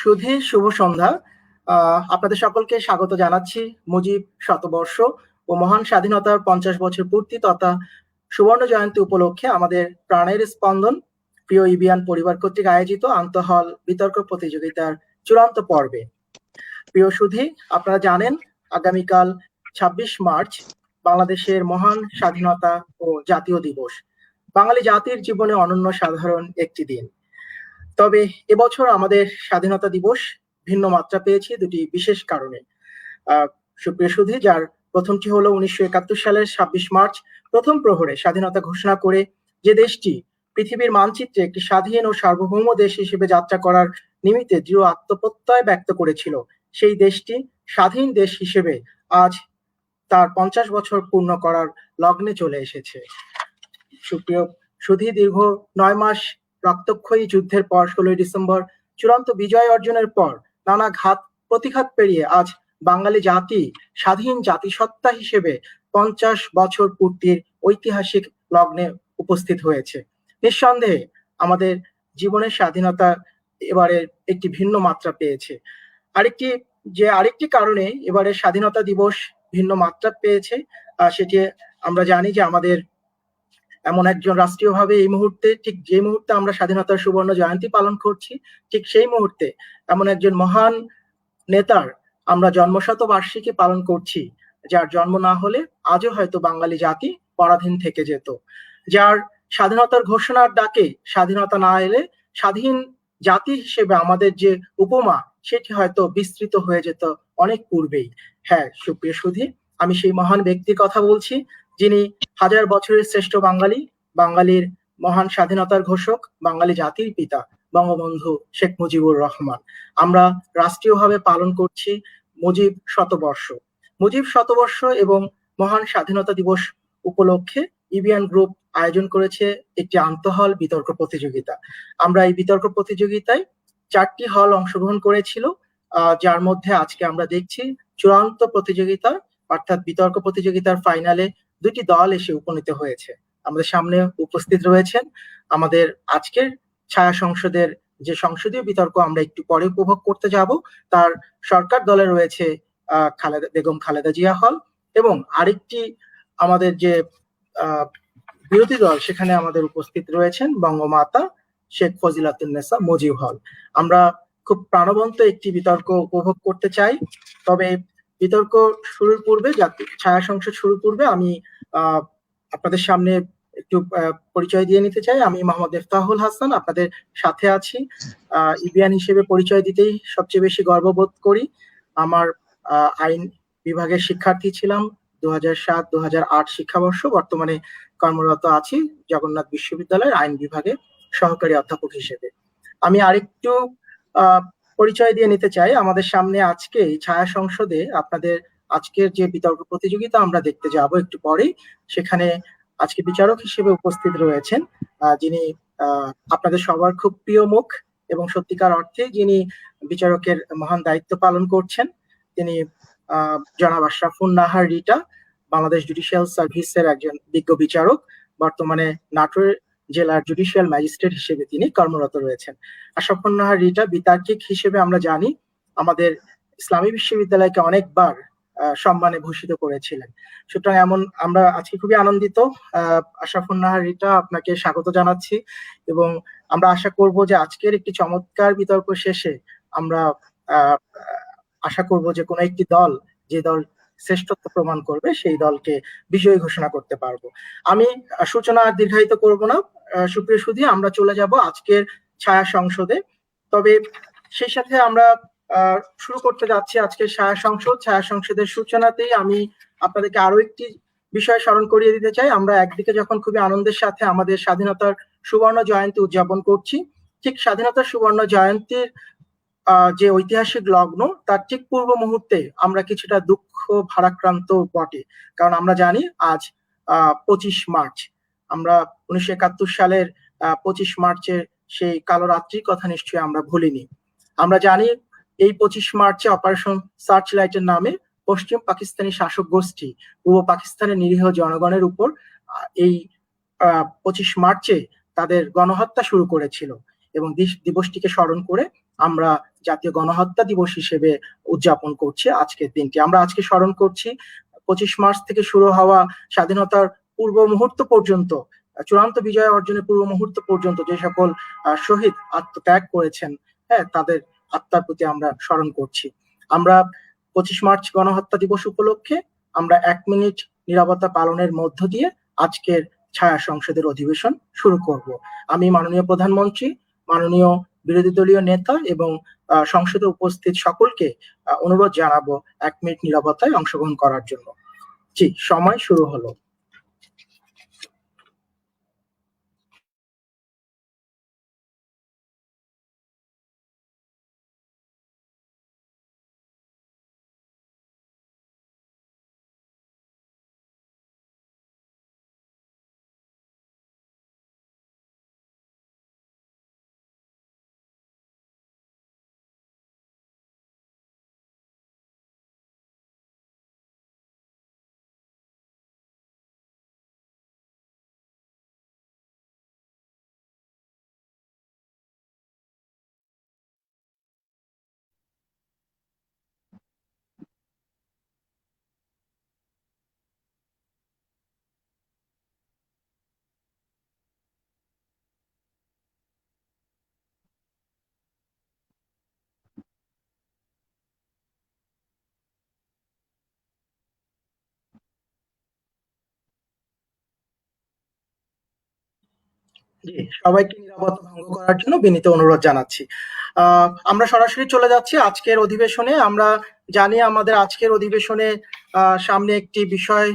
সুধী শুভ সন্ধ্যা। আপনাদের সকলকে স্বাগত জানাচ্ছি মুজিব শতবর্ষ ও মহান স্বাধীনতার 50 বছর পূর্তি তথা সুবর্ণ জয়ন্তী উপলক্ষে আমাদের প্রাণের স্পন্দন প্রিয় ইবিয়ান পরিবার কর্তৃক আয়োজিত আন্তঃহল বিতর্ক প্রতিযোগিতার চূড়ান্ত পর্বে। প্রিয় সুধী, আপনারা জানেন আগামীকাল 26 মার্চ বাংলাদেশের মহান স্বাধীনতা ও জাতীয় দিবস। বাঙালি জাতির জীবনে অনন্য সাধারণ একটি দিন। তবে এবছর আমাদের স্বাধীনতা দিবস ভিন্ন মাত্রা পেয়েছে দুটি বিশেষ কারণে। সুপ্রিয় সুধী, যার প্রথমটি হলো 1971 সালের 26 মার্চ প্রথম প্রহরে স্বাধীনতা ঘোষণা করে যে দেশটি পৃথিবীর মানচিত্রে একটি স্বাধীন ও সার্বভৌম দেশ হিসেবে যাত্রা করার নিমিত্তে দৃঢ় আত্মপ্রত্যয় ব্যক্ত করেছিল, সেই দেশটি স্বাধীন দেশ হিসেবে আজ তার 50 বছর পূর্ণ করার লগ্নে চলে এসেছে। সুপ্রিয় সুধী, দীর্ঘ 9 মাস রক্তক্ষয়ী যুদ্ধের পর 16 ডিসেম্বর চূড়ান্ত বিজয় অর্জনের পর নানা ঘাত প্রতিঘাত পেরিয়ে আজ বাঙালি জাতি স্বাধীন জাতিসত্তা হিসেবে 50 বছর পূর্তির ঐতিহাসিক লগ্নে উপস্থিত হয়েছে। নিঃসন্দেহে আমাদের জীবনের স্বাধীনতা এবারে একটি ভিন্ন মাত্রা পেয়েছে। আরেকটি কারণে এবারে স্বাধীনতা দিবস ভিন্ন মাত্রা পেয়েছে, সেটি আমরা জানি যে আমাদের এমন একজন রাষ্ট্রীয়ভাবে এই মুহূর্তে, ঠিক যে মুহূর্তে আমরা স্বাধীনতার সুবর্ণ জয়ন্তী পালন করছি, ঠিক সেই মুহূর্তে এমন একজন মহান নেতার আমরা জন্মশতবার্ষিকী পালন করছি, যার জন্ম না হলে আজও হয়তো বাঙালি জাতি পরাধীন থেকে যেত, যার স্বাধীনতার ঘোষণার ডাকে স্বাধীনতা না এলে স্বাধীন জাতি হিসেবে আমাদের যে উপমা সেটি হয়তো বিস্তৃত হয়ে যেত অনেক পূর্বেই। হ্যাঁ সুপ্রিয় সুধী, আমি সেই মহান ব্যক্তির কথা বলছি যিনি হাজার বছরের শ্রেষ্ঠ বাঙালি, বাঙালির মহান স্বাধীনতার ঘোষক, বাঙালি জাতির পিতা বঙ্গবন্ধু শেখ মুজিবুর রহমান। আমরা রাষ্ট্রীয়ভাবে পালন করছি মুজিব শতবর্ষ। মুজিব শতবর্ষ এবং মহান স্বাধীনতা দিবস উপলক্ষে ইবিয়ান গ্রুপ আয়োজন করেছে একটি আন্তঃহল বিতর্ক প্রতিযোগিতা। আমরা এই বিতর্ক প্রতিযোগিতায় 4টি হল অংশগ্রহণ করেছিল, যার মধ্যে আজকে আমরা দেখছি চূড়ান্ত প্রতিযোগিতা অর্থাৎ বিতর্ক প্রতিযোগিতার ফাইনালে 2টি দল এসে উপনীত হয়েছে। আমাদের সামনে উপস্থিত রয়েছেন আমাদের আজকের ছায়া সংসদের যে সংসদীয় বিতর্ক আমরা একটু পরে উপভোগ করতে যাব, তার সরকার দলে রয়েছে বেগম খালেদা জিয়া হল, এবং আরেকটি আমাদের যে বিরোধী দল সেখানে আমাদের উপস্থিত রয়েছেন বঙ্গমাতা শেখ ফজিলাতুন্নেসা মুজিব হল। আমরা খুব প্রাণবন্ত একটি বিতর্ক উপভোগ করতে চাই। তবে বিতর্ক শুরুর পূর্বে, ছায়া সংসদ শুরুর পূর্বে আমি আপনাদের সামনে একটু পরিচয় দিয়ে নিতে চাই। আমি মোহাম্মদ ইফতাহুল হাসান, আপনাদের সাথে আছি। ইবিয়ান হিসেবে পরিচয় দিতেই সবচেয়ে বেশি গর্ববোধ করি। আমার আইন বিভাগের শিক্ষার্থী ছিলাম 2007-2008 শিক্ষাবর্ষ। বর্তমানে কর্মরত আছি জগন্নাথ বিশ্ববিদ্যালয়ের আইন বিভাগে সহকারী অধ্যাপক হিসেবে। আমি আরেকটু পরিচয় দিয়ে নিতে চাই। আমাদের সামনে আজকে ছায়া সংসদে আপনাদের আজকের যে বিতর্ক প্রতিযোগিতা আমরা দেখতে যাব একটু পরেই, সেখানে আজকে বিচারক হিসেবে উপস্থিত রয়েছেন যিনি আপনাদের সবার খুব প্রিয় মুখ এবং সত্যিকার অর্থে যিনি বিচারকের মহান দায়িত্ব পালন করছেন, তিনি জনাব আশরাফুন নাহার রিটা, বাংলাদেশ জুডিশিয়াল সার্ভিসের একজন বিজ্ঞ বিচারক। বর্তমানে নাটোর জেলার জুডিশিয়াল ম্যাজিস্ট্রেট হিসেবে তিনি কর্মরত রয়েছেন। আশরাফুন নাহার রিটা বিতার্কিক হিসেবে আমরা জানি আমাদের ইসলামী বিশ্ববিদ্যালয়কে অনেকবার সম্মানে ভূষিত করেছিলেন। সুতরাং আমরা আজকে খুবই আনন্দিত। আশরাফুন নাহার রিটা, আপনাকে স্বাগত জানাচ্ছি এবং আমরা আশা করব যে আজকের একটি চমৎকার বিতর্ক শেষে আমরা আশা করব যে কোনো একটি দল, যে দল শ্রেষ্ঠত্ব প্রমাণ করবে, সেই দলকে বিজয়ী ঘোষণা করতে পারবো। আমি সূচনা দীর্ঘায়িত করব না। সুপ্রিয় সুধী, আমরা চলে যাব আজকের ছায়া সংসদে। তবে সেই সাথে আমরা শুরু করতে যাচ্ছি আজকের ছায়া সংসদের সূচনাতেই আমি আপনাদেরকে আরো একটি বিষয় স্মরণ করিয়ে দিতে চাই। আমরা একদিকে যখন খুবই আনন্দের সাথে আমাদের স্বাধীনতার সুবর্ণ জয়ন্তী উদযাপন করছি, ঠিক স্বাধীনতার সুবর্ণ জয়ন্তীর যে ঐতিহাসিক লগ্ন তার ঠিক পূর্ব মুহূর্তে আমরা কিছুটা দুঃখ ভারাক্রান্ত বটে। কারণ আমরা জানি আজ 25 মার্চ। আমরা 1971 সালের 25 মার্চের সেই কালো রাত্রির কথা নিশ্চয়ই আমরা ভুলিনি। আমরা জানি এই 25 মার্চে অপারেশন সার্চ লাইটের নামে পশ্চিম পাকিস্তানি শাসক গোষ্ঠী পূর্ব পাকিস্তানের নিরীহ জনগণের উপর এই 25 মার্চে তাদের গণহত্যা শুরু করেছিল, এবং দিবসটিকে স্মরণ করে আমরা জাতীয় গণহত্যা দিবস হিসেবে উদযাপন করছি আজকের দিনটি। আমরা আজকে স্মরণ করছি 25 মার্চ থেকে শুরু হওয়া স্বাধীনতার পূর্ব মুহূর্ত পর্যন্ত, চূড়ান্ত বিজয় অর্জনের পূর্ব মুহূর্ত পর্যন্ত যে সকল শহীদ আত্মত্যাগ করেছেন, হ্যাঁ, তাদের আত্মার প্রতি আমরা স্মরণ করছি। আমরা 25 মার্চ গণহত্যা দিবস উপলক্ষে আমরা 1 মিনিট নীরবতা পালনের মধ্য দিয়ে আজকের ছায়া সংসদের অধিবেশন শুরু করব। আমি মাননীয় প্রধানমন্ত্রী, মাননীয় বিরোধী দলীয় নেতা এবং সংসদে উপস্থিত সকলকে অনুরোধ জানাবো 1 মিনিট নীরবতায় অংশগ্রহণ করার জন্য। জি, সময় শুরু হলো। জি, সবাইকে নীরবতা ভঙ্গ করার জন্য বিনীত অনুরোধ জানাচ্ছি। আমরা সরাসরি চলে যাচ্ছি আজকের অধিবেশনে। আমরা জানি আমাদের আজকের অধিবেশনে সামনে একটি বিষয়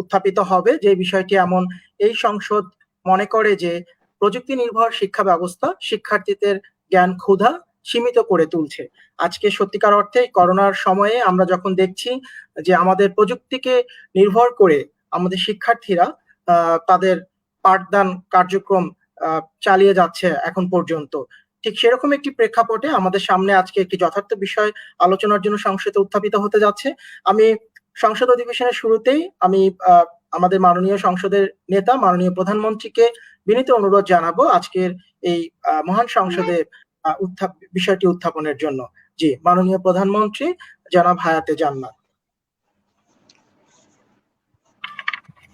উত্থাপিত হবে, যে বিষয়টি এমন: এই সংসদ মনে করে যে প্রযুক্তি নির্ভর শিক্ষা ব্যবস্থা শিক্ষার্থীদের জ্ঞান ক্ষুধা সীমিত করে তুলছে। আজকে সত্যিকার অর্থে করোনার সময়ে আমরা যখন দেখছি যে আমাদের প্রযুক্তিকে নির্ভর করে আমাদের শিক্ষার্থীরা তাদের পাঠদান কার্যক্রম চালিয়ে যাচ্ছে এখন পর্যন্ত, ঠিক সেরকম একটি প্রেক্ষাপটে আমাদের সামনে আজকে একটি যথার্থ বিষয় আলোচনার জন্য সংসদে উত্থাপিত হতে যাচ্ছে। আমি সংসদ অধিবেশনের শুরুতেই আমি আমাদের মাননীয় সংসদের নেতা মাননীয় প্রধানমন্ত্রীকে বিনীত অনুরোধ জানাবো আজকের এই মহান সংসদে বিষয়টি উত্থাপনের জন্য। জি, মাননীয় প্রধানমন্ত্রী জনাব হায়াতে জান্নাত।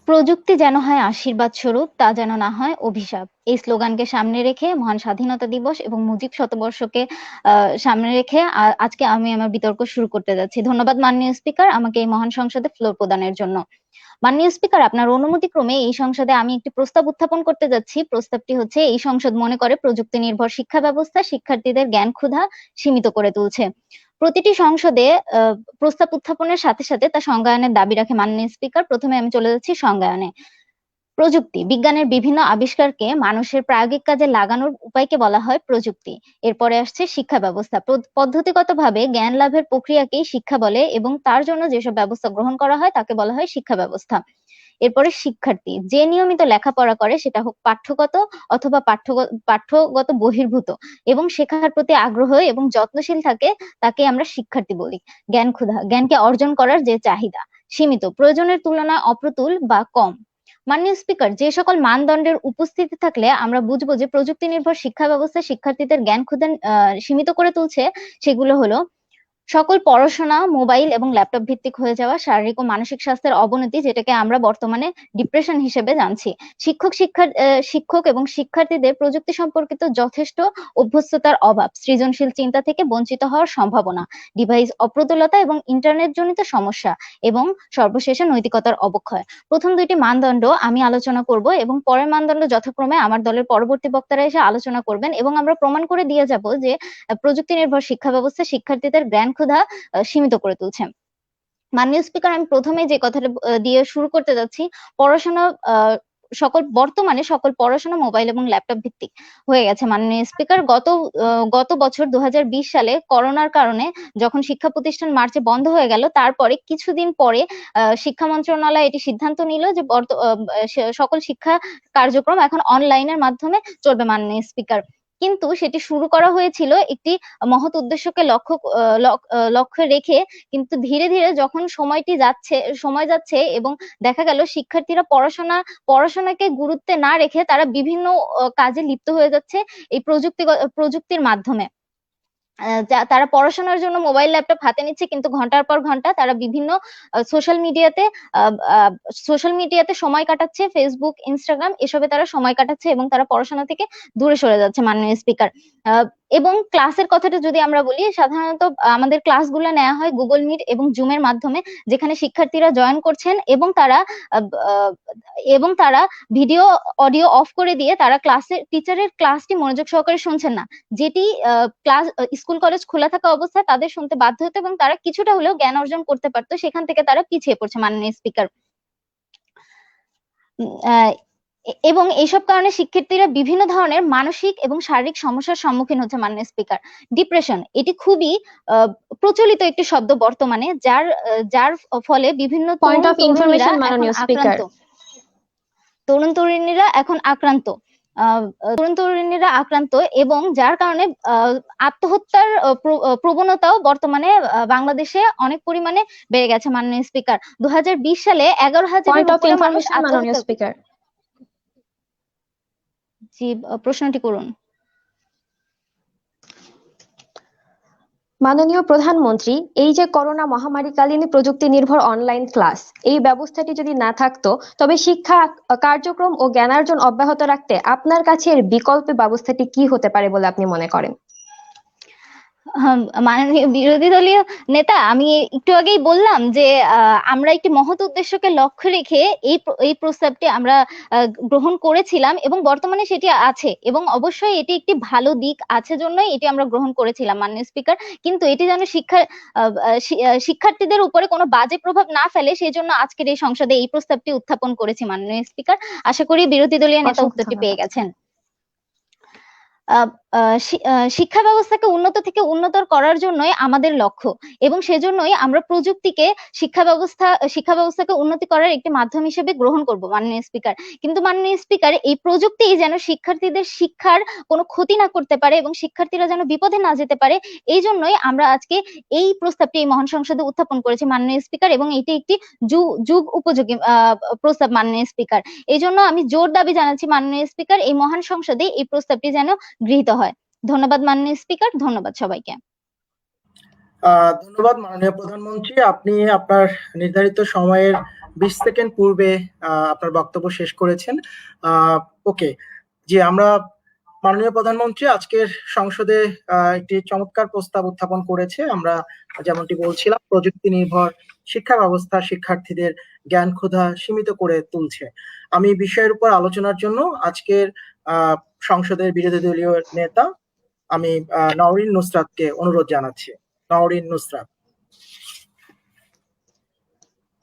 প্রযুক্তি যেন হয় আশীর্বাদ স্বরূপ, তা যেন না হয় অভিশাপ। এই স্লোগানকে সামনে রেখে মহান স্বাধীনতা দিবস এবং মুজিব শতবর্ষকে সামনে রেখে আজকে আমি আমার বিতর্ক শুরু করতে যাচ্ছি। ধন্যবাদ মাননীয় স্পিকার আমাকে এই মহান সংসদে ফ্লোর প্রদানের জন্য। মাননীয় স্পিকার, আপনার অনুমতি ক্রমে এই সংসদে আমি একটি প্রস্তাব উত্থাপন করতে যাচ্ছি। প্রস্তাবটি হচ্ছে, এই সংসদ মনে করে প্রযুক্তি নির্ভর শিক্ষা ব্যবস্থা শিক্ষার্থীদের জ্ঞান ক্ষুধা সীমিত করে তুলছে। প্রতিটি সংসদে প্রস্তাব উত্থাপনের সাথে সাথে তা সংজ্ঞায়নের দাবি রাখে মাননীয় স্পিকার। প্রথমে আমি চলে যাচ্ছি সংজ্ঞায়নে। প্রযুক্তি বিজ্ঞানের বিভিন্ন আবিষ্কারকে মানুষের প্রায়োগিক কাজে লাগানোর উপায়কে বলা হয় প্রযুক্তি। এরপরে আসছে শিক্ষা ব্যবস্থা। পদ্ধতিগতভাবে জ্ঞান লাভের প্রক্রিয়াকেই শিক্ষা বলে এবং তার জন্য যেসব ব্যবস্থা গ্রহণ করা হয় তাকে বলা হয় শিক্ষা ব্যবস্থা। এরপরে শিক্ষার্থী যে নিয়মিত লেখাপড়া করে, সেটা হোক পাঠ্যগত অথবা পাঠ্যগত বহির্ভূত, এবং শেখার প্রতি আগ্রহ এবং যত্নশীল থাকে, তাকে আমরা শিক্ষার্থী বলি। জ্ঞান ক্ষুধা জ্ঞানকে অর্জন করার যে চাহিদা, সীমিত, প্রয়োজনের তুলনায় অপ্রতুল বা কম। মাননীয় স্পিকার, যে সকল মানদণ্ডের উপস্থিতি থাকলে আমরা বুঝবো যে প্রযুক্তি নির্ভর শিক্ষা ব্যবস্থা শিক্ষার্থীদের জ্ঞান ক্ষুধা সীমিত করে তুলছে, সেগুলো হলো: সকল পড়াশোনা মোবাইল এবং ল্যাপটপ ভিত্তিক হয়ে যাওয়া, শারীরিক ও মানসিক স্বাস্থ্যের অবনতি, যেটাকে আমরা বর্তমানে ডিপ্রেশন হিসেবে জানছি, শিক্ষক এবং শিক্ষার্থীদের প্রযুক্তি সম্পর্কিত যথেষ্ট অভ্যস্ততার অভাব, সৃজনশীল চিন্তা থেকে বঞ্চিত হওয়ার সম্ভাবনা, ডিভাইস অপ্রতুলতা এবং ইন্টারনেট জনিত সমস্যা, এবং সর্বশেষে নৈতিকতার অবক্ষয়। প্রথম দুইটি মানদণ্ড আমি আলোচনা করব এবং পরের মানদণ্ড যথাক্রমে আমার দলের পরবর্তী বক্তারা এসে আলোচনা করবেন, এবং আমরা প্রমাণ করে দিয়ে যাব যে প্রযুক্তি নির্ভর শিক্ষা ব্যবস্থা শিক্ষার্থীদের জ্ঞান ক্ষুধা সীমিত করে তুলছে। মাননীয় স্পিকার, আমি প্রথমে যে কথাটা দিয়ে শুরু করতে যাচ্ছি, পড়াশোনা বর্তমানে সকল পড়াশোনা মোবাইল এবং ল্যাপটপ ভিত্তিক হয়ে গেছে। মাননীয় স্পিকার, গত বছর 2020 সালে করোনার কারণে যখন শিক্ষা প্রতিষ্ঠান মার্চে বন্ধ হয়ে গেল, তারপরে কিছুদিন পরে শিক্ষা মন্ত্রণালয় এটি সিদ্ধান্ত নিল যে সকল শিক্ষা কার্যক্রম এখন অনলাইনের মাধ্যমে চলবে। মাননীয় স্পিকার, কিন্তু সেটি শুরু করা হয়েছিল একটি মহৎ উদ্দেশ্যকে লক্ষ্যে রেখে, কিন্তু ধীরে ধীরে যখন সময় যাচ্ছে এবং দেখা গেল শিক্ষার্থীরা পড়াশোনাকে গুরুত্বে না রেখে তারা বিভিন্ন কাজে লিপ্ত হয়ে যাচ্ছে এই প্রযুক্তির মাধ্যমে। তারা পড়াশোনার জন্য মোবাইল ল্যাপটপ হাতে নিচ্ছে, কিন্তু ঘন্টার পর ঘন্টা তারা বিভিন্ন সোশ্যাল মিডিয়াতে সময় কাটাচ্ছে, ফেসবুক, ইনস্টাগ্রাম এসবে তারা সময় কাটাচ্ছে এবং তারা পড়াশোনা থেকে দূরে সরে যাচ্ছে মাননীয় স্পিকার। এবং ক্লাসের কথাটা যদি আমরা বলি, সাধারণত আমাদের ক্লাসগুলো নেওয়া হয় গুগল মিট এবং জুমের মাধ্যমে, যেখানে শিক্ষার্থীরা জয়েন করছেন এবং তারা ভিডিও অডিও অফ করে দিয়ে তারা টিচারের ক্লাসটি মনোযোগ সহকারে শুনছেন না, যেটি ক্লাস স্কুল কলেজ খোলা থাকা অবস্থায় তাদের শুনতে বাধ্য হতো এবং তারা কিছুটা হলেও জ্ঞান অর্জন করতে পারতো, সেখান থেকে তারা পিছিয়ে পড়ছে মাননীয় স্পিকার। এবং এইসব কারণে শিক্ষার্থীরা বিভিন্ন ধরনের মানসিক এবং শারীরিক সমস্যার সম্মুখীন হচ্ছে মাননীয় স্পিকার। ডিপ্রেশন এটি খুবই প্রচলিত একটি শব্দ বর্তমানে, যার ফলে বিভিন্ন পয়েন্ট অফ ইনফরমেশন মাননীয় স্পিকার, তরুণ তরুণীরা এখন আক্রান্ত এবং যার কারণে আত্মহত্যার প্রবণতাও বর্তমানে বাংলাদেশে অনেক পরিমাণে বেড়ে গেছে মাননীয় স্পিকার। 2020 সালে 11,000-এর উপরে মানুষ মাননীয় স্পিকার। জি, প্রশ্নটি করুন। মাননীয় প্রধানমন্ত্রী, এই যে করোনা মহামারীকালীন প্রযুক্তি নির্ভর অনলাইন ক্লাস, এই ব্যবস্থাটি যদি না থাকতো তবে শিক্ষা কার্যক্রম ও জ্ঞানার্জন অব্যাহত রাখতে আপনার কাছে এর বিকল্প ব্যবস্থাটি কি হতে পারে বলে আপনি মনে করেন? মাননীয় বিরোধী দলীয় নেতা, আমি একটু আগেই বললাম যে আমরা একটি মহৎ উদ্দেশ্যকে লক্ষ্য রেখে এই প্রস্তাবটি আমরা গ্রহণ করেছিলাম এবং বর্তমানে সেটি আছে, এবং অবশ্যই এটি একটি ভালো দিক আছে জন্যই এটি আমরা গ্রহণ করেছিলাম মাননীয় স্পিকার। কিন্তু এটি যেন শিক্ষার্থীদের উপরে কোনো বাজে প্রভাব না ফেলে, সেই জন্য আজকের এই সংসদে এই প্রস্তাবটি উত্থাপন করেছি মাননীয় স্পিকার। আশা করি বিরোধী দলীয় নেতা উত্তরটি পেয়ে গেছেন। শিক্ষা ব্যবস্থাকে উন্নত থেকে উন্নতর করার জন্যই আমাদের লক্ষ্য, এবং সেজন্যই আমরা প্রযুক্তিকে শিক্ষা ব্যবস্থাকে উন্নতি করার একটি মাধ্যম হিসেবে গ্রহণ করব মাননীয় স্পিকার। কিন্তু মাননীয় স্পিকার, এই প্রযুক্তি যেন শিক্ষার্থীদের শিক্ষার কোনো ক্ষতি না করতে পারে এবং শিক্ষার্থীরা যেন বিপদে না যেতে পারে, এই জন্যই আমরা আজকে এই প্রস্তাবটি এই মহান সংসদে উত্থাপন করেছি মাননীয় স্পিকার, এবং এটি একটি যুগ উপযোগী প্রস্তাব মাননীয় স্পিকার। এই জন্য আমি জোর দাবি জানাচ্ছি মাননীয় স্পিকার, এই মহান সংসদে এই প্রস্তাবটি যেন গৃহীত হয়। ধন্যবাদ মাননীয় স্পিকার, ধন্যবাদ সবাইকে। ধন্যবাদ মাননীয় প্রধানমন্ত্রী, আপনি আপনার নির্ধারিত সময়ের 20 সেকেন্ড পূর্বে আপনার বক্তব্য শেষ করেছেন। ওকে, জি, আমরা মাননীয় প্রধানমন্ত্রী আজকের সংসদে একটি চমৎকার প্রস্তাব উত্থাপন করেছে। আমরা যেমনটি বলছিলাম, প্রযুক্তি নির্ভর শিক্ষা ব্যবস্থা শিক্ষার্থীদের জ্ঞান ক্ষুধা সীমিত করে তুলছে। আমি বিষয়ের উপর আলোচনার জন্য আজকের সংসদের বিরোধী দলীয় নেতা আমি নওরিন নুসরাতকে অনুরোধ জানাচ্ছি। নওরিন নুসরাত।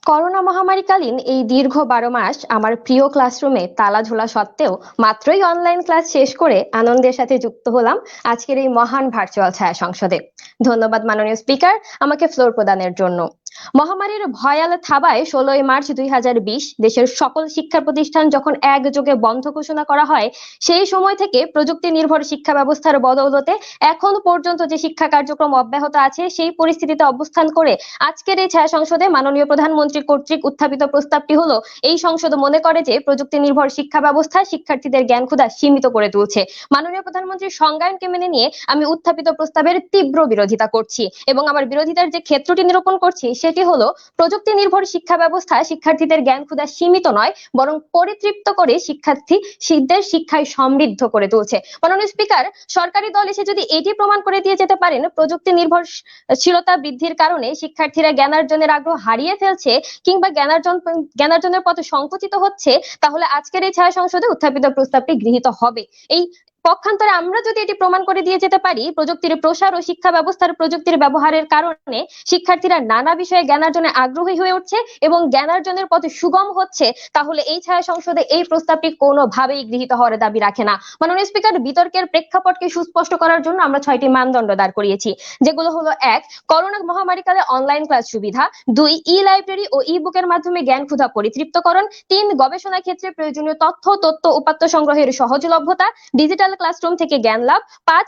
করোনা মহামারীকালীন এই দীর্ঘ 12 মাস আমার প্রিয় ক্লাসরুমে তালা ঝোলা সত্ত্বেও মাত্রই অনলাইন ক্লাস শেষ করে আনন্দের সাথে যুক্ত হলাম আজকের এই মহান ভার্চুয়াল ছায়া সংসদে। ধন্যবাদ মাননীয় স্পিকার আমাকে ফ্লোর প্রদানের জন্য। মহামারীর ভয়াল থাবায় 16 মার্চ 2020 দেশের সকল শিক্ষা প্রতিষ্ঠান যখন একযোগে বন্ধ ঘোষণা করা হয়, সেই সময় থেকে প্রযুক্তি নির্ভর শিক্ষা ব্যবস্থার বদৌলতে এখন পর্যন্ত যে শিক্ষা কার্যক্রম অব্যাহত আছে, সেই পরিস্থিতিতে অবস্থান করে আজকের এই ছায়া সংসদে মাননীয় প্রধানমন্ত্রী কর্তৃক উত্থাপিত প্রস্তাবটি হলো, এই সংসদ মনে করে যে প্রযুক্তি নির্ভর শিক্ষা ব্যবস্থা শিক্ষার্থীদের জ্ঞান ক্ষুধা সীমিত করে তুলছে। মাননীয় প্রধানমন্ত্রীর সংজ্ঞায়নকে মেনে নিয়ে আমি উত্থাপিত প্রস্তাবের তীব্র বিরোধিতা করছি এবং আমার বিরোধিতার যে ক্ষেত্রটি নিরূপণ করছি সেটি হলো, প্রযুক্তি নির্ভর শিক্ষা ব্যবস্থা শিক্ষার্থীদের জ্ঞান ক্ষুধা সীমিত নয়, বরং পরিতৃপ্ত করে শিক্ষার্থীদের শিক্ষায় সমৃদ্ধ করে তুলছে। মাননীয় স্পিকার, সরকারি দল এসে যদি এটি প্রমাণ করে দিয়ে যেতে পারেন প্রযুক্তি নির্ভরশীলতা বৃদ্ধির কারণে শিক্ষার্থীরা জ্ঞানার্জনের আগ্রহ হারিয়ে ফেলছে কিংবা জ্ঞানার্জনের পথে সংকুচিত হচ্ছে, তাহলে আজকের এই ছায়া সংসদে উত্থাপিত প্রস্তাবটি গৃহীত হবে। এই পক্ষান্তরে আমরা যদি এটি প্রমাণ করে দিয়ে যেতে পারি প্রযুক্তির প্রসার ও শিক্ষা ব্যবস্থার প্রযুক্তির ব্যবহারের কারণে শিক্ষার্থীরা নানা বিষয়ে জ্ঞানার্জনে আগ্রহী হয়ে উঠছে এবং জ্ঞানার্জনের পথে সুগম হচ্ছে, তাহলে এই ছায়া সংসদে এই প্রস্তাবটি কোনোভাবেই গৃহীত হওয়ার দাবি রাখে না। মাননীয় স্পিকার, বিতর্কের প্রেক্ষাপটকে সুস্পষ্ট করার জন্য আমরা 6টি মানদণ্ড দাঁড় করিয়েছি, যেগুলো হলো: 1, করোনা মহামারীকালে অনলাইন ক্লাস সুবিধা; 2, ই লাইব্রেরি ও ই বুকের মাধ্যমে জ্ঞান ক্ষুধা পরিতৃপ্তকরণ; 3, গবেষণা ক্ষেত্রে প্রয়োজনীয় তথ্য উপাত্ত সংগ্রহের সহজলভ্যতা; ডিজিটাল ডিজিটাল ক্লাসরুম থেকে জ্ঞান লাভ, 5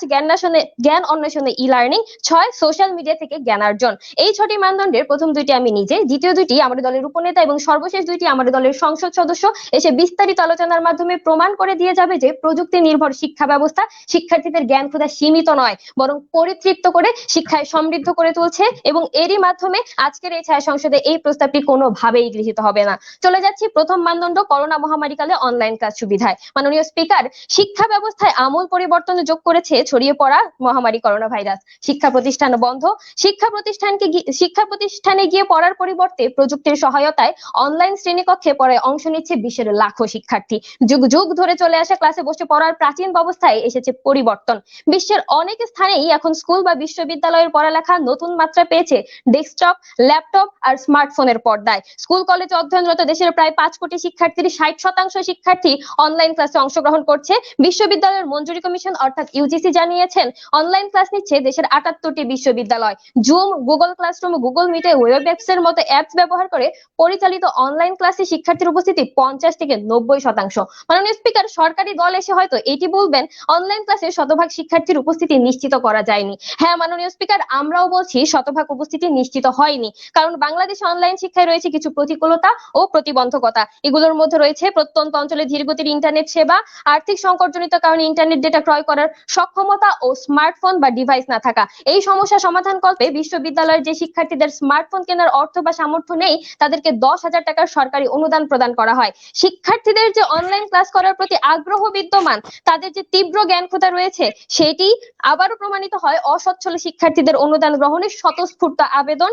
জ্ঞান অন্বেষণে ই লার্নিং, 6 সোশ্যাল মিডিয়া থেকে জ্ঞান অর্জন। এই 6টি মানদণ্ডের প্রথম 2টি আমি নিজে, দ্বিতীয় 2টি আমাদের দলের উপনেতা এবং সর্বশেষ 2টি আমাদের দলের সংসদ সদস্য এসে বিস্তারিত আলোচনার মাধ্যমে প্রমাণ করে দিয়ে যাবে যে প্রযুক্তি নির্ভর শিক্ষা ব্যবস্থা শিক্ষার্থীদের জ্ঞান ক্ষুধা সীমিত নয়, বরং পরিতৃপ্ত করে শিক্ষায় সমৃদ্ধ করে তুলছে এবং এরই মাধ্যমে আজকের এই ছায়া সংসদে এই প্রস্তাবটি কোনোভাবেই গৃহীত হবে না। চলে যাচ্ছি প্রথম মানদণ্ড, করোনা মহামারীকালে অনলাইন ক্লাস সুবিধায়। মাননীয় স্পিকার, শিক্ষা ব্যবস্থায় আমূল পরিবর্তন যোগ করেছে ছড়িয়ে পড়া মহামারী করোনা ভাইরাস। শিক্ষা প্রতিষ্ঠান বন্ধ, শিক্ষা প্রতিষ্ঠানে গিয়ে পড়ার পরিবর্তে প্রযুক্তির সহায়তায় অনলাইন শ্রেণীকক্ষে পড়ায় অংশ নিচ্ছে বিশ্বের লাখো শিক্ষার্থী। যুগ যুগ ধরে চলে আসা ক্লাসে বসে পড়ার প্রাচীন ব্যবস্থায় এসেছে পরিবর্তন। বিশ্বের অনেক স্থানেই এখন স্কুল বা বিশ্ববিদ্যালয়ের পড়ালেখা নতুন মাত্রা পেয়েছে ডেস্কটপ, ল্যাপটপ আর স্মার্টফোনের পর্দায়। স্কুল কলেজে অধ্যয়নরত দেশের প্রায় 5 কোটি শিক্ষার্থীর 60% শিক্ষার্থী অনলাইন ক্লাসে অংশগ্রহণ করছে। বিশ্ববিদ্যালয়ের মঞ্জুরি কমিশন অর্থাৎ ইউজিসি জানিয়েছেন অনলাইন ক্লাস নিচ্ছে দেশের 78টি বিশ্ববিদ্যালয়। জুম, গুগল ক্লাসরুম, গুগল মিটে ওয়েবএক্স এর মতো অ্যাপস ব্যবহার করে পরিচালিত অনলাইন ক্লাসে শিক্ষার্থীর উপস্থিতি 50 থেকে 90%। মাননীয় স্পিকার, সরকারি দল এসে হয়তো এটি বলবেন অনলাইন ক্লাসে শতভাগ শিক্ষার্থীর উপস্থিতি নিশ্চিত করা যায়নি। হ্যাঁ মাননীয় স্পিকার, আমরাও বলছি শতভাগ উপস্থিতি নিশ্চিত হয়নি, কারণ বাংলাদেশে অনলাইন শিক্ষায় রয়েছে কিছু প্রতিকূলতা ও প্রতিবন্ধকতা। এগুলোর মধ্যে রয়েছে প্রত্যন্ত অঞ্চলে ধীরগতির ইন্টারনেট সেবা, আর্থিক সংকটজনিত কারণে ইন্টারনেট ডেটা ক্রয় করার সক্ষমতা ও স্মার্টফোন বা ডিভাইস না থাকা। এই সমস্যা সমাধান কল্পে বিশ্ববিদ্যালয়ের যে শিক্ষার্থীদের স্মার্টফোন কেনার অর্থ বা সামর্থ্য নেই তাদেরকে 10,000 টাকার সরকারি অনুদান প্রদান করা হয়। শিক্ষার্থীদের যে অনলাইন ক্লাস করার প্রতি আগ্রহ বিদ্যমান, তাদের যে তীব্র জ্ঞান ক্ষুধা রয়েছে, সেটি আবারও প্রমাণিত হয় অসচ্ছল শিক্ষার্থীদের অনুদান গ্রহণের স্বতঃস্ফূর্ত আবেদন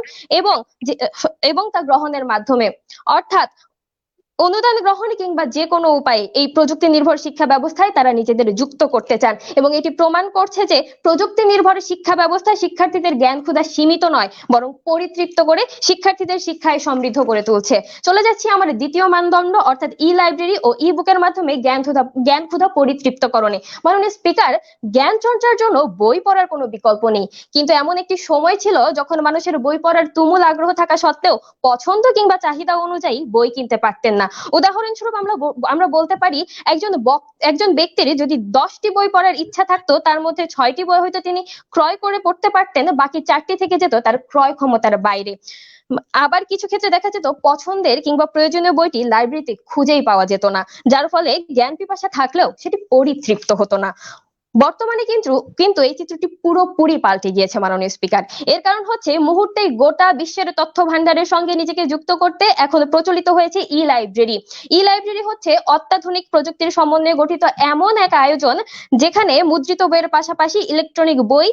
এবং তা গ্রহণের মাধ্যমে। অর্থাৎ অনুদান গ্রহণ কিংবা যে কোনো উপায়ে এই প্রযুক্তি নির্ভর শিক্ষা ব্যবস্থায় তারা নিজেদের যুক্ত করতে চান এবং এটি প্রমাণ করছে যে প্রযুক্তি নির্ভর শিক্ষা ব্যবস্থা শিক্ষার্থীদের জ্ঞান ক্ষুধা সীমিত নয়, বরং পরিতৃপ্ত করে শিক্ষার্থীদের শিক্ষায় সমৃদ্ধ করে তুলছে। চলে যাচ্ছি আমার দ্বিতীয় মানদণ্ড, অর্থাৎ ই লাইব্রেরি ও ই বুকের মাধ্যমে জ্ঞান ক্ষুধা পরিতৃপ্তকরণে। মাননীয় স্পিকার, জ্ঞান চর্চার জন্য বই পড়ার কোনো বিকল্প নেই, কিন্তু এমন একটি সময় ছিল যখন মানুষের বই পড়ার তুমুল আগ্রহ থাকা সত্ত্বেও পছন্দ কিংবা চাহিদা অনুযায়ী বই কিনতে পারতেন না। উদাহরণস্বরূপ আমরা বলতে পারি একজন ব্যক্তির যদি 10টি বই পড়ার ইচ্ছা থাকতো, তার মধ্যে 6টি বই হয়তো তিনি ক্রয় করে পড়তে পারতেন, বাকি 4টি থেকে যেত তার ক্রয় ক্ষমতার বাইরে। আবার কিছু ক্ষেত্রে দেখা যেত পছন্দের কিংবা প্রয়োজনীয় বইটি লাইব্রেরিতে খুঁজেই পাওয়া যেত না, যার ফলে জ্ঞান পিপাসা থাকলেও সেটি পরিতৃপ্ত হতো না। বর্তমানে কিন্তু এই চিত্রটি পুরোপুরি পাল্টে গিয়েছে মাননীয় স্পিকার। এর কারণ হচ্ছে মুহূর্তেই গোটা বিশ্বের তথ্য ভান্ডারের সঙ্গে নিজেকে যুক্ত করতে এখন প্রচলিত হয়েছে ই লাইব্রেরি। ই লাইব্রেরি হচ্ছে অত্যাধুনিক প্রযুক্তির সমন্বয়ে গঠিত এমন এক আয়োজন যেখানে মুদ্রিত বইয়ের পাশাপাশি ইলেকট্রনিক বই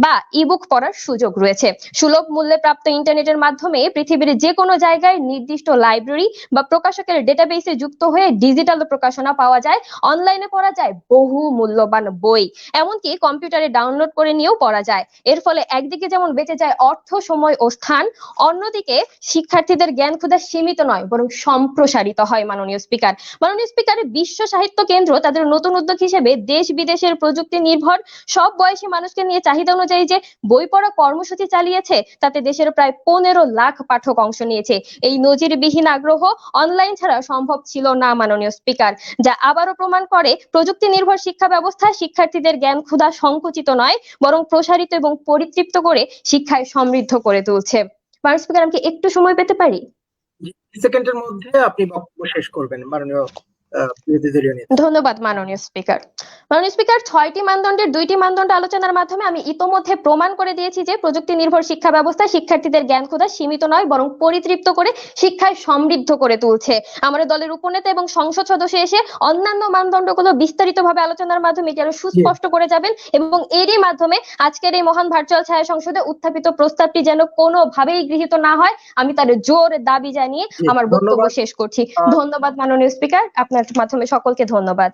বা ইবুক পড়ার সুযোগ রয়েছে। সুলভ মূল্যে প্রাপ্ত ইন্টারনেটের মাধ্যমে পৃথিবীর যে কোনো জায়গায় নির্দিষ্ট লাইব্রেরি বা প্রকাশকের ডেটাবেসে যুক্ত হয়ে ডিজিটাল প্রকাশনা পাওয়া যায়। অনলাইনে পড়া যায় বহু মূল্যবান বই, এমনকি কম্পিউটারে ডাউনলোড করে নিয়েও পড়া যায়। এর ফলে একদিকে যেমন বেঁচে যায় অর্থ, সময় ও স্থান, অন্যদিকে শিক্ষার্থীদের জ্ঞান ক্ষুধা সীমিত নয়, বরং সম্প্রসারিত হয়। মাননীয় স্পিকার, বিশ্ব সাহিত্য কেন্দ্র তাদের নতুন উদ্যোগ হিসেবে দেশ বিদেশের প্রযুক্তি নির্ভর সব বয়সী মানুষকে নিয়ে চাহিদা অনুযায়ী যে বই পড়া কর্মসূচি চালিয়েছে, তাতে দেশের প্রায় 15 লাখ পাঠক অংশ নিয়েছে। এই নজিরবিহীন আগ্রহ অনলাইন ছাড়া সম্ভব ছিল না মাননীয় স্পিকার, যা আবারও প্রমাণ করে প্রযুক্তি নির্ভর শিক্ষা ব্যবস্থা শিক্ষার্থীদের জ্ঞান ক্ষুধা সংকুচিত নয়, বরং প্রসারিত এবং পরিতৃপ্ত করে শিক্ষায় সমৃদ্ধ করে তুলছে। মাননীয় স্পিকার, আমি কি একটু সময় পেতে পারি? সেকেন্ডের মধ্যে আপনি বক্তব্য শেষ করবেন মাননীয় বিরোধী দলীয় নেতা। ধন্যবাদ মাননীয় স্পিকার। মাননীয় স্পিকার, 6টি মানদণ্ডের 2টি মানদণ্ড আলোচনার মাধ্যমে আমি ইতোমধ্যে প্রমাণ করে দিয়েছি যে প্রযুক্তি নির্ভর শিক্ষা ব্যবস্থা শিক্ষার্থীদের জ্ঞান ক্ষুধা সীমিত নয়, বরং পরিতৃপ্ত করে শিক্ষায় সমৃদ্ধ করে তুলছে। আমাদের দলের উপনেতা এবং সংসদ সদস্য এসে অন্যান্য মানদণ্ডগুলো বিস্তারিতভাবে আলোচনার মাধ্যমে এটি আরো সুস্পষ্ট করে যাবেন এবং এরই মাধ্যমে আজকের এই মহান ভার্চুয়াল ছায়া সংসদে উত্থাপিত প্রস্তাবটি যেন কোনোভাবেই গৃহীত না হয়, আমি তার জোর দাবি জানিয়ে আমার বক্তব্য শেষ করছি। ধন্যবাদ মাননীয় স্পিকার, আপনার মাধ্যমে সকলকে ধন্যবাদ।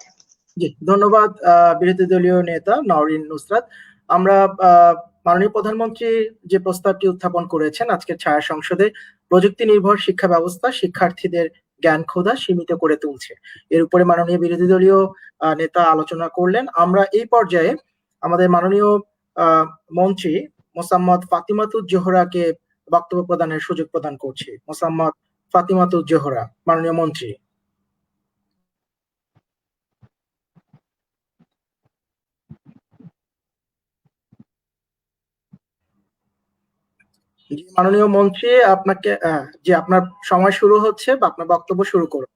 জি, ধন্যবাদ বিরোধী দলীয় নেতা নওরিন নুসরাত। আমরা মাননীয় প্রধানমন্ত্রী যে প্রস্তাবটি উত্থাপন করেছেন আজকের ছায়া সংসদে, প্রযুক্তি নির্ভর শিক্ষা ব্যবস্থা শিক্ষার্থীদের জ্ঞান ক্ষুধা সীমিত করে তুলছে, এর উপরে মাননীয় বিরোধী দলীয় নেতা আলোচনা করলেন। আমরা এই পর্যায়ে আমাদের মাননীয় মন্ত্রী মোসাম্মদ ফাতিমাতুজ জোহরাকে বক্তব্য প্রদানের সুযোগ প্রদান করছি। মোসাম্মদ ফাতিমাতুজ জোহরা, মাননীয় মন্ত্রী। জি, মাননীয় মন্ত্রী, আপনাকে যে আপনার সময় শুরু হচ্ছে, বা আপনার বক্তব্য শুরু করুন।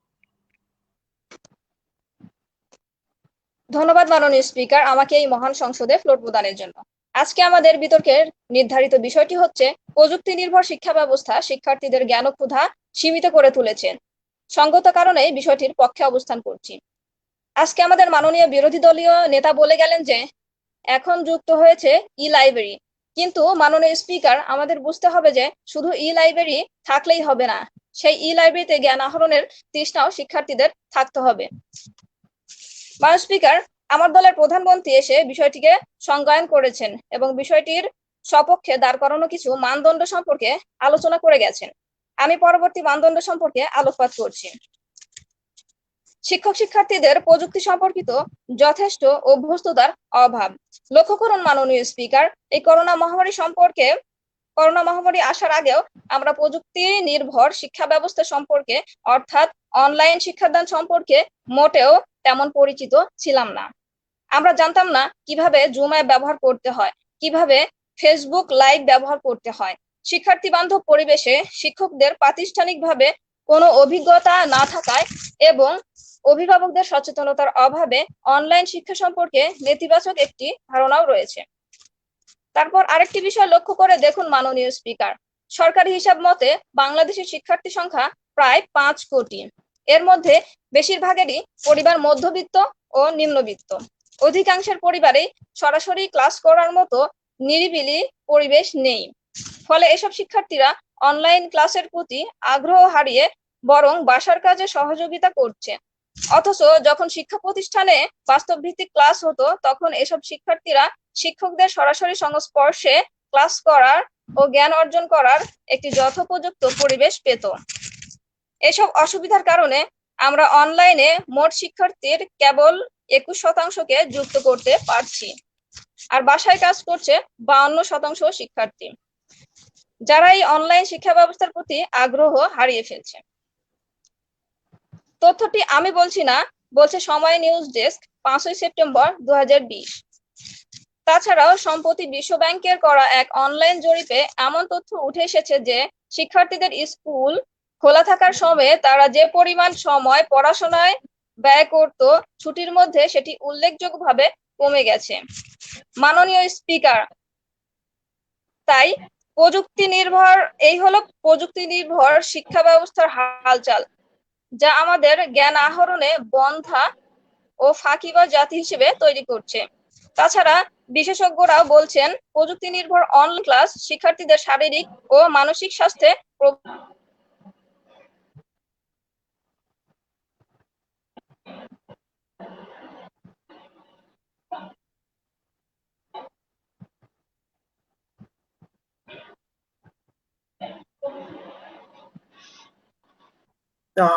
ধন্যবাদ মাননীয় স্পিকার, আমাকে এই মহান সংসদে ফ্লোর প্রদানের জন্য। আজকে আমাদের বিতর্কের নির্ধারিত বিষয়টি হচ্ছে প্রযুক্তি নির্ভর শিক্ষা ব্যবস্থা শিক্ষার্থীদের জ্ঞানক্ষুধা সীমিত করে তুলেছে। সঙ্গত কারণে এই বিষয়টির পক্ষে অবস্থান করছি। আজকে আমাদের মাননীয় বিরোধী দলীয় নেতা বলে গেলেন যে এখন যুক্ত হয়েছে ই লাইব্রেরি, কিন্তু মাননীয় স্পিকার, আমাদের বুঝতে হবে যে শুধু ই লাইব্রেরি থাকলেই হবে না, সেই ই লাইব্রেরিতে জ্ঞান আহরণের তৃষ্ণাও শিক্ষার্থীদের থাকতে হবে। মাননীয় স্পিকার, আমার দলের প্রধানমন্ত্রী এসে বিষয়টিকে সংজ্ঞায়ন করেছেন এবং বিষয়টির সপক্ষে দাঁড় করানো কিছু মানদণ্ড সম্পর্কে আলোচনা করে গেছেন। আমি পরবর্তী মানদণ্ড সম্পর্কে আলোকপাত করছি। শিক্ষক শিক্ষার্থীদের প্রযুক্তি সম্পর্কিত যথেষ্ট অভ্যস্ততার অভাব। লক্ষ্য করুন মাননীয় স্পিকার, এই করোনা মহামারী আসার আগেও আমরা প্রযুক্তি নির্ভর শিক্ষা ব্যবস্থা সম্পর্কে, অর্থাৎ অনলাইন শিক্ষাদান সম্পর্কে মোটেও তেমন পরিচিত ছিলাম না। আমরা জানতাম না কিভাবে জুম অ্যাপ ব্যবহার করতে হয়, কিভাবে ফেসবুক লাইভ ব্যবহার করতে হয়। শিক্ষার্থী বান্ধব পরিবেশে শিক্ষকদের প্রাতিষ্ঠানিকভাবে কোনো অভিজ্ঞতা না থাকায় এবং অভিভাবকদের সচেতনতার অভাবে অনলাইন শিক্ষা সম্পর্কে নেতিবাচক একটি ধারণাও রয়েছে। তারপর আরেকটি বিষয় লক্ষ্য করে দেখুন মাননীয় স্পিকার, সরকারি হিসাব মতে বাংলাদেশের শিক্ষার্থী সংখ্যা প্রায় 5 কোটি। এর মধ্যে বেশিরভাগেরই পরিবার মধ্যবিত্ত ও নিম্নবিত্ত। অধিকাংশের পরিবারেই সরাসরি ক্লাস করার মতো নিরিবিলি পরিবেশ নেই। ফলে এসব শিক্ষার্থীরা অনলাইন ক্লাসের প্রতি আগ্রহ হারিয়ে বরং বাসার কাজে সহযোগিতা করছে। অথচ যখন শিক্ষা প্রতিষ্ঠানে বাস্তব ভিত্তিক ক্লাস হতো, তখন এসব শিক্ষার্থীরা শিক্ষকদের সরাসরি সংস্পর্শে ক্লাস করার ও জ্ঞান অর্জন করার একটি যথোপযুক্ত পরিবেশ পেত। এসব অসুবিধার কারণে আমরা অনলাইনে মোট শিক্ষার্থীর কেবল 21% যুক্ত করতে পারছি, আর বাসায় কাজ করছে 52% শিক্ষার্থী, যারা এই অনলাইন শিক্ষা ব্যবস্থার প্রতি আগ্রহ হারিয়ে ফেলছে। তথ্যটি আমি বলছি না, বলছে সময় নিউজ ডেস্ক 5ই সেপ্টেম্বর 2020। তাছাড়াও সম্প্রতি বিশ্ব ব্যাংকের করা এক অনলাইন জরিপে এমন তথ্য উঠে এসেছে যে শিক্ষার্থীদের স্কুল খোলা থাকার সময়ে তারা যে পরিমাণ সময় পড়াশোনায় ব্যয় করত, ছুটির মধ্যে সেটি উল্লেখযোগ্যভাবে কমে গেছে। মাননীয় স্পিকার, তাই এই হলো প্রযুক্তি নির্ভর শিক্ষা ব্যবস্থার হালচাল, যা আমাদের জ্ঞান আহরণে বন্ধা ও ফাঁকিবাজ জাতি হিসেবে তৈরি করছে। তাছাড়া বিশেষজ্ঞরাও বলছেন প্রযুক্তি নির্ভর অনলাইন ক্লাস শিক্ষার্থীদের শারীরিক ও মানসিক স্বাস্থ্যে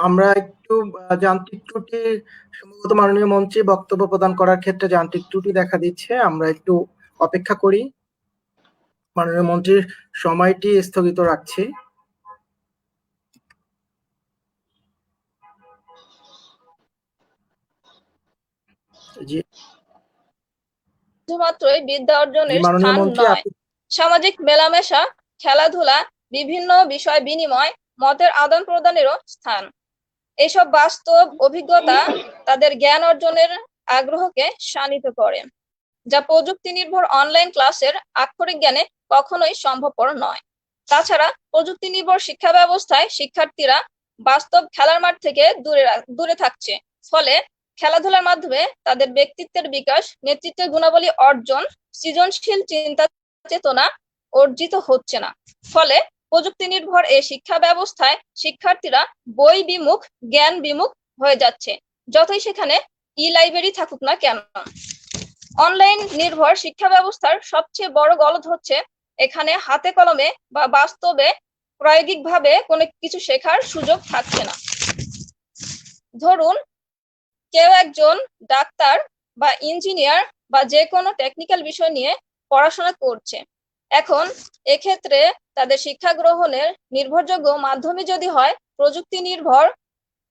আমরা একটু যান্ত্রিক ত্রুটি, সম্ভবত মাননীয় মন্ত্রী বক্তব্য প্রদান করার ক্ষেত্রে যান্ত্রিক ত্রুটি দেখা দিচ্ছে। আমরা একটু অপেক্ষা করি। মাননীয় মন্ত্রীর সময়টি স্থগিত রাখছি। জি, শুধুমাত্রই বিদ্যা অর্জনের মাননীয় স্থান মন্ত্রী, নয়, সামাজিক মেলামেশা, খেলাধুলা, বিভিন্ন বিষয় বিনিময়, মতের আদান প্রদানেরও স্থান। এসব বাস্তব অভিজ্ঞতা তাদের জ্ঞান অর্জনের আগ্রহকে শানিত করে, যা প্রযুক্তি নির্ভর অনলাইন ক্লাসের আক্ষরিক জ্ঞানে কখনোই সম্ভবপর নয়। তাছাড়া প্রযুক্তি নির্ভর শিক্ষা ব্যবস্থায় শিক্ষার্থীরা বাস্তব খেলার মাঠ থেকে দূরে থাকছে। ফলে খেলাধুলার মাধ্যমে তাদের ব্যক্তিত্বের বিকাশ, নেতৃত্বের গুণাবলী অর্জন, সৃজনশীল চিন্তা চেতনা অর্জিত হচ্ছে না। ফলে প্রযুক্তি নির্ভর এই শিক্ষা ব্যবস্থায় শিক্ষার্থীরা বই বিমুখ, জ্ঞান বিমুখ হয়ে যাচ্ছে, যতই সেখানে ই লাইব্রেরি থাকুক না কেন। অনলাইন নির্ভর শিক্ষা ব্যবস্থার সবচেয়ে বড় গলদ হচ্ছে এখানে হাতে কলমে বা বাস্তবে প্রায়োগিকভাবে কোনো কিছু শেখার সুযোগ থাকছে না। ধরুন কেউ একজন ডাক্তার বা ইঞ্জিনিয়ার বা যে কোনো টেকনিক্যাল বিষয় নিয়ে পড়াশোনা করছে। এখন এক্ষেত্রে তাদের শিক্ষা গ্রহণের নির্ভরযোগ্য মাধ্যমই যদি হয় প্রযুক্তি নির্ভর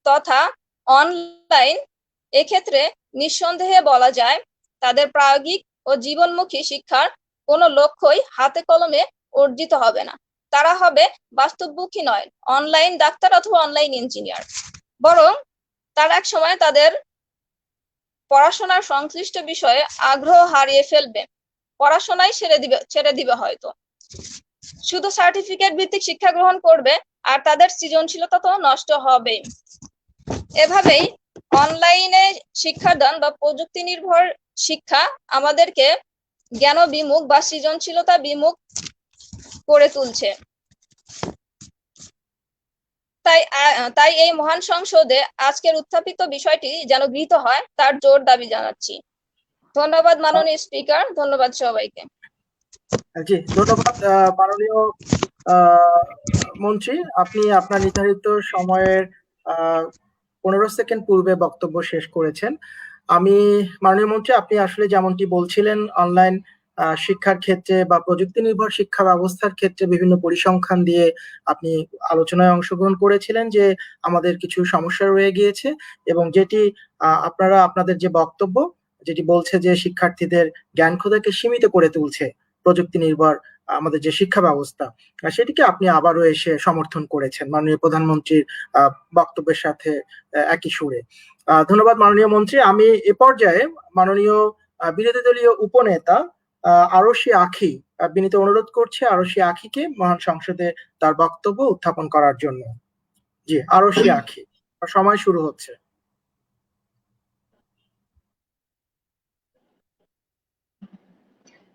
তথা অনলাইন, এক্ষেত্রে নিঃসন্দেহে বলা যায় তাদের প্রায়োগিক ও জীবনমুখী শিক্ষার কোনো লক্ষ্যই হাতে কলমে অর্জিত হবে না। তারা হবে বাস্তবমুখী নয় অনলাইন ডাক্তার অথবা অনলাইন ইঞ্জিনিয়ার, বরং তারা এক সময় তাদের পড়াশোনার সংশ্লিষ্ট বিষয়ে আগ্রহ হারিয়ে ফেলবে, পড়াশোনাই ছেড়ে দিবে হয়তো, শুধু সার্টিফিকেট ভিত্তিক শিক্ষা গ্রহণ করবে আর তাদের সৃজনশীলতা তো নষ্ট হবে। এভাবেই অনলাইনে শিক্ষাদান বা প্রযুক্তি নির্ভর শিক্ষা আমাদেরকে জ্ঞান বিমুখ বা সৃজনশীলতা বিমুখ করে তুলছে। তাই এই মহান সংসদে আজকের উত্থাপিত বিষয়টি যেন গৃহীত হয় তার জোর দাবি জানাচ্ছি। ধন্যবাদ মাননীয় স্পিকার, ধন্যবাদ সবাইকে। জি, ধন্যবাদ মাননীয় মন্ত্রী। আপনি আপনার নির্ধারিত সময়ের 15 সেকেন্ড পূর্বে বক্তব্য শেষ করেছেন। আমি মাননীয় মন্ত্রী, আপনি আসলে যেমনটি বলছিলেন অনলাইন শিক্ষার ক্ষেত্রে বা প্রযুক্তি নির্ভর শিক্ষা ব্যবস্থার ক্ষেত্রে বিভিন্ন পরিসংখ্যান দিয়ে আপনি আলোচনায় অংশগ্রহণ করেছিলেন যে আমাদের কিছু সমস্যা রয়ে গিয়েছে, এবং যেটি আপনারা আপনাদের যে বক্তব্য যেটি বলছে যে শিক্ষার্থীদের জ্ঞান খোঁজাকে সীমিত করে তুলছে প্রযুক্তি নির্ভর আমাদের যে শিক্ষা ব্যবস্থা, সেটিকে আপনি আবারও এসে সমর্থন করেছেন মাননীয় প্রধানমন্ত্রীর বক্তব্যের সাথে একই সুরে। ধন্যবাদ মাননীয় মন্ত্রী। আমি এ পর্যায়ে মাননীয় বিরোধী দলীয় উপনেতা আরশি আখি বিনীত অনুরোধ করছি আরশি আখিকে মহান সংসদে তার বক্তব্য উত্থাপন করার জন্য। জি, আরশি আখি, সময় শুরু হচ্ছে।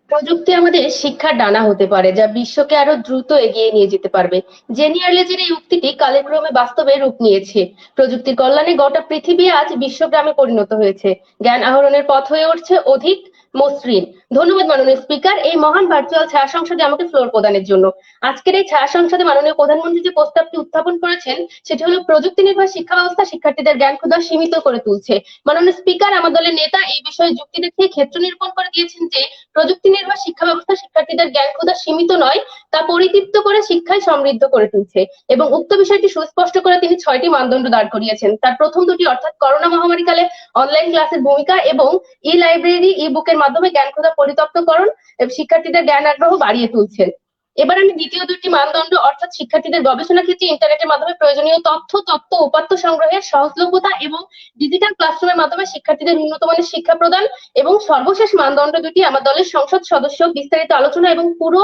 প্রযুক্তি আমাদের শিক্ষার ডানা হতে পারে, যা বিশ্বকে আরো দ্রুত এগিয়ে নিয়ে যেতে পারবে। জেনি আর্লেজের এই উক্তিটি কালক্রমে বাস্তবে রূপ নিয়েছে। প্রযুক্তির কল্যাণে গোটা পৃথিবী আজ বিশ্বগ্রামে পরিণত হয়েছে, জ্ঞান আহরণের পথ হয়ে উঠছে অধিক মসৃণ। ধন্যবাদ মাননীয় স্পিকার, এই মহান ভার্চুয়াল ছায়া সংসদে আমাকে ফ্লোর প্রদানের জন্য। আজকের এই ছায়া সংসদে মাননীয় প্রধানমন্ত্রী যে প্রস্তাবটি উত্থাপন করেছেন সেটি হলো প্রযুক্তি নির্ভর শিক্ষা ব্যবস্থা শিক্ষার্থীদের জ্ঞান ক্ষুধা সীমিত করে তুলছে। মাননীয় স্পিকার, আমার দলের নেতা এই বিষয়ে যুক্তি দেখিয়ে ক্ষেত্র নিরূপণ করে দিয়েছেন যে প্রযুক্তি নির্ভর শিক্ষা ব্যবস্থা শিক্ষার্থীদের জ্ঞান ক্ষুধা সীমিত নয়, তা পরিতৃপ্ত করে শিক্ষায় সমৃদ্ধ করে তুলছে। এবং উক্ত বিষয়টি সুস্পষ্ট করে তিনি 6টি মানদণ্ড দাঁড় করিয়েছেন। তার প্রথম দুটি অর্থাৎ করোনা মহামারীকালে অনলাইন ক্লাসের ভূমিকা এবং ই লাইব্রেরি ই বুকের মাধ্যমে জ্ঞান ক্ষুধা পরিতপ্তকরণ শিক্ষার্থীদের জ্ঞান আগ্রহ বাড়িয়ে তুলছেন। এবার আমি দ্বিতীয় দুটি মানদণ্ড অর্থাৎ শিক্ষার্থীদের গবেষণা ক্ষেত্রে ইন্টারনেটের মাধ্যমে প্রয়োজনীয় তথ্য উপাত্ত সংগ্রহের সহজলভ্যতা এবং ডিজিটাল ক্লাসরুমের মাধ্যমে শিক্ষার্থীদের উন্নত মানের শিক্ষা প্রদান, এবং সর্বশেষ মানদণ্ড দুটি আমার দলের সংসদ সদস্য বিস্তারিত আলোচনা এবং পুরো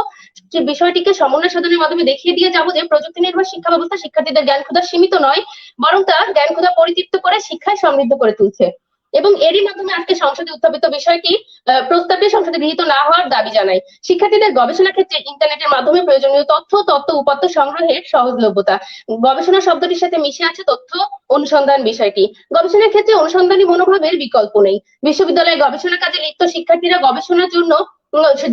বিষয়টিকে সমন্বয় সাধনের মাধ্যমে দেখিয়ে দিয়ে যাবো যে প্রযুক্তি নির্ভর শিক্ষা ব্যবস্থা শিক্ষার্থীদের জ্ঞান ক্ষুধা সীমিত নয়, বরং তা জ্ঞান ক্ষুধা পরিতৃপ্ত করে শিক্ষায় সমৃদ্ধ করে তুলছে। এবং এরই মাধ্যমে আজকে সংসদে উত্থাপিত বিষয়টি প্রস্তাবটি সংসদে গৃহীত না হওয়ার দাবি জানাই। শিক্ষার্থীদের গবেষণা ক্ষেত্রে ইন্টারনেটের মাধ্যমে প্রয়োজনীয় তথ্য উপাত্ত সংগ্রহের সহজলভ্যতা। গবেষণা শব্দটির সাথে মিশে আছে তথ্য অনুসন্ধান বিষয়টি। গবেষণার ক্ষেত্রে অনুসন্ধানী মনোভাবের বিকল্প নেই। বিশ্ববিদ্যালয়ে গবেষণা কাজে লিপ্ত শিক্ষার্থীরা গবেষণার জন্য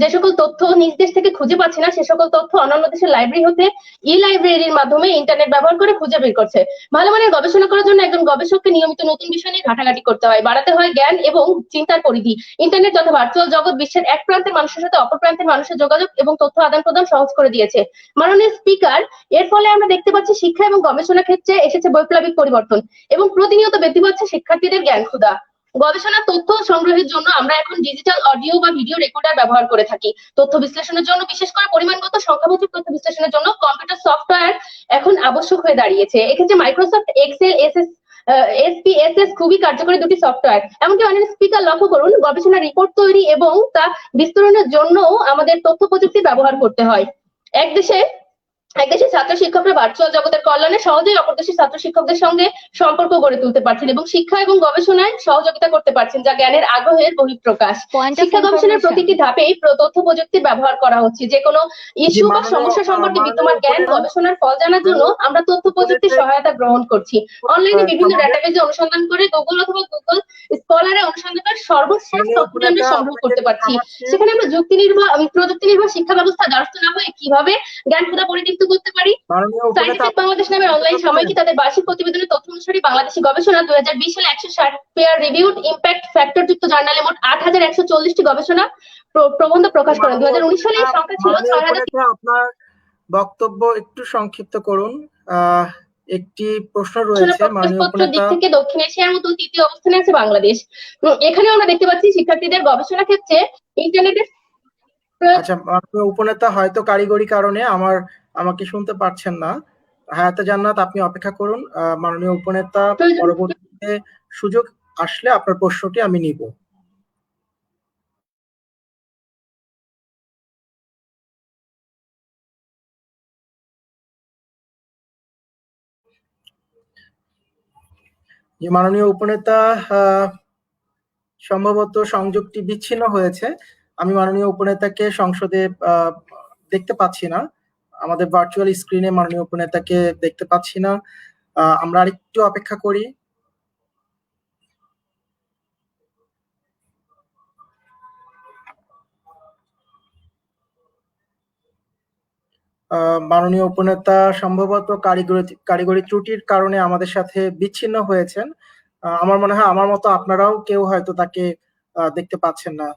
যে সকল তথ্য নিজ দেশ থেকে খুঁজে পাচ্ছে না সে সকল তথ্য অন্যান্য দেশের লাইব্রেরি হতে ই লাইব্রেরির মাধ্যমে ইন্টারনেট ব্যবহার করে খুঁজে বের করছে। ভালো মানের গবেষণা করার জন্য একজন গবেষককে নিয়মিত নতুন বিষয় নিয়ে ঘাটাঘাটি করতে হয়, বাড়াতে হয় জ্ঞান এবং চিন্তার পরিধি। ইন্টারনেট তথা ভার্চুয়াল জগৎ বিশ্বের এক প্রান্তের মানুষের সাথে অপর প্রান্তের মানুষের যোগাযোগ এবং তথ্য আদান প্রদান সহজ করে দিয়েছে। মাননীয় স্পিকার, এর ফলে আমরা দেখতে পাচ্ছি শিক্ষা এবং গবেষণা ক্ষেত্রে এসেছে বৈপ্লবিক পরিবর্তন এবং প্রতিনিয়ত বৃদ্ধি পাচ্ছে শিক্ষার্থীদের জ্ঞান ক্ষুধা। গবেষণা তথ্য সংগ্রহের জন্য আমরা এখন ডিজিটাল অডিও বা ভিডিও রেকর্ডার ব্যবহার করে থাকি। তথ্য বিশ্লেষণের জন্য, বিশেষ করে পরিমাণগত সংখ্যাবোধক তথ্য বিশ্লেষণের জন্য কম্পিউটার সফটওয়্যার এখন আবশ্যক হয়ে দাঁড়িয়েছে। এক্ষেত্রে মাইক্রোসফট এক্সেল SPSS খুবই কার্যকরী দুটি সফটওয়্যার। এমনকি মাননীয় স্পিকার লক্ষ্য করুন, গবেষণা রিপোর্ট তৈরি এবং তা বিস্তরণের জন্য আমাদের তথ্য প্রযুক্তি ব্যবহার করতে হয়। এক দেশের ছাত্র শিক্ষকরা ভার্চুয়াল জগতের কল্যাণে সহজেই অপর দেশের ছাত্র শিক্ষকদের সঙ্গে সম্পর্ক গড়ে তুলতে পারছেন এবং শিক্ষা এবং গবেষণায় সহযোগিতা করতে পারছেন, যা জ্ঞানের আগ্রহের বহিঃপ্রকাশ। শিক্ষা গবেষণার প্রতিটি ধাপেই তথ্য প্রযুক্তি ব্যবহার করা হচ্ছে। যে কোনো ইস্যু বা সমস্যা সম্পর্কে বিদ্যমান জ্ঞান গবেষণার ফল জানার জন্য আমরা তথ্য প্রযুক্তির সহায়তা গ্রহণ করছি। অনলাইনে বিভিন্ন ডাটাবেজে অনুসন্ধান করে গুগল অথবা গুগল স্কলারে অনুসন্ধান করে সর্বশেষ তথ্য আমরা সংগ্রহ করতে পারছি। সেখানে আমরা প্রযুক্তি নির্ভর শিক্ষা ব্যবস্থা দ্বারস্থ না হয়ে কিভাবে জ্ঞান ক্ষুধা পরিতৃপ্ত করতে পারি। সায়েন্টিফিক বাংলাদেশ নামের অনলাইন সাময়িকী তাদের বার্ষিক প্রতিবেদনের তথ্য অনুসারে বাংলাদেশি গবেষণা 2020 সালে 160 পেয়ার রিভিউড ইম্প্যাক্ট ফ্যাক্টর যুক্ত জার্নালে মোট 8140টি গবেষণা প্রবন্ধ প্রকাশ করেন। 2019 সালে এই সংখ্যা ছিল 6000। আপনার বক্তব্য একটু সংক্ষিপ্ত করুন। একটি প্রশ্ন রয়েছে মাননীয় দিক থেকে দক্ষিণ এশিয়ার মতো তৃতীয় অবস্থানে আছে বাংলাদেশ। এখানেও আমরা দেখতে পাচ্ছি শিক্ষার্থীদের গবেষণা ক্ষেত্রে ইন্টারনেটের। আচ্ছা, উপনেতা হয়তো কারিগরি কারণে আমার আমাকে শুনতে পারছেন না। হায়াতে জান্নাত, আপনি অপেক্ষা করুন। মাননীয় উপনেতা প্রয়োজন পরবর্তীতে সুযোগ আসলে আপনার প্রশ্নটি আমি নিব। যে মাননীয় উপনেতা সম্ভবত সংযোগটি বিচ্ছিন্ন হয়েছে। আমি মাননীয় উপনেতাকে সংসদে দেখতে পাচ্ছি না। আমাদের ভার্চুয়াল স্ক্রিনে মাননীয় উপনেতাকে দেখতে পাচ্ছি না। আমরা আরেকটু অপেক্ষা করি। মাননীয় উপনেতা সম্ভবত কারিগরি ত্রুটির কারণে আমাদের সাথে বিচ্ছিন্ন হয়েছেন। আমার মনে হয় আমার মতো আপনারাও কেউ হয়তো তাকে দেখতে পাচ্ছেন না।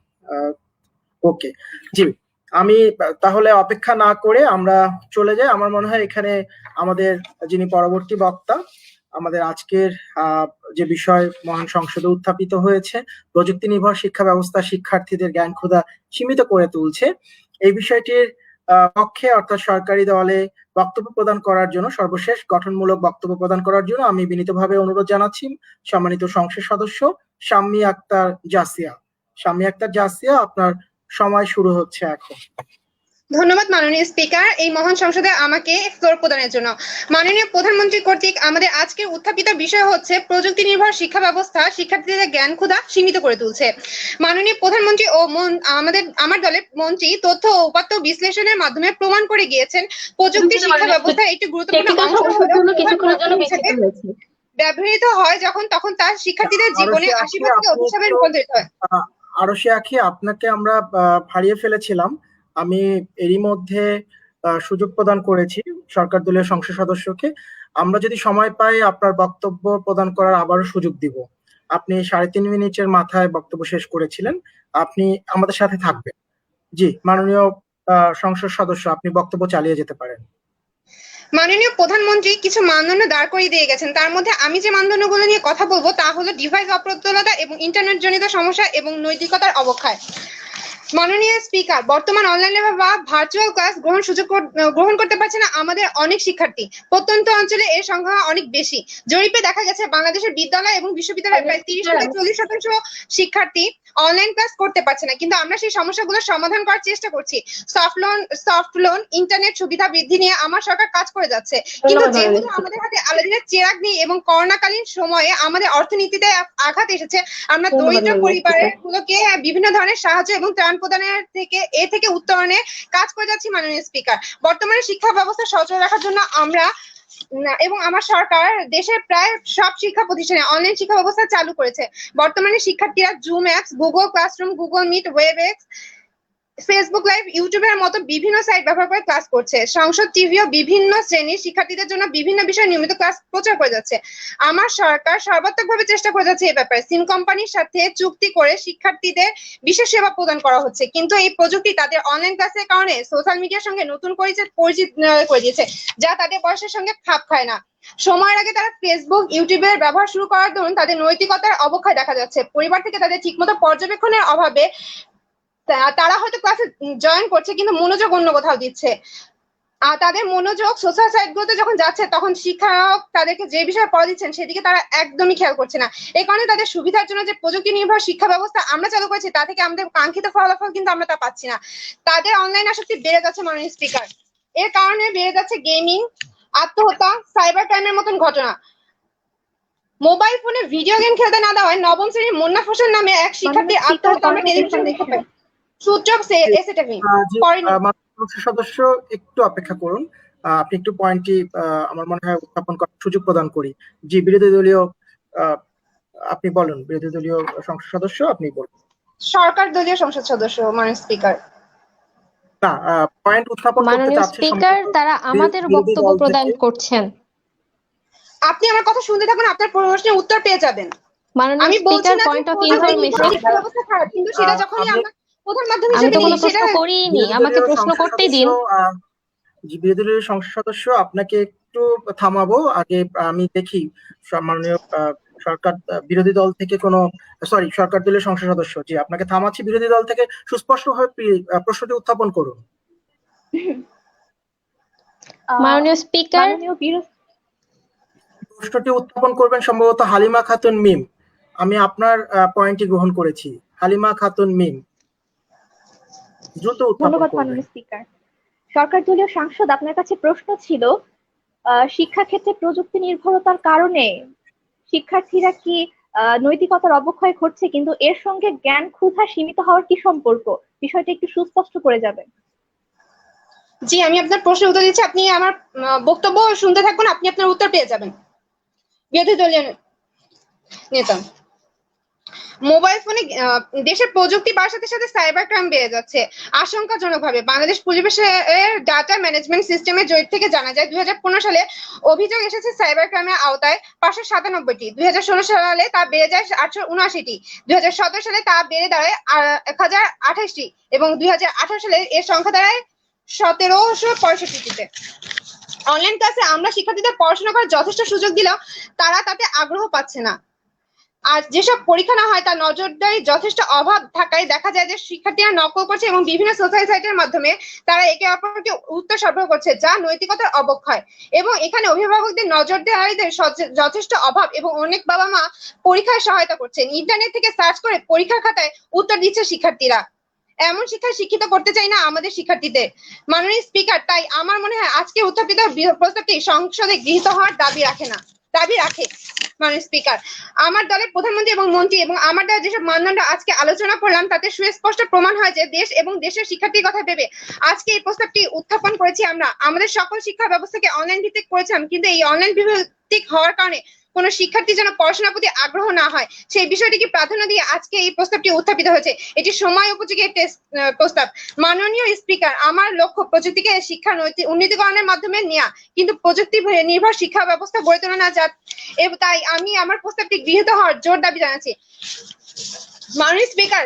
ওকে, জি, আমি তাহলে অপেক্ষা না করে আমরা চলে যাই। আমার মনে হয় এখানে আমাদের যিনি পরবর্তী বক্তা, আমাদের আজকের যে বিষয় মহান সংসদে উত্থাপিত হয়েছে, প্রযুক্তি নির্ভর শিক্ষা ব্যবস্থা শিক্ষার্থীদের জ্ঞান ক্ষুধা সীমিত করে তুলছে, এই বিষয়টির পক্ষে অর্থাৎ সরকারি দলে বক্তব্য প্রদান করার জন্য, সর্বশেষ গঠনমূলক বক্তব্য প্রদান করার জন্য আমি বিনীতভাবে অনুরোধ জানাচ্ছি সম্মানিত সংসদ সদস্য শাম্মী আক্তার জাসিয়া। শাম্মী আক্তার জাসিয়া, আপনার সময় শুরু হচ্ছে এখন। ধন্যবাদ মাননীয় স্পিকার এই মহান সংসদে আমাকে ফ্লোর প্রদানের জন্য। মাননীয় প্রধানমন্ত্রী কর্তৃক আমাদের আজকের উত্থাপিত বিষয় হচ্ছে প্রযুক্তি নির্ভর শিক্ষা ব্যবস্থা শিক্ষার্থীদের জ্ঞান ক্ষুধা সীমিত করে তুলছে। মাননীয় প্রধানমন্ত্রী ও আমার দলের মন্ত্রী তথ্য ও উপাত্ত বিশ্লেষণের মাধ্যমে প্রমাণ করে গিয়েছেন প্রযুক্তি শিক্ষা ব্যবস্থা একটি গুরুত্বপূর্ণ অংশ ব্যবহৃত হয় তখন তার শিক্ষার্থীদের জীবনে আশীর্বাদ থেকে অভিশাপে রূপান্তরিত হয়। আরশি আখি, আপনাকে আমরা হারিয়ে ফেলেছিলাম। আমি এরই মধ্যে সুযোগ প্রদান করেছি সরকার দলীয় সংসদ সদস্যকে। আমরা যদি সময় পাই আপনার বক্তব্য প্রদান করার আবারও সুযোগ দিব। আপনি 3.5 মিনিটের মাথায় বক্তব্য শেষ করেছিলেন, আপনি আমাদের সাথে থাকবেন। জি, মাননীয় সংসদ সদস্য, আপনি বক্তব্য চালিয়ে যেতে পারেন। মাননীয় প্রধানমন্ত্রী কিছু মানদণ্ড দাঁড় করিয়ে দিয়ে গেছেন, তার মধ্যে আমি যে মানদণ্ডগুলো নিয়ে কথা বলবো তা হলো ডিভাইস অপ্রতুলতা এবং ইন্টারনেট জনিত সমস্যা এবং নৈতিকতার অবক্ষয়। মাননীয় স্পিকার, বর্তমান অনলাইনে বা ভার্চুয়াল ক্লাস গ্রহণ করতে পারছে না আমাদের অনেক শিক্ষার্থী। প্রত্যন্ত অঞ্চলে এর সংখ্যা অনেক বেশি। জরিপে দেখা গেছে বাংলাদেশের বিদ্যালয় এবং বিশ্ববিদ্যালয়ে প্রায় 30-40% শিক্ষার্থী অনলাইন ক্লাস করতে পারছে না, কিন্তু আমরা সেই সমস্যাগুলোর সমাধান করার চেষ্টা করছি। সফট লোন, ইন্টারনেট সুবিধা বৃদ্ধি নিয়ে আমার সরকার কাজ করে যাচ্ছে, কিন্তু যেহেতু আমাদের হাতে আলাদিনের চেরাগ নেই এবং করোনাকালীন সময়ে আমাদের অর্থনীতিতে আঘাত এসেছে, আমরা দরিদ্র পরিবারের গুলোকে বিভিন্ন ধরনের সাহায্য এবং ত্রাণ প্রদানের থেকে উত্তরণে কাজ করে যাচ্ছি। মাননীয় স্পিকার, বর্তমানে শিক্ষা ব্যবস্থা সচল রাখার জন্য আমরা এবং আমার সরকার দেশের প্রায় সব শিক্ষা প্রতিষ্ঠানে অনলাইন শিক্ষা ব্যবস্থা চালু করেছে। বর্তমানে শিক্ষার্থীরা Zoom apps, Google classroom, Google Meet, WebEx, Facebook Live, ইউটিউবের মতো বিভিন্ন সাইট ব্যবহার করে ক্লাস করছে। সংসদ টিভিও বিভিন্ন শ্রেণীর শিক্ষার্থীদের জন্য বিভিন্ন বিষয়ে নিয়মিত ক্লাস প্রচার করে যাচ্ছে। আমার সরকার সর্বাত্মকভাবে চেষ্টা করে যাচ্ছে এই ব্যাপারে। সিম কোম্পানির সাথে চুক্তি করে শিক্ষার্থীদের বিশেষ সেবা প্রদান করা হচ্ছে, কিন্তু এই প্রযুক্তি তাদের অনলাইন ক্লাসের কারণে সোশ্যাল মিডিয়ার সঙ্গে নতুন পরিচিত করে দিয়েছে, যা তাদের বয়সের সঙ্গে খাপ খায় না। সময়ের আগে তারা ফেসবুক, ইউটিউবের ব্যবহার শুরু করার দরুন তাদের নৈতিকতার অবক্ষয় দেখা যাচ্ছে। পরিবার থেকে তাদের ঠিকমতো পর্যবেক্ষণের অভাবে তারা হয়তো ক্লাসে জয়েন করছে কিন্তু মনোযোগ অন্য কোথাও দিচ্ছে। তাদের মনোযোগ সোশ্যাল সাইট গুলোতে যখন যাচ্ছে তখন শিক্ষক তাদেরকে যে বিষয়ে পড়া দিচ্ছেন সেদিকে তারা একদমই খেয়াল করছে না। এই কারণে তাদের সুবিধার জন্য যে প্রযুক্তি নির্ভর শিক্ষা ব্যবস্থা আমরা চালু করেছি তা থেকে আমাদের কাঙ্ক্ষিত ফলাফল কিন্তু আমরা তা পাচ্ছি না। তাদের অনলাইন আসক্তি বেড়ে যাচ্ছে। মাননীয় স্পিকার, এর কারণে বেড়ে যাচ্ছে গেমিং, আত্মহত্যা, সাইবার ক্রাইমের মতন ঘটনা। মোবাইল ফোনে ভিডিও গেম খেলতে না দেওয়ায় 9ম শ্রেণীর মুন্না হোসেন নামে এক শিক্ষার্থী আত্মহত্যা আমরা টেলিভিশন দেখতে পাই। সদস্য, একটু অপেক্ষা করুন, আপনি একটু পয়েন্টটি আমার মনে হয় উত্থাপন করার সুযোগ প্রদান করি। জি, বিরোধী দলীয় আপনি বলুন, বিরোধী দলীয় সংসদ সদস্য আপনি বলুন। সরকার দলীয় সংসদ সদস্য মাননীয় স্পিকার। না, পয়েন্ট উত্থাপন করতে চাচ্ছি স্পিকার, তারা আমাদের বক্তব্য প্রদান করছেন। আপনি আমার কথা শুনতে থাকুন, আপনার প্রশ্নের উত্তর পেয়ে যাবেন। আমি বলছি না পয়েন্ট অফ ইনফরমেশন ব্যবস্থা খারাপ, কিন্তু সেটা যখনই আমরা প্রধান মাধ্যম হিসেবে নিই সেটা করিনি, আমাকে প্রশ্ন করতেই দিন। জি, বিরোধী দলীয় সংসদ সদস্য, আপনাকে একটু থামাবো। আগে আমি দেখি মাননীয় সরকার বিরোধী দল থেকে সরকার দলীয় সংসদ সদস্য, জি আপনাকে থামাচ্ছি। বিরোধী দল থেকে সুস্পষ্টভাবে প্রশ্নটি উত্থাপন করুন। মাননীয় স্পিকার, মাননীয় প্রশ্নটি উত্থাপন করবেন সম্ভবত হালিমা খাতুন মিম। আমি আপনার পয়েন্টটি গ্রহণ করেছি। হালিমা খাতুন মিম, দ্রুত উত্থাপন ধন্যবাদ করবেন। মাননীয় স্পিকার। সরকার দলীয় সাংসদ, আপনার কাছে প্রশ্ন ছিল, শিক্ষাক্ষেত্রে প্রযুক্তি নির্ভরতার কারণে শিক্ষার্থীরা কি নৈতিকতার অবক্ষয় ঘটছে, কিন্তু এর সঙ্গে জ্ঞান ক্ষুধা সীমিত হওয়ার কি সম্পর্ক? বিষয়টা একটু সুস্পষ্ট করে যাবেন। জি, আমি আপনার প্রশ্নের উত্তর দিচ্ছি, আপনি আমার বক্তব্য শুনতে থাকুন, আপনি আপনার উত্তর পেয়ে যাবেন। বিরোধী দলীয় নেতা, মোবাইল ফোনে দেশের প্রযুক্তি বাড়ার সাথে সাথে সাইবার ক্রাইম বেড়ে যাচ্ছে আশঙ্কাজনকভাবে। বাংলাদেশ পুলিশের ডাটা ম্যানেজমেন্ট সিস্টেমের জরিপ থেকে জানা যায় 2015 সালে অভিযোগ এসেছে সাইবার ক্রাইমের আওতায় 597টি, 2016 সালে তা বেড়ে যায় 879টি, 2017 সালে তা বেড়ে দাঁড়ায় 1028টি এবং 2018 সালে এর সংখ্যা দাঁড়ায় 1765টিতে। অনলাইন ক্লাসে আমরা শিক্ষার্থীদের পড়াশোনা করার যথেষ্ট সুযোগ দিলেও তারা তাতে আগ্রহ পাচ্ছে না। আর যেসব পরীক্ষা না হয় তা নজরদারির যথেষ্ট অভাব থাকায় দেখা যায় যে শিক্ষার্থীরা নকল করছে এবং বিভিন্ন সোশ্যাল সাইটের মাধ্যমে তারা একে অপরকে উত্তর সরবরাহ করছে, যা নৈতিকতার অবক্ষয়। এবং এখানে অভিভাবকদের নজরদারিদের যথেষ্ট অভাব এবং অনেক বাবা মা পরীক্ষায় সহায়তা করছেন, ইন্টারনেট থেকে সার্চ করে পরীক্ষার খাতায় উত্তর দিচ্ছে শিক্ষার্থীরা। এমন শিক্ষায় শিক্ষিত করতে চাই না আমাদের শিক্ষার্থীদের। মাননীয় স্পিকার, তাই আমার মনে হয় আজকে উত্থাপিত প্রস্তাবটি সংসদে গৃহীত হওয়ার দাবি রাখে। মাননীয় স্পিকার, আমার দলের প্রধানমন্ত্রী এবং মন্ত্রী এবং আমার দলের যেসব মানদণ্ড আজকে আলোচনা করলাম তাতে সুস্পষ্ট প্রমাণ হয় যে দেশ এবং দেশের শিক্ষার্থীর কথা ভেবে আজকে এই প্রস্তাবটি উত্থাপন করেছি আমরা। আমাদের সকল শিক্ষা ব্যবস্থাকে অনলাইন ভিত্তিক করেছিলাম, কিন্তু এই অনলাইন ভিত্তিক হওয়ার কারণে কোন শিক্ষার্থী যেন পড়াশোনার প্রতি আগ্রহ না হয় সেই বিষয়টিকে প্রাধান্য দিয়ে আজকে এই প্রস্তাবটি উত্থাপিত হয়েছে। এটি সময় উপযোগী প্রস্তাব। মাননীয় স্পিকার, আমার লক্ষ্য প্রযুক্তিকে শিক্ষার উন্নীতকরণের মাধ্যমে নেওয়া, কিন্তু প্রযুক্তি নির্ভর শিক্ষা ব্যবস্থা গড়ে তোলা না যাক, তাই আমি আমার প্রস্তাবটি গৃহীত হওয়ার জোর দাবি জানাচ্ছি। মাননীয় স্পিকার,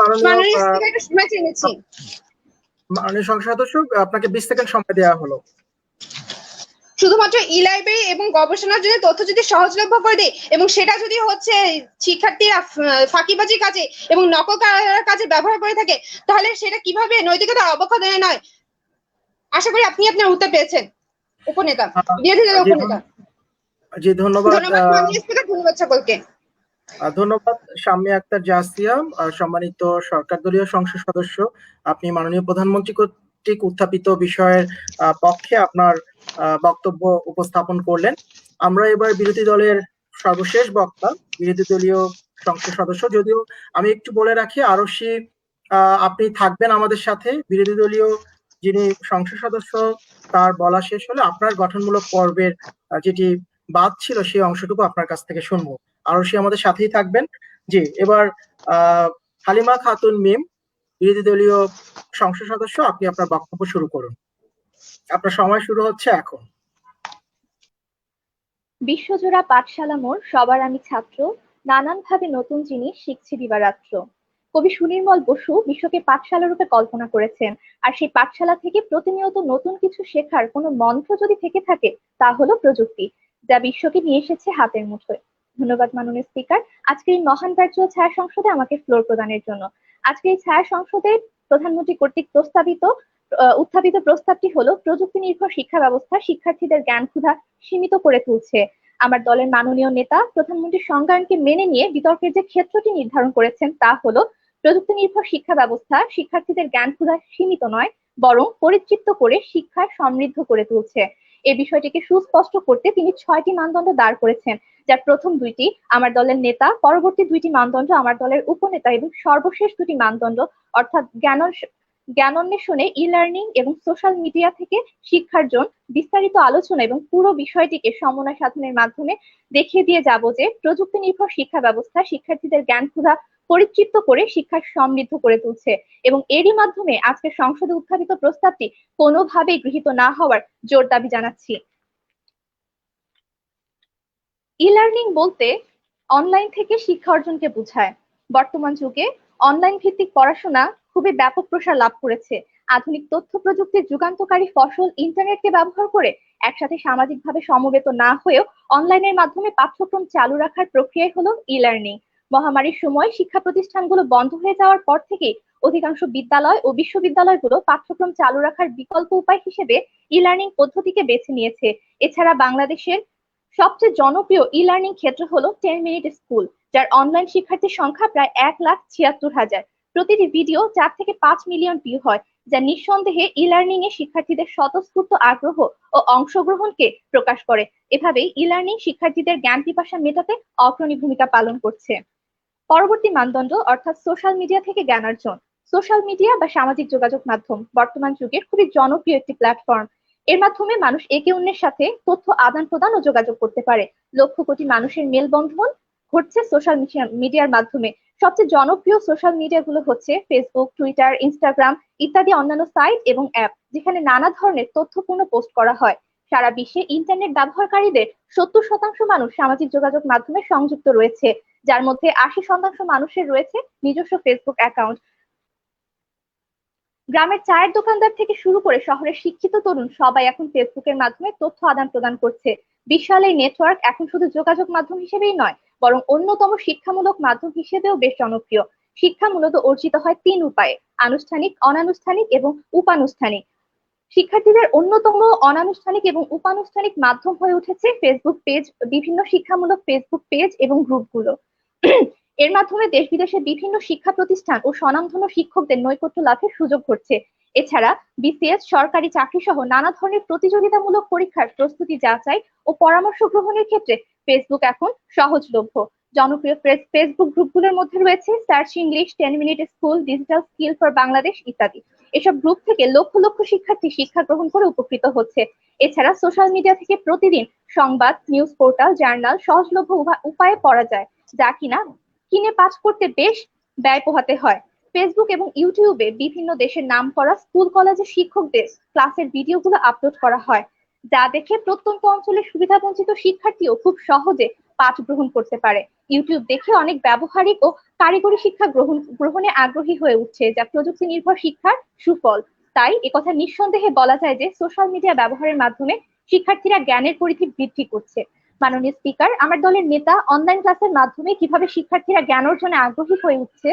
মাননীয় স্পিকার একটু সময় চেয়ে নিচ্ছি। মাননীয় সংসদ সদস্য, আপনাকে 20 সেকেন্ড সময় দেওয়া হলো। শুধুমাত্র ই-লাইব্রেরি এবং গবেষণার জন্য তথ্য যদি সহজলভ্য করে দেয় এবং সেটা যদি হচ্ছে শিক্ষার্থীরা ফাঁকিবাজি কাজে এবং নকল কাজে ব্যবহার করে থাকে, তাহলে সেটা কিভাবে নৈতিকতার অবক্ষয় নয়? আশা করি আপনি আপনার উত্তর পেয়েছেন। উপনেতা, বিরোধী দলের উপনেতা। জি, ধন্যবাদ। মাননীয় স্পিকার, ধন্যবাদ সকলকে। ধন্যবাদ শাম্মী আক্তার জাসিয়া। সম্মানিত সরকার দলীয় সংসদ সদস্য, আপনি মাননীয় প্রধানমন্ত্রী কর্তৃক উত্থাপিত বিষয়ের পক্ষে আপনার বক্তব্য উপস্থাপন করলেন। আমরা এবার বিরোধী দলের সর্বশেষ বক্তা, বিরোধী দলীয় সংসদ সদস্য, যদিও আমি একটু বলে রাখি আরশি আপনি থাকবেন আমাদের সাথে। বিরোধী দলীয় যিনি সংসদ সদস্য তার বলা শেষ হলে আপনার গঠনমূলক পর্বের যেটি বাদ ছিল সেই অংশটুকু আপনার কাছ থেকে শুনবো। আরশি আমাদের সাথেই থাকবেন। জি, এবার হালিমা খাতুন মিম, বিরোধী দলীয় সংসদ সদস্য, আপনি আপনার বক্তব্য শুরু করুন। আপনার সময় শুরু হচ্ছে এখন। বিশ্বজোড়া পাঠশালা মোর, সবার আমি ছাত্র, নানানভাবে নতুন জিনিস শিখছি দিবারাত্র। কবি সুনির্মল বসু বিশ্বকে পাঠশালা রূপে কল্পনা করেছেন, আর সেই পাঠশালা থেকে প্রতিনিয়ত নতুন কিছু শেখার কোনো মন্ত্র যদি থেকে থাকে তা হলো প্রযুক্তি, যা বিশ্বকে নিয়ে এসেছে হাতের মুঠোয়। ধন্যবাদ মাননীয় স্পিকার, আজকের এই মহান ভার্চুয়াল ছায়া সংসদে আমাকে ফ্লোর প্রদানের জন্য। আজকে এই ছায়া সংসদে প্রধানমন্ত্রী কর্তৃক উত্থাপিত প্রস্তাবটি হলো প্রযুক্তি নির্ভর শিক্ষা ব্যবস্থা শিক্ষার্থীদের জ্ঞান ক্ষুধা সীমিত করে তুলছে। আমার দলের মাননীয় নেতা প্রধানমন্ত্রীর সংজ্ঞানকে মেনে নিয়ে বিতর্কের যে ক্ষেত্রটি নির্ধারণ করেছেন তা হলো প্রযুক্তি নির্ভর শিক্ষা ব্যবস্থা শিক্ষার্থীদের জ্ঞান ক্ষুধা সীমিত নয়, বরং পরিতৃপ্ত করে শিক্ষার সমৃদ্ধ করে তুলছে। এই বিষয়টিকে সুস্পষ্ট করতে তিনি 6টি মানদণ্ড দাঁড় করেছেন, যার প্রথম 2টি আমার দলের নেতা, পরবর্তী 2টি মানদণ্ড আমার দলের উপনেতা এবং সর্বশেষ 2টি মানদণ্ড অর্থাৎ জ্ঞানোন্বেষণে ই-লার্নিং এবং সোশ্যাল মিডিয়া থেকে শিক্ষার জন্য বিস্তারিত আলোচনা এবং পুরো বিষয়টিকে সমন্বয় সাধনের মাধ্যমে দেখিয়ে দিয়ে যাব যে প্রযুক্তি নির্ভর শিক্ষা ব্যবস্থা শিক্ষার্থীদের জ্ঞান ক্ষুধা পরিতৃপ্ত করে শিক্ষার সমৃদ্ধ করে তুলছে এবং এরই মাধ্যমে আজকের সংসদে উত্থাপিত প্রস্তাবটি কোনোভাবেই গৃহীত না হওয়ার জোর দাবি জানাচ্ছি। ই-লার্নিং বলতে অনলাইন থেকে শিক্ষা অর্জনকে বোঝায়। বর্তমান যুগে অনলাইন ভিত্তিক পড়াশোনা খুবই ব্যাপক প্রসার লাভ করেছে। আধুনিক তথ্য প্রযুক্তির যুগান্তকারী ফসল ইন্টারনেটকে ব্যবহার করে একসাথে সামাজিকভাবে সমবেত না হয়েও অনলাইনের মাধ্যমে পাঠ্যক্রম চালু রাখার প্রক্রিয়াই হলো ই-লার্নিং। মহামারীর সময় শিক্ষা প্রতিষ্ঠানগুলো বন্ধ হয়ে যাওয়ার পর থেকে অধিকাংশ বিদ্যালয় ও বিশ্ববিদ্যালয়গুলো পাঠ্যক্রম চালু রাখার বিকল্প উপায় হিসেবে ই লার্নিং পদ্ধতিকে বেছে নিয়েছে। এছাড়া বাংলাদেশের সবচেয়ে জনপ্রিয় ই লার্নিং ক্ষেত্র হলো 10 মিনিট স্কুল, যার অনলাইন শিক্ষার্থীর সংখ্যা প্রায় 1,76,000। প্রতিটি ভিডিও 4 থেকে 5 মিলিয়ন ভিউ হয়, যা নিঃসন্দেহে ই লার্নিং এ শিক্ষার্থীদের স্বতঃস্ফূর্ত আগ্রহ ও অংশগ্রহণকে প্রকাশ করে। এভাবেই ই লার্নিং শিক্ষার্থীদের জ্ঞান পিপাসা মেটাতে অগ্রণী ভূমিকা পালন করছে। পরবর্তী মানদণ্ড অর্থাৎ সোশ্যাল মিডিয়া থেকে জ্ঞানার্জন। সোশ্যাল মিডিয়া বা সামাজিক যোগাযোগ মাধ্যম বর্তমান যুগের খুবই জনপ্রিয় একটি প্ল্যাটফর্ম। এর মাধ্যমে মানুষ একে অন্যের সাথে তথ্য আদান প্রদান ও যোগাযোগ করতে পারে। লক্ষ কোটি মানুষের মেলবন্ধন ঘটছে সোশ্যাল মিডিয়ার মাধ্যমে। সবচেয়ে জনপ্রিয় সোশ্যাল মিডিয়াগুলো হচ্ছে ফেসবুক, টুইটার, ইনস্টাগ্রাম ইত্যাদি অন্যান্য সাইট এবং অ্যাপ, যেখানে নানা ধরনের তথ্যপূর্ণ পোস্ট করা হয়। সারা বিশ্বে ইন্টারনেট ব্যবহারকারীদের 70% মানুষ সামাজিক যোগাযোগ মাধ্যমে সংযুক্ত রয়েছে, যার মধ্যে 80% মানুষের রয়েছে নিজস্ব ফেসবুক অ্যাকাউন্ট। গ্রামের চায়ের দোকানদার থেকে শুরু করে শহরের শিক্ষিত তরুণ সবাই এখন ফেসবুকের মাধ্যমে তথ্য আদান প্রদান করছে। বিশাল এই নেটওয়ার্ক এখন শুধু যোগাযোগ মাধ্যম হিসেবেই নয়, বরং অন্যতম শিক্ষামূলক মাধ্যম হিসেবেও বেশ জনপ্রিয়। শিক্ষা মূলত অর্জিত হয় 3 উপায়ে: আনুষ্ঠানিক, অনানুষ্ঠানিক এবং উপানুষ্ঠানিক। শিক্ষার্থীদের অন্যতম অনানুষ্ঠানিক এবং উপানুষ্ঠানিক মাধ্যম হয়ে উঠেছে ফেসবুক পেজ, বিভিন্ন শিক্ষামূলক ফেসবুক পেজ এবং গ্রুপগুলো। এর মাধ্যমে দেশ বিদেশের বিভিন্ন শিক্ষা প্রতিষ্ঠান ও স্বনামধন্য শিক্ষকদের নৈকট্য লাভের সুযোগ ঘটছে। এছাড়া বিসিএস, সরকারি চাকরি সহ নানা ধরনের প্রতিযোগিতামূলক পরীক্ষার প্রস্তুতি যাচাই ও পরামর্শ গ্রহণের ক্ষেত্রে ফেসবুক এখন সহজলভ্য। জনপ্রিয় ফেসবুক গ্রুপগুলোর মধ্যে রয়েছে search English, 10 minute school, digital skill for Bangladesh ইত্যাদি। এসব গ্রুপ থেকে লক্ষ লক্ষ শিক্ষার্থী শিক্ষা গ্রহণ করে উপকৃত হচ্ছে। এছাড়া সোশ্যাল মিডিয়া থেকে প্রতিদিন সংবাদ, নিউজ পোর্টাল, জার্নাল সহজলভ্য উপায়ে পড়া যায়, যা কিনে পাঠ করতে বেশ ব্যয় পোহাতে হয়। ফেসবুক এবং ইউটিউবে বিভিন্ন দেশের নামকরা স্কুল কলেজের শিক্ষকদের ক্লাসের ভিডিওগুলো আপলোড করা হয়, যা দেখে প্রত্যন্ত অঞ্চলের সুবিধাবঞ্চিত শিক্ষার্থীও খুব সহজে পাঠ গ্রহণ করতে পারে। ইউটিউব দেখে অনেক ব্যবহারিক ও কারিগরি শিক্ষা গ্রহণে আগ্রহী হয়ে উঠছে, যা প্রযুক্তি নির্ভর শিক্ষার সুফল। তাই একথা নিঃসন্দেহে বলা যায় যে সোশ্যাল মিডিয়া ব্যবহারের মাধ্যমে শিক্ষার্থীরা জ্ঞানের পরিধি বৃদ্ধি করছে। মাননীয় স্পিকার, আমার দলের নেতা অনলাইন ক্লাসের মাধ্যমে কিভাবে শিক্ষার্থীরা জ্ঞান অর্জনে আগ্রহী হয়ে উঠছে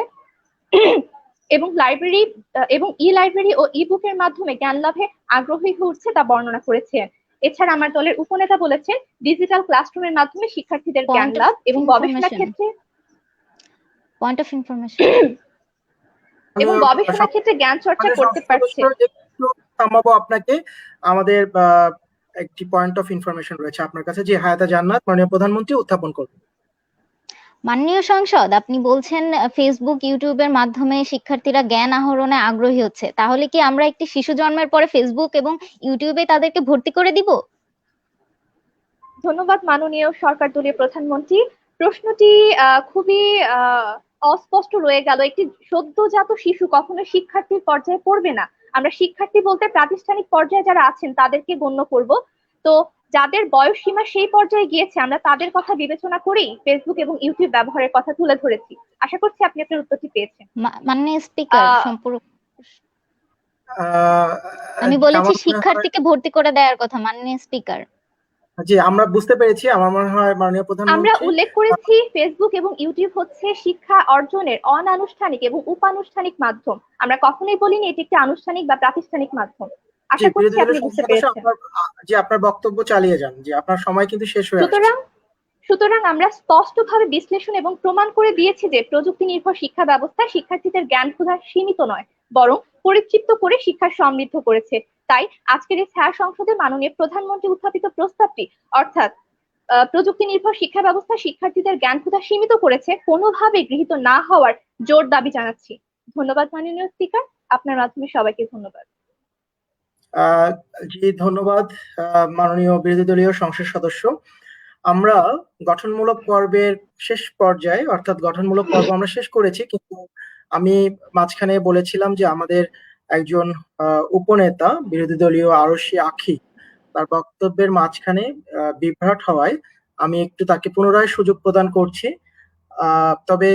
এবং ই লাইব্রেরি ও ই বুকের মাধ্যমে জ্ঞান লাভে আগ্রহী হয়ে উঠছে তা বর্ণনা করেছেন। এছাড়া আমার দলের উপনেতা বলেছেন ডিজিটাল ক্লাসরুমের মাধ্যমে শিক্ষার্থীদের জ্ঞান লাভ এবং গবেষণা ক্ষেত্রে পয়েন্ট অফ ইনফরমেশন এবং গবেষণা ক্ষেত্রে জ্ঞান চর্চা করতে পারছে। একটু থামাবো আপনাকে, আমাদের একটি পয়েন্ট অফ ইনফরমেশন রয়েছে আপনার কাছে, যে হায়াতা জান্নাত মাননীয় প্রধানমন্ত্রী উত্থাপন করবেন। মাননীয় সংসদ, আপনি বলছেন ফেসবুক, ইউটিউবের মাধ্যমে শিক্ষার্থীরা জ্ঞান আহরণে আগ্রহী হচ্ছে, তাহলে কি আমরা একটি শিশু জন্মের পরে ফেসবুক এবং ইউটিউবে তাদেরকে ভর্তি করে দিব? ধন্যবাদ মাননীয় সরকার দলীয় প্রধানমন্ত্রী। প্রশ্নটি খুবই অস্পষ্ট রয়ে গেল। একটি সদ্যজাত শিশু কখনো শিক্ষার্থীর পর্যায়ে পড়বে না। আমরা শিক্ষার্থী বলতে প্রাতিষ্ঠানিক পর্যায়ে যারা আছেন তাদেরকে গণ্য করব। তো যাদের বয়স সীমা সেই পর্যায়ে গিয়েছে আমরা তাদের কথা বিবেচনা করেই ফেসবুক এবং ইউটিউব ব্যবহারের কথা তুলে ধরেছি। আশা করছি আপনি আপনার উত্তরটি পেয়েছেন। মাননীয় স্পিকার, সম্পূর্ণ আমি বলেছি শিক্ষার্থীকে ভর্তি করে দেওয়ার কথা মাননীয় স্পিকার। জি, আমরা বুঝতে পেরেছি। আমার মনে হয় মাননীয় প্রধানমন্ত্রী, আমরা উল্লেখ করেছি ফেসবুক এবং ইউটিউব হচ্ছে শিক্ষা অর্জনের অনানুষ্ঠানিক এবং উপানুষ্ঠানিক মাধ্যম। আমরা কখনোই বলিনি এটি একটি আনুষ্ঠানিক বা প্রাতিষ্ঠানিক মাধ্যম। আশা করছি আপনি বুঝতে পেরেছেন। জি, আপনার বক্তব্য চালিয়ে যান। জি, আপনার সময় কিন্তু শেষ হয়ে আসছে। সুতরাং আমরা স্পষ্টভাবে বিশ্লেষণ এবং প্রমাণ করে দিয়েছি যে প্রযুক্তি নির্ভর শিক্ষা ব্যবস্থা শিক্ষার্থীদের জ্ঞান ক্ষুধা সীমিত নয়, বরং পরিতৃপ্ত করে শিক্ষা সমৃদ্ধ করেছে। তাই আজকের এই ছায়া সংসদে মাননীয় প্রধানমন্ত্রী উত্থাপিত প্রস্তাবটি অর্থাৎ প্রযুক্তি নির্ভর শিক্ষা ব্যবস্থা শিক্ষার্থীদের জ্ঞান ক্ষুধা সীমিত করেছে কোনোভাবে গৃহীত না হওয়ার জোর দাবি জানাচ্ছি। ধন্যবাদ মাননীয় স্পিকার, আপনার মাধ্যমে সবাইকে ধন্যবাদ। জি, ধন্যবাদ মাননীয় বিরোধী দলীয় সংসদ সদস্য। আমরা গঠনমূলক পর্বের শেষ পর্যায়ে, অর্থাৎ গঠনমূলক পর্ব আমরা শেষ করেছি, কিন্তু আমি মাঝখানে বলেছিলাম যে আমাদের একজন উপনেতা বিরোধী দলীয় আরশি আখি তার বক্তব্যের মাঝখানে বিভ্রাট হওয়ায় আমি একটু তাকে পুনরায় সুযোগ প্রদান করছি। তবে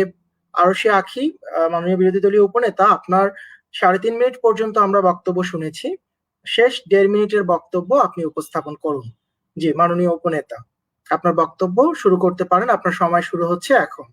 আরশি আখি, মাননীয় বিরোধী দলীয় উপনেতা, আপনার 3.5 মিনিট পর্যন্ত আমরা বক্তব্য শুনেছি। শেষ 1.5 মিনিটের বক্তব্য আপনি উপস্থাপন করুন। জি, মাননীয় উপনেতা, আপনার বক্তব্য শুরু করতে পারেন। আপনার সময় শুরু হচ্ছে এখন।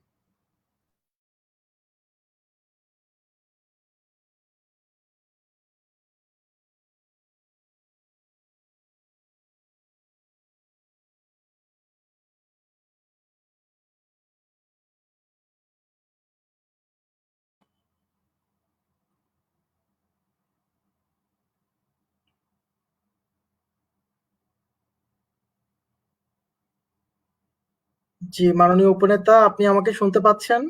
জি, মাননীয় উপনেতা, আপনি আমাকে শুনতে পাচ্ছেন?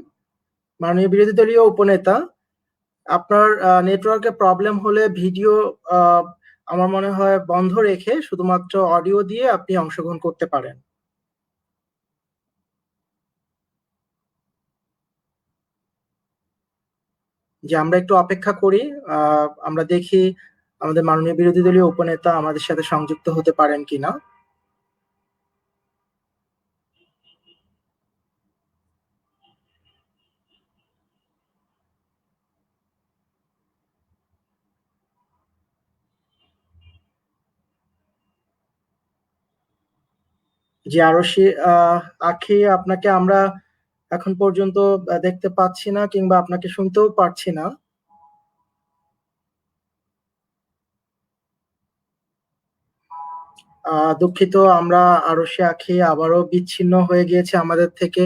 মাননীয় বিরোধী দলীয় উপনেতা, আপনার নেটওয়ার্কে প্রবলেম হলে ভিডিও আমার মনে হয় বন্ধ রেখে শুধুমাত্র অডিও দিয়ে আপনি অংশগ্রহণ করতে পারেন। যে আমরা একটু অপেক্ষা করি, আমরা দেখি আমাদের মাননীয় বিরোধী দলীয় উপনেতা আমাদের সাথে সংযুক্ত হতে পারেন কিনা। জি, আরশি আখি, আপনাকে আমরা এখন পর্যন্ত দেখতে পাচ্ছি না কিংবা আপনাকে শুনতেও পারছি না। দুঃখিত, আমরা আরশি আখি আবারও বিচ্ছিন্ন হয়ে গিয়েছে আমাদের থেকে।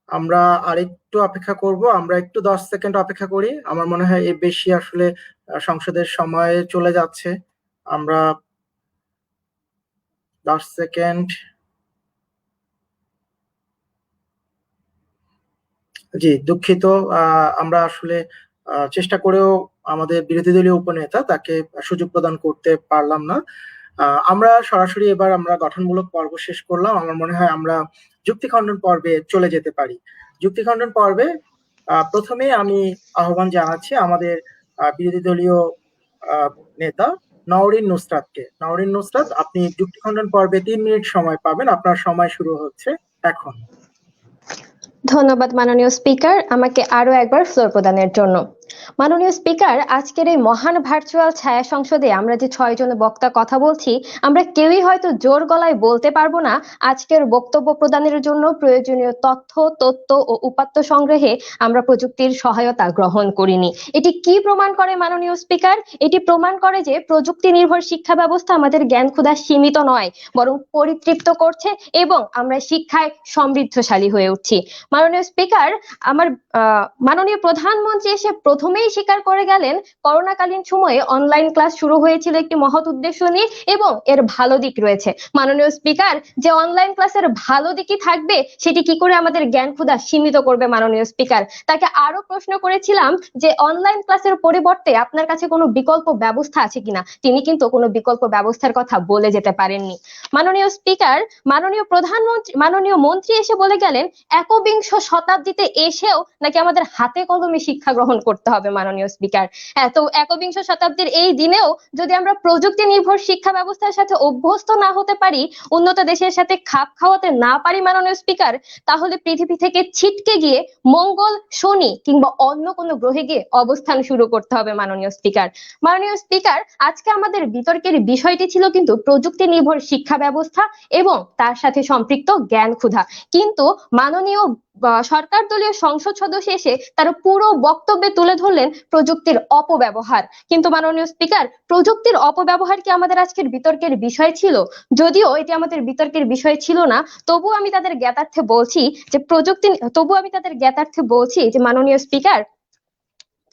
আমরা আরেকটু অপেক্ষা করব, আমরা একটু 10 সেকেন্ড অপেক্ষা করি। আমার মনে হয় এর বেশি আসলে সংসদের সময় চলে যাচ্ছে। আমরা 10 সেকেন্ড। জি, দুঃখিত, আমরা আসলে চেষ্টা করেও আমাদের বিরোধী দলীয় উপনেতা তাকে সুযোগ প্রদান করতে পারলাম না। আমরা সরাসরি এবার আমরা গঠনমূলক পর্ব শেষ করলাম। আমার মনে হয় আমরা যুক্তি খণ্ডন পর্বে চলে যেতে পারি। যুক্তি খণ্ডন পর্বে প্রথমে আমি আহ্বান জানাচ্ছি আমাদের বিরোধী দলীয় নেতা নওরিন নুসরাতকে। নওরিন নুসরাত, আপনি যুক্তি খণ্ডন পর্বে 3 মিনিট সময় পাবেন। আপনার সময় শুরু হচ্ছে এখন। ধন্যবাদ মাননীয় স্পিকার, আমাকে আরো একবার ফ্লোর প্রদানের জন্য। মাননীয় স্পিকার, আজকের এই মহান ভার্চুয়াল ছায়া সংসদে আমরা যে 6 জন বক্তা কথা বলছি, আমরা কেউই হয়তো জোর গলায় বলতে পারবো না আজকের বক্তব্য প্রদানের জন্য প্রয়োজনীয় তথ্য ও উপাত্ত সংগ্রহে আমরা প্রযুক্তির সহায়তা গ্রহণ করিনি। এটি কি প্রমাণ করে মাননীয় স্পিকার? এটি প্রমাণ করে যে প্রযুক্তি নির্ভর শিক্ষা ব্যবস্থা আমাদের জ্ঞান ক্ষুধা সীমিত নয়, বরং পরিতৃপ্ত করছে এবং আমরা শিক্ষায় সমৃদ্ধশালী হয়ে উঠছি। মাননীয় স্পিকার, আমার মাননীয় প্রধানমন্ত্রী এসে প্রথমেই স্বীকার করে গেলেন করোনাকালীন সময়ে অনলাইন ক্লাস শুরু হয়েছিল একটি মহৎ উদ্দেশ্য নিয়ে এবং এর ভালো দিক রয়েছে। মাননীয় স্পিকার, যে অনলাইন ক্লাসের ভালো দিকই থাকবে সেটি কি করে আমাদের জ্ঞান ক্ষুধা সীমিত করবে? মাননীয় স্পিকার, তাকে আরো প্রশ্ন করেছিলাম যে অনলাইন ক্লাসের পরিবর্তে আপনার কাছে কোনো বিকল্প ব্যবস্থা আছে কিনা। তিনি কিন্তু কোনো বিকল্প ব্যবস্থার কথা বলে যেতে পারেননি। মাননীয় স্পিকার, মাননীয় মন্ত্রী এসে বলে গেলেন একবিংশ শতাব্দীতে এসেও নাকি আমাদের হাতে কলমে শিক্ষা গ্রহণ করতে হবে। মাননীয় স্পিকার, তো একবিংশ শতাব্দীর এই দিনেও যদি আমরা প্রযুক্তি নির্ভর শিক্ষা ব্যবস্থার সাথে অভ্যস্ত না হতে পারি, উন্নত দেশের সাথে খাপ খাওয়াতে না পারি মাননীয় স্পিকার, তাহলে পৃথিবী থেকে ছিটকে গিয়ে মঙ্গল, শনি কিংবা অন্য কোনো গ্রহে গিয়ে অবস্থান শুরু করতে হবে। মাননীয় স্পিকার, আজকে আমাদের বিতর্কের বিষয়টি ছিল কিন্তু প্রযুক্তি নির্ভর শিক্ষা ব্যবস্থা এবং তার সাথে সম্পৃক্ত জ্ঞান ক্ষুধা, কিন্তু মাননীয় সরকার দলীয় সংসদ সদস্য এসে তার পুরো বক্তব্যে তুলে ধরলেন প্রযুক্তির অপব্যবহার। কিন্তু মাননীয় স্পিকার, প্রযুক্তির অপব্যবহার কি আমাদের আজকের বিতর্কের বিষয় ছিল? যদিও এটি আমাদের বিতর্কের বিষয় ছিল না, তবু আমি তাদের জ্ঞাতার্থে বলছি যে মাননীয় স্পিকার,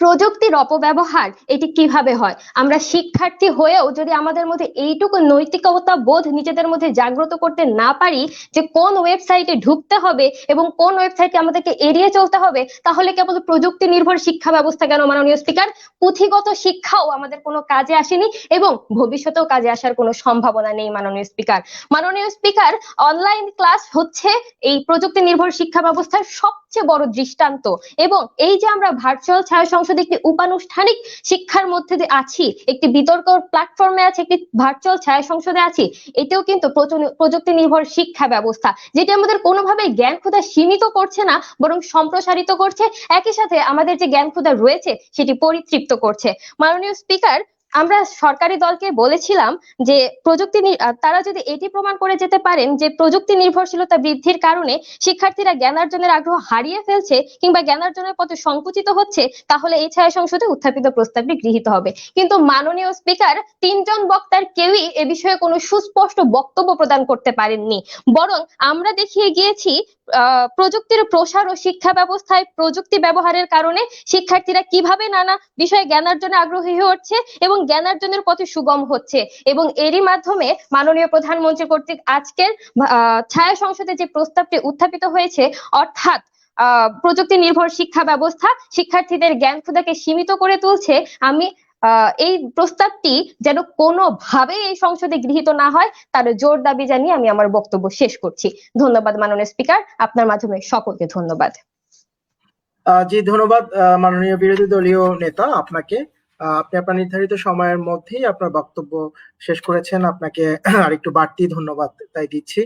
প্রযুক্তির অপব্যবহার এটি কিভাবে হয়? আমরা শিক্ষার্থী হয়েও যদি আমাদের মধ্যে এইটুকু নৈতিকতা বোধ নিজেদের মধ্যে জাগ্রত করতে না পারি যে কোন ওয়েবসাইটে ঢুকতে হবে এবং কোন ওয়েবসাইটে আমাদেরকে এড়িয়ে চলতে হবে, তাহলে কেবল প্রযুক্তি নির্ভর শিক্ষা ব্যবস্থা কেন মাননীয় স্পিকার, পুঁথিগত শিক্ষাও আমাদের কোনো কাজে আসেনি এবং ভবিষ্যতেও কাজে আসার কোনো সম্ভাবনা নেই। মাননীয় স্পিকার, অনলাইন ক্লাস হচ্ছে এই প্রযুক্তি নির্ভর শিক্ষা ব্যবস্থার সবচেয়ে বড় দৃষ্টান্ত এবং এই যে আমরা ভার্চুয়াল ছায়া সংসদে একটি উপানুষ্ঠানিক শিক্ষার মধ্যে যে আছি, একটি বিতর্ক প্ল্যাটফর্মে আছে, একটি ভার্চুয়াল ছায়া সংসদে আছি, এটাও কিন্তু প্রযুক্তি নির্ভর শিক্ষা ব্যবস্থা, যেটি আমাদের কোনোভাবে জ্ঞান ক্ষুধা সীমিত করছে না, বরং সম্প্রসারিত করছে, একই সাথে আমাদের যে জ্ঞান ক্ষুধা রয়েছে সেটি পরিতৃপ্ত করছে। মাননীয় স্পিকার, আমরা সরকারি দলকে বলেছিলাম যে তারা যদি এটি প্রমাণ করে যেতে পারেন যে প্রযুক্তি নির্ভরশীলতা বৃদ্ধির কারণে শিক্ষার্থীরা জ্ঞানার্জনের আগ্রহ হারিয়ে ফেলছে কিংবা জ্ঞানার্জনের পথে সংকুচিত হচ্ছে, তাহলে এই ছায়া সংসদে উত্থাপিত প্রস্তাবটি গৃহীত হবে। কিন্তু মাননীয় স্পিকার, 3 জন বক্তার কেউই এ বিষয়ে কোনো সুস্পষ্ট বক্তব্য প্রদান করতে পারেননি, বরং আমরা দেখিয়ে গিয়েছি প্রযুক্তির প্রসার ও শিক্ষা ব্যবস্থায় প্রযুক্তি ব্যবহারের কারণে শিক্ষার্থীরা কিভাবে নানা বিষয়ে জ্ঞানার্জনে আগ্রহী হয়ে উঠছে এবং জ্ঞানার্জনের পথে সুগম হচ্ছে, এবং এরই মাধ্যমে মাননীয় প্রধানমন্ত্রী কর্তৃক আজকের ছায়া সংসদে যে প্রস্তাবটি উত্থাপিত হয়েছে, অর্থাৎ প্রযুক্তি নির্ভর শিক্ষা ব্যবস্থা শিক্ষার্থীদের জ্ঞান ক্ষুধাকে সীমিত করে তুলছে, আমি এই প্রস্তাবটি যেন কোনোভাবে এই সংসদে গৃহীত না হয় তার জোর দাবি জানিয়ে আমি আমার বক্তব্য শেষ করছি। ধন্যবাদ মাননীয় স্পিকার, আপনার মাধ্যমে সকলকে ধন্যবাদ। জি, ধন্যবাদ মাননীয় বিরোধী দলীয় নেতা আপনাকে। আপনি আপনার নির্ধারিত সময়ের মধ্যেই আপনার বক্তব্য শেষ করেছেন, আপনাকে আরেকটু বাড়তি ধন্যবাদ তাই দিচ্ছি।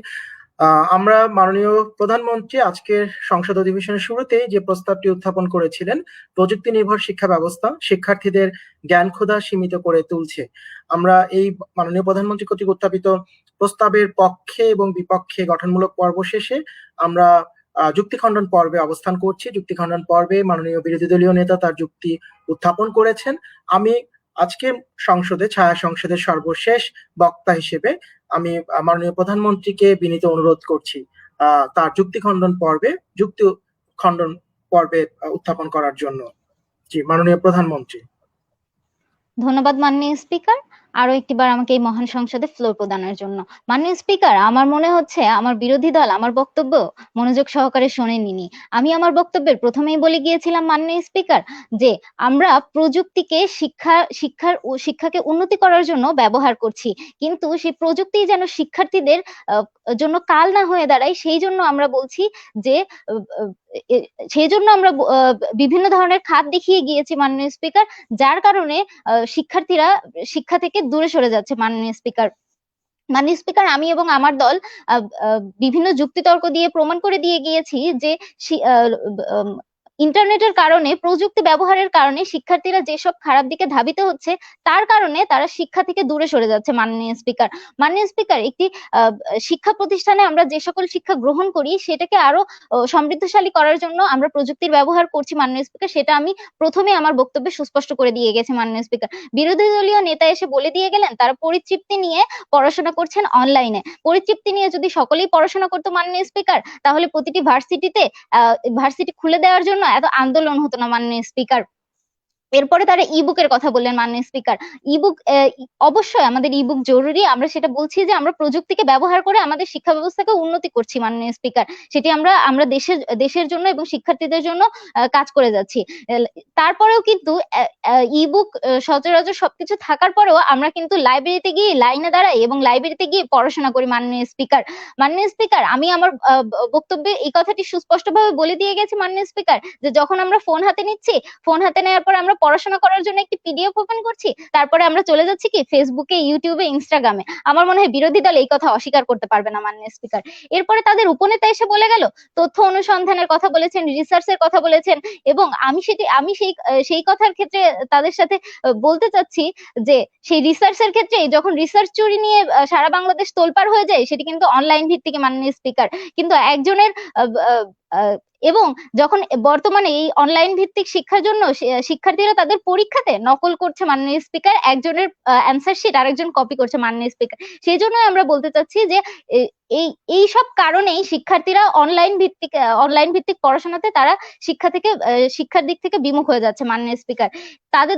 আমরা মাননীয় প্রধানমন্ত্রী আজকের সংসদ অধিবেশনের শুরুতেই যে প্রস্তাবটি উত্থাপন করেছিলেন, প্রযুক্তি নির্ভর শিক্ষা ব্যবস্থা শিক্ষার্থীদের জ্ঞান ক্ষুধা সীমিত করে তুলছে। আমরা এই মাননীয় প্রধানমন্ত্রী কর্তৃক উত্থাপিত প্রস্তাবের পক্ষে এবং বিপক্ষে গঠনমূলক পর্ব শেষে আমরা যুক্তি খণ্ডন পর্বে অবস্থান করছি। যুক্তি খণ্ডন পর্বে মাননীয় বিরোধী দলীয় নেতা তার যুক্তি উত্থাপন করেছেন। আমি আজকে সংসদে ছায়া সংসদের সর্বশেষ বক্তা হিসেবে আমি মাননীয় প্রধানমন্ত্রীকে বিনীত অনুরোধ করছি তার যুক্তি খণ্ডন পর্বে উত্থাপন করার জন্য। জি, মাননীয় প্রধানমন্ত্রী। ধন্যবাদ মাননীয় স্পিকার, আরো একটিবার আমাকে এই মহান সংসদে ফ্লোর প্রদানের জন্য। মাননীয় স্পিকার, আমার মনে হচ্ছে আমার বিরোধী দল আমার বক্তব্য মনোযোগ সহকারে শোনেনি। আমি আমার বক্তব্যের প্রথমেই বলে গিয়েছিলাম মাননীয় স্পিকার যে আমরা প্রযুক্তিকে শিক্ষাকে উন্নতি করার জন্য ব্যবহার করছি, কিন্তু সেই প্রযুক্তি যেন শিক্ষার্থীদের জন্য কাল না হয়ে দাঁড়ায়, সেই জন্য আমরা বলছি যে সেই জন্য আমরা বিভিন্ন ধরনের খাত দেখিয়ে গিয়েছি মাননীয় স্পিকার, যার কারণে শিক্ষার্থীরা শিক্ষা থেকে দূরে সরে যাচ্ছে মাননীয় স্পিকার। মাননীয় স্পিকার, আমি এবং আমার দল বিভিন্ন যুক্তিতর্ক দিয়ে প্রমাণ করে দিয়ে গিয়েছি যে ইন্টারনেটের কারণে, প্রযুক্তি ব্যবহারের কারণে শিক্ষার্থীরা যেসব খারাপ দিকে ধাবিত হচ্ছে, তার কারণে তারা শিক্ষা থেকে দূরে সরে যাচ্ছে মাননীয় স্পিকার। মাননীয় স্পিকার, একটি শিক্ষা প্রতিষ্ঠানে আমরা যে সকল শিক্ষা গ্রহণ করি সেটাকে আরো সমৃদ্ধশালী করার জন্য আমরা প্রযুক্তির ব্যবহার করছি মাননীয় স্পিকার, সেটা আমি প্রথমে আমার বক্তব্যে সুস্পষ্ট করে দিয়ে গেছি মাননীয় স্পিকার। বিরোধী দলীয় নেতা এসে বলে দিয়ে গেলেন তারা পরিতৃপ্তি নিয়ে পড়াশোনা করছেন অনলাইনে। পরিতৃপ্তি নিয়ে যদি সকলেই পড়াশোনা করতো মাননীয় স্পিকার, তাহলে প্রতিটি ভার্সিটি খুলে দেওয়ার জন্য এত আন্দোলন হতো না মাননীয় স্পিকার। এরপরে তারা ইবুকের কথা বললেন মাননীয় স্পিকার। ইবুক অবশ্যই আমাদের ইবুক জরুরি, আমরা সেটা বলছি যে আমরা প্রযুক্তিকে ব্যবহার করে আমাদের শিক্ষা ব্যবস্থাকে উন্নতি করছি মাননীয় স্পিকার, সেটি আমরা দেশের জন্য এবং শিক্ষার্থীদের জন্য কাজ করে যাচ্ছি। তারপরেও কিন্তু ইবুক সচরাচর সবকিছু থাকার পরেও আমরা কিন্তু লাইব্রেরিতে গিয়ে লাইনে দাঁড়াই এবং লাইব্রেরিতে গিয়ে পড়াশোনা করি মাননীয় স্পিকার। মাননীয় স্পিকার, আমি আমার বক্তব্যে এই কথাটি সুস্পষ্টভাবে বলে দিয়ে গেছি মাননীয় স্পিকার যে যখন আমরা ফোন হাতে নিচ্ছি, ফোন হাতে নেওয়ার পর আমরা পড়াশোনা করার জন্য একটি পিডিএফ ওপেন করছি, তারপরে আমরা চলে যাচ্ছি কি ফেসবুকে, ইউটিউবে, ইনস্টাগ্রামে। আমার মনে হয় বিরোধী দল এই কথা অস্বীকার করতে পারবে না মাননীয় স্পিকার। এরপরে তাদের উপনেতা এসে বলে গেল তথ্য অনুসন্ধানের কথা বলেছেন, রিসার্চের কথা বলেছেন, এবং আমি সেই কথার ক্ষেত্রে তাদের সাথে বলতে চাচ্ছি যে সেই রিসার্চের ক্ষেত্রে যখন রিসার্চ চুরি নিয়ে সারা বাংলাদেশ তোলপাড় হয়ে যায়, সেটি কিন্তু অনলাইন ভিত্তিক মাননীয় স্পিকার, কিন্তু একজনের এবং যখন বর্তমানে এই অনলাইন ভিত্তিক শিক্ষার জন্য শিক্ষার্থীরা তাদের পরীক্ষাতে নকল করছে মাননীয় স্পিকার, একজনের অ্যান্সার শিট আরেকজন কপি করছে মাননীয় স্পিকার। সেই জন্য আমরা বলতে চাচ্ছি যে এই সব কারণেই শিক্ষার্থীরা অনলাইন ভিত্তিক পড়াশোনাতে তারা শিক্ষার দিক থেকে বিমুখ হয়ে যাচ্ছে মাননীয় স্পিকার। তাদের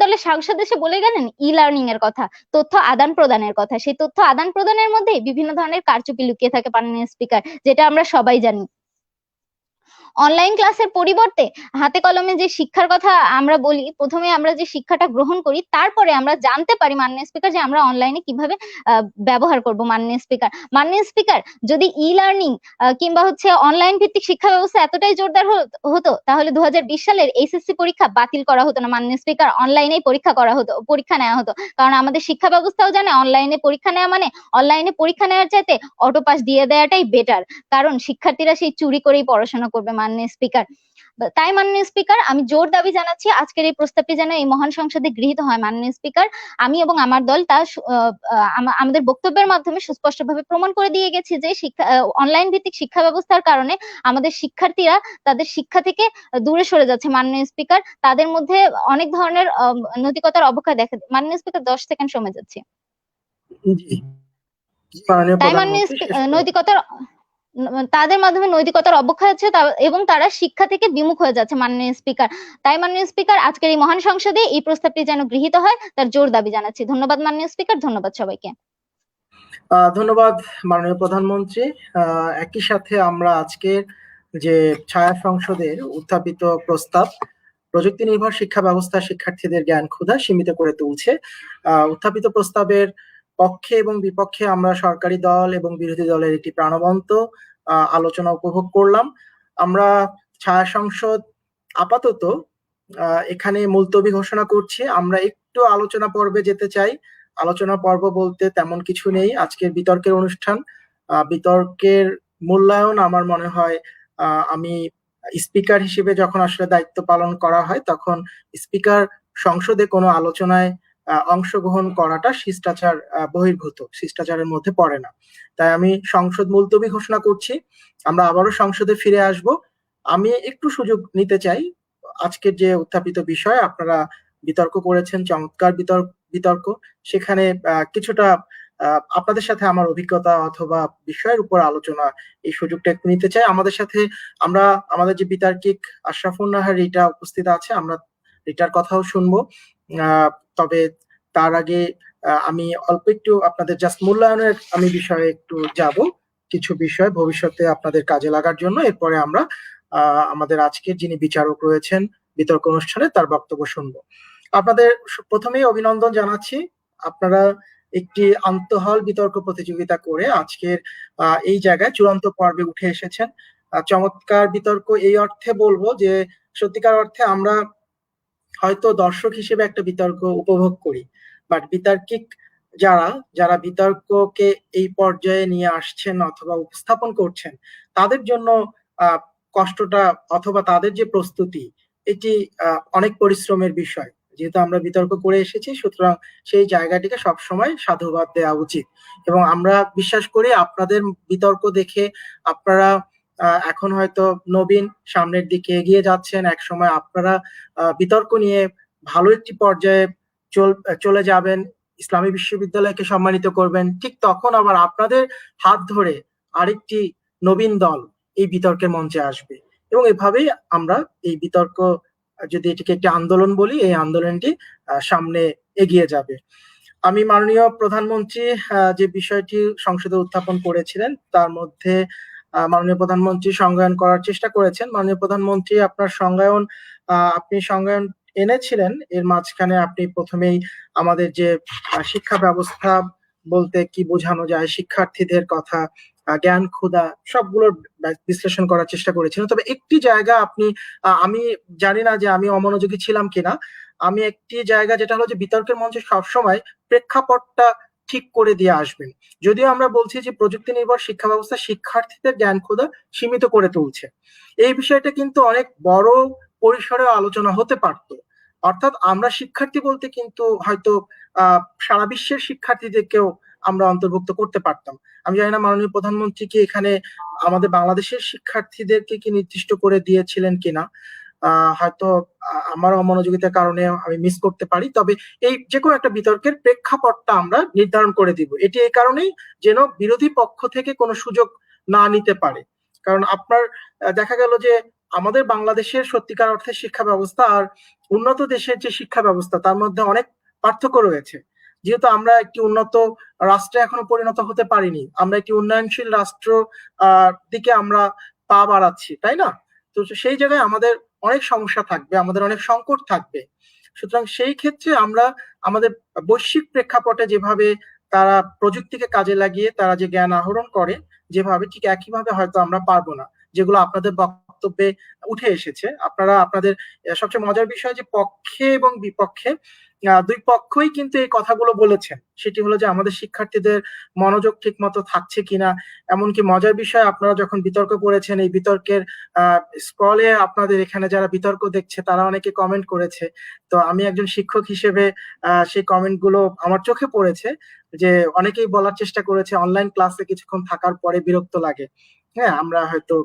দলের সাংসদ এসে বলে গেলেন ই লার্নিং এর কথা, তথ্য আদান প্রদানের কথা। সেই তথ্য আদান প্রদানের মধ্যে বিভিন্ন ধরনের কারচুপি লুকিয়ে থাকে মাননীয় স্পিকার, যেটা আমরা সবাই জানি। অনলাইন ক্লাসের পরিবর্তে হাতে কলমে যে শিক্ষার কথা আমরা বলি, প্রথমে আমরা যে শিক্ষাটা গ্রহণ করি, তারপরে আমরা জানতে পারি মাননীয় স্পিকার যে আমরা অনলাইনে কিভাবে ব্যবহার করব মাননীয় স্পিকার। মাননীয় স্পিকার, যদি ই লার্নিং কিংবা অনলাইন ভিত্তিক শিক্ষা ব্যবস্থা এতটাই জোরদার হতো, তাহলে 2020 সালের এইচএসসি পরীক্ষা বাতিল করা হতো না মাননীয় স্পিকার, অনলাইনেই পরীক্ষা নেওয়া হতো। কারণ আমাদের শিক্ষা ব্যবস্থাও জানে অনলাইনে পরীক্ষা নেওয়া মানে অনলাইনে পরীক্ষা নেওয়ার চাইতে অটো পাস দিয়ে দেওয়াটাই বেটার, কারণ শিক্ষার্থীরা সেই চুরি করেই পড়াশোনা করবে মাননীয় স্পিকার। তাই মাননীয় স্পিকার, আমি জোর দাবি জানাচ্ছি আজকের এই প্রস্তাবটি যেন এই মহান সংসদে গৃহীত হয় মাননীয় স্পিকার। আমি এবং আমার দল তা আমাদের বক্তব্যের মাধ্যমে সুস্পষ্টভাবে প্রমাণ করে দিয়ে গেছি যে অনলাইন ভিত্তিক শিক্ষা ব্যবস্থার কারণে আমাদের শিক্ষার্থীরা তাদের শিক্ষা থেকে দূরে সরে যাচ্ছে মাননীয় স্পিকার। তাদের মধ্যে অনেক ধরনের নৈতিকতার অবক্ষয় দেখা যায়। মাননীয় স্পিকার, 10 সেকেন্ড সময় যাচ্ছে। তাই মাননীয় নৈতিকতার তাদের মাধ্যমে নৈতিকতার অবক্ষয় হচ্ছে এবং তারা শিক্ষা থেকে বিমুখ হয়ে যাচ্ছে মাননীয় স্পিকার। তাই মাননীয় স্পিকার আজকের এই মহান সংসদে এই প্রস্তাবটি যেন গৃহীত হয় তার জোর দাবি জানাচ্ছি। ধন্যবাদ মাননীয় স্পিকার, ধন্যবাদ সবাইকে। ধন্যবাদ মাননীয় প্রধানমন্ত্রী। একই সাথে আমরা আজকের যে ছায়া সংসদের উত্থাপিত প্রস্তাব প্রযুক্তি নির্ভর শিক্ষা ব্যবস্থা শিক্ষার্থীদের জ্ঞান ক্ষুধা সীমিত করে তুলছে, উত্থাপিত প্রস্তাবের পক্ষে এবং বিপক্ষে আমরা সরকারি দল এবং বিরোধী দলের একটি প্রাণবন্ত আলোচনা উপভোগ করলাম। আমরা ছায়া সংসদ আপাতত এখানে মুলতবি ঘোষণা করছি। আমরা একটু আলোচনা পর্বে যেতে চাই। আলোচনা পর্ব বলতে তেমন কিছু নেই। আজকের বিতর্কের অনুষ্ঠান, বিতর্কের মূল্যায়ন আমার মনে হয় আমি স্পিকার হিসেবে যখন আসলে দায়িত্ব পালন করা হয় তখন স্পিকার সংসদে কোনো আলোচনায় অংশগ্রহণ করাটা শিষ্টাচার বহির্ভূত, শিষ্টাচারের মধ্যে পড়ে না। তাই আমি সংসদ মুলতবি ঘোষণা করছি। আমরা আবারও সংসদে ফিরে আসব। আমি একটু সুযোগ নিতে চাই। আজকের যে উত্থাপিত বিষয় আপনারা বিতর্ক করেছেন, চমৎকার বিতর্ক, সেখানে কিছুটা আপনাদের সাথে আমার অভিজ্ঞতা অথবা বিষয়ের উপর আলোচনা এই সুযোগটা একটু নিতে চাই। আমাদের সাথে আমাদের যে বিতার্কিক আশরাফুন নাহার রিটা উপস্থিত আছে, আমরা রিটার কথাও শুনবো। তবে তার আগে আমি অল্প একটু আপনাদের জাস্ট মূল্যায়নের আমি বিষয়ে একটু যাব, কিছু বিষয় ভবিষ্যতে আপনাদের কাজে লাগার জন্য। এরপরে আমরা আমাদের আজকের যিনি বিচারক রয়েছেন বিতর্ক অনুষ্ঠানে তার বক্তব্য শুনবো। আপনাদের প্রথমেই অভিনন্দন জানাচ্ছি। আপনারা একটি আন্তঃহল বিতর্ক প্রতিযোগিতা করে আজকের এই জায়গায় চূড়ান্ত পর্বে উঠে এসেছেন। চমৎকার বিতর্ক এই অর্থে বলবো যে সত্যিকার অর্থে আমরা হয়তো দর্শক হিসেবে একটা বিতর্ক উপভোগ করি, বাট বিতার্কিক যারা বিতর্ককে এই পর্যায়ে নিয়ে আসছেন অথবা উপস্থাপন করছেন তাদের জন্য কষ্টটা অথবা তাদের যে প্রস্তুতি এটি অনেক পরিশ্রমের বিষয়। যেহেতু আমরা বিতর্ক করে এসেছি সুতরাং সেই জায়গাটিকে সবসময় সাধুবাদ দেওয়া উচিত। এবং আমরা বিশ্বাস করি আপনাদের বিতর্ক দেখে আপনারা এখন হয়তো নবীন সামনের দিকে এগিয়ে যাচ্ছেন, এক সময় আপনারা বিতর্ক নিয়ে ভালো একটি পর্যায়ে চলে যাবেন, ইসলামী বিশ্ববিদ্যালয়কে সম্মানিত করবেন। ঠিক তখন আবার আপনাদের হাত ধরে আরেকটি নবীন দল এই বিতর্কের মঞ্চে আসবে এবং এভাবেই আমরা এই বিতর্ক, যদি এটিকে একটি আন্দোলন বলি, এই আন্দোলনটি সামনে এগিয়ে যাবে। আমি মাননীয় প্রধানমন্ত্রী যে বিষয়টি সংসদে উত্থাপন করেছিলেন তার মধ্যে মাননীয় প্রধানমন্ত্রী সংজ্ঞায়ন করার চেষ্টা করেছেন। মাননীয় প্রধানমন্ত্রী আপনার আপনি সংজ্ঞায়ন এনেছিলেন, এর মাঝখানে আপনি প্রথমেই আমাদের যে শিক্ষা ব্যবস্থা বলতে কি বোঝানো যায়, শিক্ষার্থীদের কথা, জ্ঞান ক্ষুধা সবগুলোর বিশ্লেষণ করার চেষ্টা করেছিলেন। তবে একটি জায়গা আমি জানি না যে আমি অমনোযোগী ছিলাম কিনা, আমি একটি জায়গা যেটা হলো যে বিতর্কের মঞ্চে সবসময় প্রেক্ষাপটটা ঠিক করে দিয়ে আসবেন। যদিও আমরা বলছি যে প্রযুক্তি নির্ভর শিক্ষা ব্যবস্থা শিক্ষার্থীদের জ্ঞান ক্ষুধা সীমিত করে তুলছে, এই বিষয়টা কিন্তু অনেক বড় পরিসরে আলোচনা হতে পারত। অর্থাৎ আমরা শিক্ষার্থী বলতে কিন্তু হয়তো সারা বিশ্বের শিক্ষার্থীদেরকেও আমরা অন্তর্ভুক্ত করতে পারতাম। আমি জানি না মাননীয় প্রধানমন্ত্রী কি এখানে আমাদের বাংলাদেশের শিক্ষার্থীদেরকে কি নির্দিষ্ট করে দিয়েছিলেন কিনা, হয়তো আমার অমনোযোগিতার কারণে আমি মিস করতে পারি। তবে এই যে কোনো একটা বিতর্কের প্রেক্ষাপটটা আমরা নির্ধারণ করে দিব, এটি এই কারণেই যেন বিরোধী পক্ষ থেকে কোনো সুযোগ না নিতে পারে। কারণ আপনার দেখা গেল যে আমাদের বাংলাদেশের সত্যিকার অর্থে শিক্ষা ব্যবস্থা আর উন্নত দেশের যে শিক্ষা ব্যবস্থা তার মধ্যে অনেক পার্থক্য রয়েছে। যেহেতু আমরা একটি উন্নত রাষ্ট্রে এখনো পরিণত হতে পারিনি, আমরা একটি উন্নয়নশীল রাষ্ট্র দিকে আমরা পা বাড়াচ্ছি, তাই না? তো সেই জায়গায় আমাদের অনেক সমস্যা থাকবে, আমাদের অনেক সংকট থাকবে। সুতরাং সেই ক্ষেত্রে আমরা আমাদের বৈশ্বিক প্রেক্ষাপটে যেভাবে তারা প্রযুক্তিকে কাজে লাগিয়ে তারা যে জ্ঞান আহরণ করে যেভাবে, ঠিক একইভাবে হয়তো আমরা পারবো না, যেগুলো আপনাদের বক্তব্যে উঠে এসেছে। আপনারা আপনাদের সবচেয়ে মজার বিষয় যে পক্ষে এবং বিপক্ষে দুই পক্ষই কিন্তু এই কথাগুলো বলেছেন, সেটি হলো যে আমাদের শিক্ষার্থীদের মনোযোগ ঠিক মতো থাকছে কিনা। এমনকি মজার বিষয়, আপনারা যখন বিতর্ক করেছেন এই বিতর্কের স্ক্রলে আপনাদের এখানে যারা বিতর্ক দেখছে তারা অনেকে কমেন্ট করেছে। তো আমি একজন শিক্ষক হিসেবে সেই কমেন্ট গুলো আমার চোখে পড়েছে, যে অনেকেই বলার চেষ্টা করেছে অনলাইন ক্লাসে কিছুক্ষণ থাকার পরে বিরক্ত লাগে, হ্যাঁ আমরা হয়তো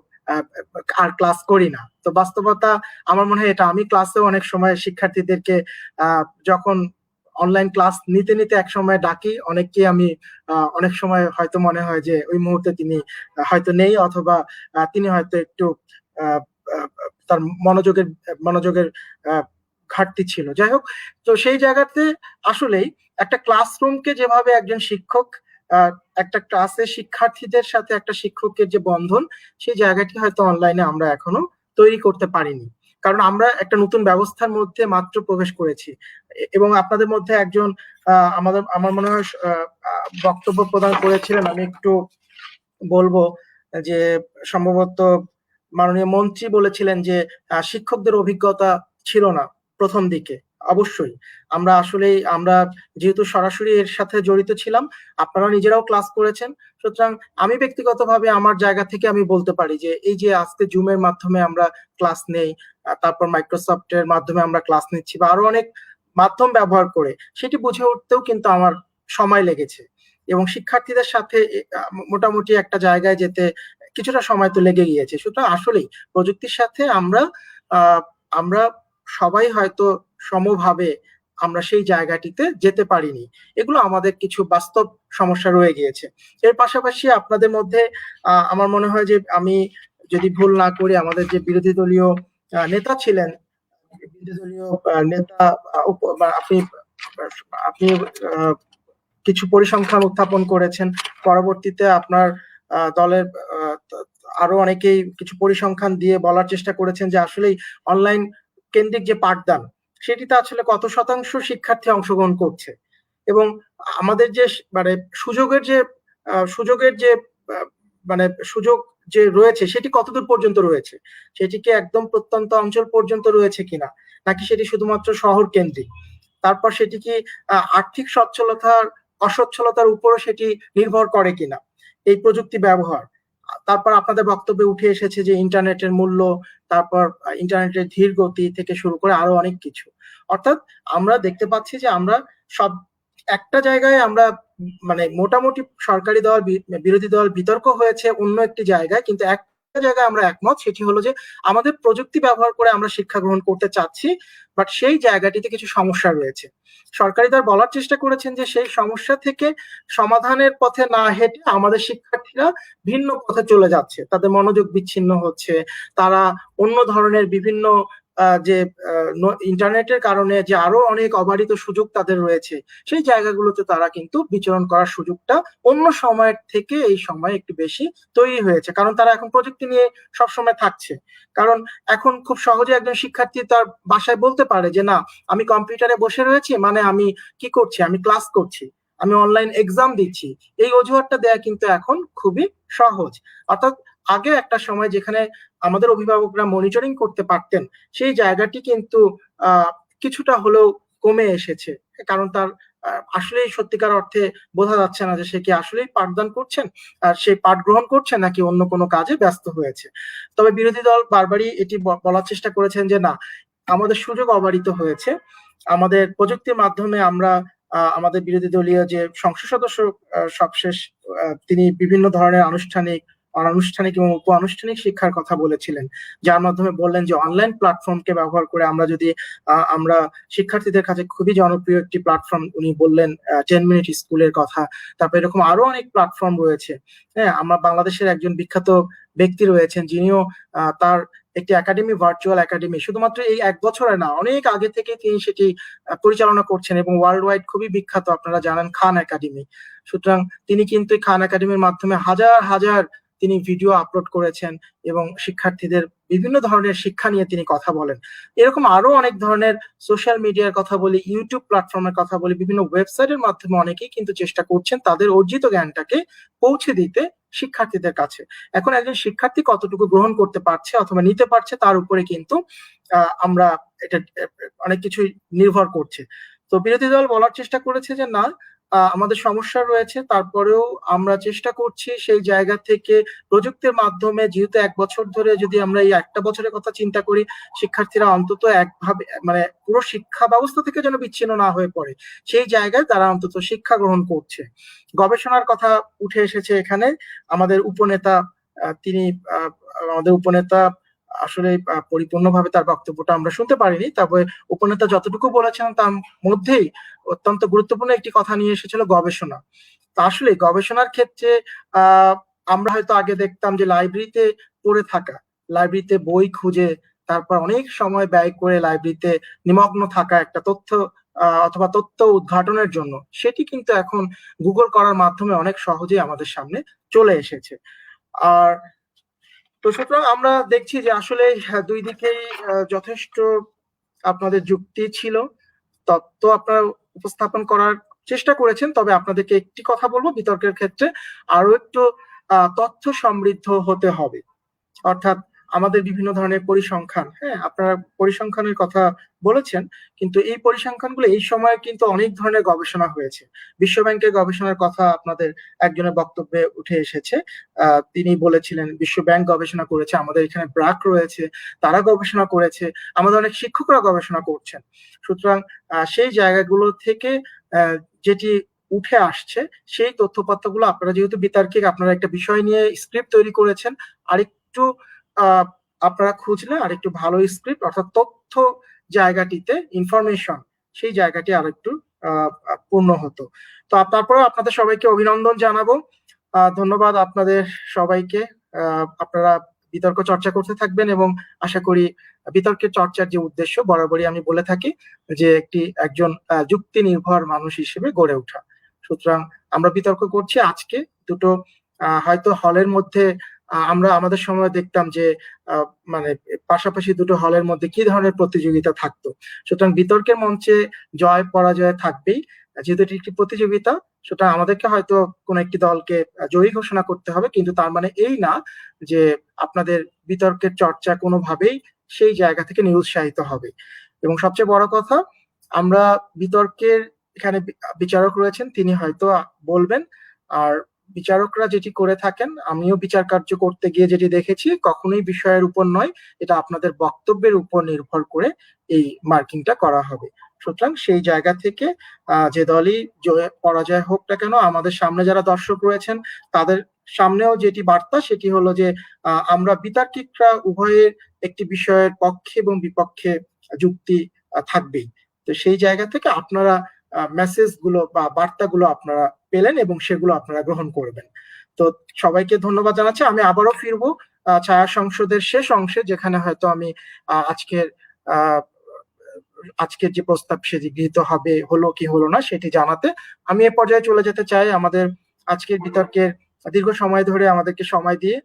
আর ক্লাস করি না। তো বাস্তবতা আমার মনে হয় এটা, আমি ক্লাসেও অনেক সময় শিক্ষার্থীদেরকে যখন অনলাইন ক্লাস নিতে নিতে এক সময় ডাকি অনেককে আমি, অনেক সময় হয়তো মনে হয় যে ওই মুহূর্তে তিনি হয়তো নেই, অথবা তিনি হয়তো একটু আহ, আহ, তার মনোযোগের আহ, ঘাটতি ছিল। যাই হোক, তো সেই জায়গাতে আসলেই একটা ক্লাসরুমকে যেভাবে একজন শিক্ষক একটা ক্লাসে শিক্ষার্থীদের সাথে একটা শিক্ষকের যে বন্ধন, সেই জায়গাটি হয়তো অনলাইনে আমরা এখনো তৈরি করতে পারিনি, কারণ আমরা একটা নতুন ব্যবস্থার মধ্যে মাত্র প্রবেশ করেছি। এবং আপনাদের মধ্যে একজন আমার মনে হয় বক্তব্য প্রদান করেছিলেন, আমি একটু বলবো যে সম্ভবত মাননীয় মন্ত্রী বলেছিলেন যে শিক্ষকদের অভিজ্ঞতা ছিল না প্রথম দিকে। অবশ্যই আমরা যেহেতু সরাসরি এর সাথে জড়িত ছিলাম, আপনারা নিজেরাও ক্লাস করেছেন, সুতরাং আমি ব্যক্তিগতভাবে আমার জায়গা থেকে আমি বলতে পারি যে এই যে আজকে জুমের মাধ্যমে আমরা ক্লাস নেই, তারপর মাইক্রোসফটের মাধ্যমে আমরা ক্লাস নিচ্ছি, বা আরো অনেক মাধ্যম ব্যবহার করে সেটি বুঝে উঠতেও কিন্তু আমার সময় লেগেছে, এবং শিক্ষার্থীদের সাথে মোটামুটি একটা জায়গায় যেতে কিছুটা সময় তো লেগে গিয়েছে। সুতরাং আসলেই প্রযুক্তির সাথে আমরা সবাই হয়তো সমভাবে আমরা সেই জায়গাটিতে যেতে পারিনি, এগুলো আমাদের কিছু বাস্তব সমস্যা রয়ে গিয়েছে। এর পাশাপাশি আপনাদের মধ্যে আমার মনে হয় যে, আমি যদি ভুল না করি, আমাদের যে বিরোধী দলীয় নেতা ছিলেন, বিরোধী দলীয় নেতা আপনি আপনি কিছু পরিসংখ্যান উত্থাপন করেছেন, পরবর্তীতে আপনার দলের আরো অনেকেই কিছু পরিসংখ্যান দিয়ে বলার চেষ্টা করেছেন যে আসলেই অনলাইন কেন্দ্রিক যে পাঠদান, সেটিতে আসলে কত শতাংশ শিক্ষার্থী অংশগ্রহণ করছে, এবং আমাদের যে মানে সুযোগের যে মানে সুযোগ যে রয়েছে সেটি কতদূর পর্যন্ত রয়েছে, সেটি কি একদম প্রত্যন্ত অঞ্চল পর্যন্ত রয়েছে কিনা, নাকি সেটি শুধুমাত্র শহর কেন্দ্রিক, তারপর সেটি কি আর্থিক অসচ্ছলতার উপরও সেটি নির্ভর করে কিনা এই প্রযুক্তি ব্যবহার। তারপর আপনাদের বক্তব্যে উঠে এসেছে যে ইন্টারনেটের মূল্য, তারপর ইন্টারনেটের ধীর গতি থেকে শুরু করে আরো অনেক কিছু। অর্থাৎ আমরা দেখতে পাচ্ছি যে আমরা সব একটা জায়গায় আমরা মানে মোটামুটি সরকারি দল বিরোধী দল বিতর্ক হয়েছে অন্য একটি জায়গায়, কিন্তু একটা জায়গায় আমরা একমত, সেটি হলো যে আমাদের প্রযুক্তি ব্যবহার করে আমরা শিক্ষা গ্রহণ করতে চাচ্ছি, বাট সেই জায়গাটিতে কিছু সমস্যা রয়েছে। সরকারি দল বলার চেষ্টা করেছেন যে সেই সমস্যা থেকে সমাধানের পথে না হেঁটে আমাদের শিক্ষার্থীরা ভিন্ন পথে চলে যাচ্ছে, তাদের মনোযোগ বিচ্ছিন্ন হচ্ছে, তারা অন্য ধরনের বিভিন্ন যে ইন্টারনেটের কারণে যে আরো অনেক অবারিত সুযোগ তাদের রয়েছে, সেই জায়গাগুলোতে তারা কিন্তু বিচরণ করার সুযোগটা অন্য সময়ের থেকে এই সময় একটু বেশি তৈরি হয়েছে, কারণ তারা এখন প্রযুক্তি নিয়ে সবসময় থাকছে। কারণ এখন খুব সহজে একজন শিক্ষার্থী তার বাসায় বলতে পারে যে না, আমি কম্পিউটারে বসে রয়েছি, মানে আমি কি করছি, আমি ক্লাস করছি, আমি অনলাইন এক্সাম দিচ্ছি, এই অজুহাতটা দেয়া কিন্তু এখন খুবই সহজ। অর্থাৎ আগে একটা সময় যেখানে আমাদের অভিভাবকরা মনিটরিং করতে পারতেন, সেই জায়গাটি কিন্তু কিছুটা হলেও কমে এসেছে, কারণ তার আসলেই সত্যিকার অর্থে বোঝা যাচ্ছে না যে সে কি আসলেই পাঠদান করছেন, সে পাঠ গ্রহণ করছেন নাকি অন্য কোনো কাজে ব্যস্ত হয়েছে। তবে বিরোধী দল বারবারই এটি বলার চেষ্টা করেছেন যে না, আমাদের সুযোগ অবারিত হয়েছে, আমাদের প্রযুক্তির মাধ্যমে আমরা আমাদের বিরোধী দলীয় যে সংসদ সদস্য সবশেষ তিনি বিভিন্ন ধরনের আনুষ্ঠানিক, অনানুষ্ঠানিক এবং উপ আনুষ্ঠানিক শিক্ষার কথা বলেছিলেন, যার মাধ্যমে বললেন যে অনলাইন প্ল্যাটফর্মকে ব্যবহার করে আমরা শিক্ষার্থীদের কাছে খুবই জনপ্রিয় একটি প্ল্যাটফর্ম, উনি বললেন 10 মিনিট স্কুলের কথা, তারপর এরকম আরো অনেক প্ল্যাটফর্ম রয়েছে। হ্যাঁ, আমরা বাংলাদেশের একজন বিখ্যাত ব্যক্তি রয়েছেন যিনিও তার একটি একাডেমি, ভার্চুয়াল একাডেমি, শুধুমাত্র এই এক বছরে না, অনেক আগে থেকে তিনি সেটি পরিচালনা করছেন এবং ওয়ার্ল্ড ওয়াইড খুবই বিখ্যাত, আপনারা জানেন, খান একাডেমি। সুতরাং তিনি কিন্তু খান একাডেমির মাধ্যমে হাজার হাজার তিনি ভিডিও আপলোড করেছেন এবং শিক্ষার্থীদের বিভিন্ন ধরনের শিক্ষা নিয়ে তিনি কথা বলেন। এরকম আরো অনেক ধরনের সোশ্যাল মিডিয়ার কথা বলি, ইউটিউব প্ল্যাটফর্মের কথা বলি, বিভিন্ন ওয়েবসাইটের মাধ্যমে অনেকেই কিন্তু চেষ্টা করছেন তাদের অর্জিত জ্ঞানটাকে পৌঁছে দিতে শিক্ষার্থীদের কাছে। এখন একজন শিক্ষার্থী কতটুকু গ্রহণ করতে পারছে অথবা নিতে পারছে তার উপরে কিন্তু আমরা এটা অনেক কিছুই নির্ভর করছে। তো বিরোধী দল বলার চেষ্টা করেছে যে না, আমাদের সমস্যা রয়েছে, তারপরেও আমরা চেষ্টা করছি সেই জায়গা থেকে প্রযুক্তির মাধ্যমে, যেহেতু এক বছর ধরে, যদি আমরা এই একটা বছরের কথা চিন্তা করি, শিক্ষার্থীরা অন্তত একভাবে মানে পুরো শিক্ষা ব্যবস্থা থেকে যেন বিচ্ছিন্ন না হয়ে পড়ে, সেই জায়গায় তারা অন্তত শিক্ষা গ্রহণ করছে। গবেষণার কথা উঠে এসেছে এখানে। আমাদের উপনেতা আসলে পরিপূর্ণভাবে তার বক্তব্যটা আমরা শুনতে পারিনি, তবে উপনেতা যতটুকু বলেছেন তার মধ্যেই অত্যন্ত গুরুত্বপূর্ণ একটি কথা নিয়ে এসেছিল গবেষণা। তো আসলে গবেষণার ক্ষেত্রে আহ আমরা হয়তো আগে দেখতাম যে লাইব্রেরিতে পড়ে থাকা, লাইব্রেরিতে বই খুঁজে তারপর অনেক সময় ব্যয় করে লাইব্রেরিতে নিমগ্ন থাকা একটা তথ্য অথবা তথ্য উদ্ঘাটনের জন্য, সেটি কিন্তু এখন গুগল করার মাধ্যমে অনেক সহজেই আমাদের সামনে চলে এসেছে। আর তো সুতরাং আমরা দেখছি যে আসলে দুই দিকেই যথেষ্ট আপনাদের যুক্তি ছিল, তত্ত্ব আপনারা উপস্থাপন করার চেষ্টা করেছেন। তবে আপনাদেরকে একটি কথা বলবো, বিতর্কের ক্ষেত্রে আরো একটু তথ্য সমৃদ্ধ হতে হবে। অর্থাৎ আমাদের বিভিন্ন ধরনের পরিসংখ্যান, হ্যাঁ আপনারা পরিসংখ্যানের কথা বলেছেন, কিন্তু এই পরিসংখ্যানগুলো এই সময়ে কিন্তু অনেক ধরনের গবেষণা হয়েছে। বিশ্ব ব্যাংকের গবেষণার কথা আপনাদের একজনের বক্তব্যে উঠে এসেছে। তিনি বলেছিলেন বিশ্ব ব্যাংক গবেষণা করেছে, আমাদের এখানে ব্র্যাক রয়েছে, তারা গবেষণা করেছে, আমাদের অনেক শিক্ষকরা গবেষণা করছেন। সুতরাং সেই জায়গাগুলো থেকে যেটি উঠে আসছে সেই তথ্যপত্রগুলো আপনারা যেহেতু বিতার্কিক, আপনারা একটা বিষয় নিয়ে স্ক্রিপ্ট তৈরি করেছেন, আরেকটু আপনারা খুঁজলে আরেকটু ভালো স্ক্রিপ্ট অর্থাৎ তথ্য জায়গাটিতে ইনফরমেশন, সেই জায়গাটি আরেকটু পূর্ণ হতো। তো তারপরে আপনাদের সবাইকে অভিনন্দন জানাবো। ধন্যবাদ আপনাদের সবাইকে। আপনারা বিতর্ক চর্চা করতে থাকবেন এবং আশা করি বিতর্কের চর্চার যে উদ্দেশ্য বরাবরই আমি বলে থাকি যে একজন যুক্তি নির্ভর মানুষ হিসেবে গড়ে ওঠা। সুতরাং আমরা বিতর্ক করছি আজকে দুটো হয়তো হলের মধ্যে, আমরা আমাদের সময় দেখতাম যে মানে পাশাপাশি দুটো হলের মধ্যে কি ধরনের প্রতিযোগিতা থাকতো। সুতরাং বিতর্কের মঞ্চে জয় পরাজয় থাকবেই, যেহেতু এটি একটি প্রতিযোগিতা সুতরাং আমাদেরকে হয়তো কোন একটি দলকে জয়ী ঘোষণা করতে হবে, কিন্তু তার মানে এই না যে আপনাদের বিতর্কের চর্চা কোনোভাবেই সেই জায়গা থেকে নিরুৎসাহিত হবে। এবং সবচেয়ে বড় কথা, আমরা বিতর্কের এখানে বিচারক রয়েছেন, তিনি হয়তো বলবেন, আর বিচারকরা যেটি করে থাকেন, আমিও বিচার কার্য করতে গিয়ে যেটি দেখেছি, কখনোই বিষয়ের উপর নয়, এটা আপনাদের বক্তব্যের উপর নির্ভর করে এই মার্কিংটা করা হবে। সুতরাং সেই জায়গা থেকে যে দলই পরাজয় হোক না কেন, আমাদের সামনে যারা দর্শক রয়েছেন তাদের সামনেও যেটি বার্তা, সেটি হলো যে আমরা বিতার্কিকরা উভয়ের একটি বিষয়ের পক্ষে এবং বিপক্ষে যুক্তি থাকবেই। তো সেই জায়গা থেকে আপনারা মেসেজ গুলো বা বার্তাগুলো আপনারা পেলেন এবং সেগুলো আপনারা গ্রহণ করবেন। তো সবাইকে ধন্যবাদ জানাচ্ছি। আমি আবারও ফিরবো ছায়া সংসদের শেষ অংশে, যেখানে হয়তো আমি আজকের যে প্রস্তাব সেটি গৃহীত হবে হলো কি হলো না সেটি জানাতে। আমি এ পর্যায়ে চলে যেতে চাই আমাদের আজকের বিতর্কের দীর্ঘ সময় ধরে আমাদেরকে সময় দিয়ে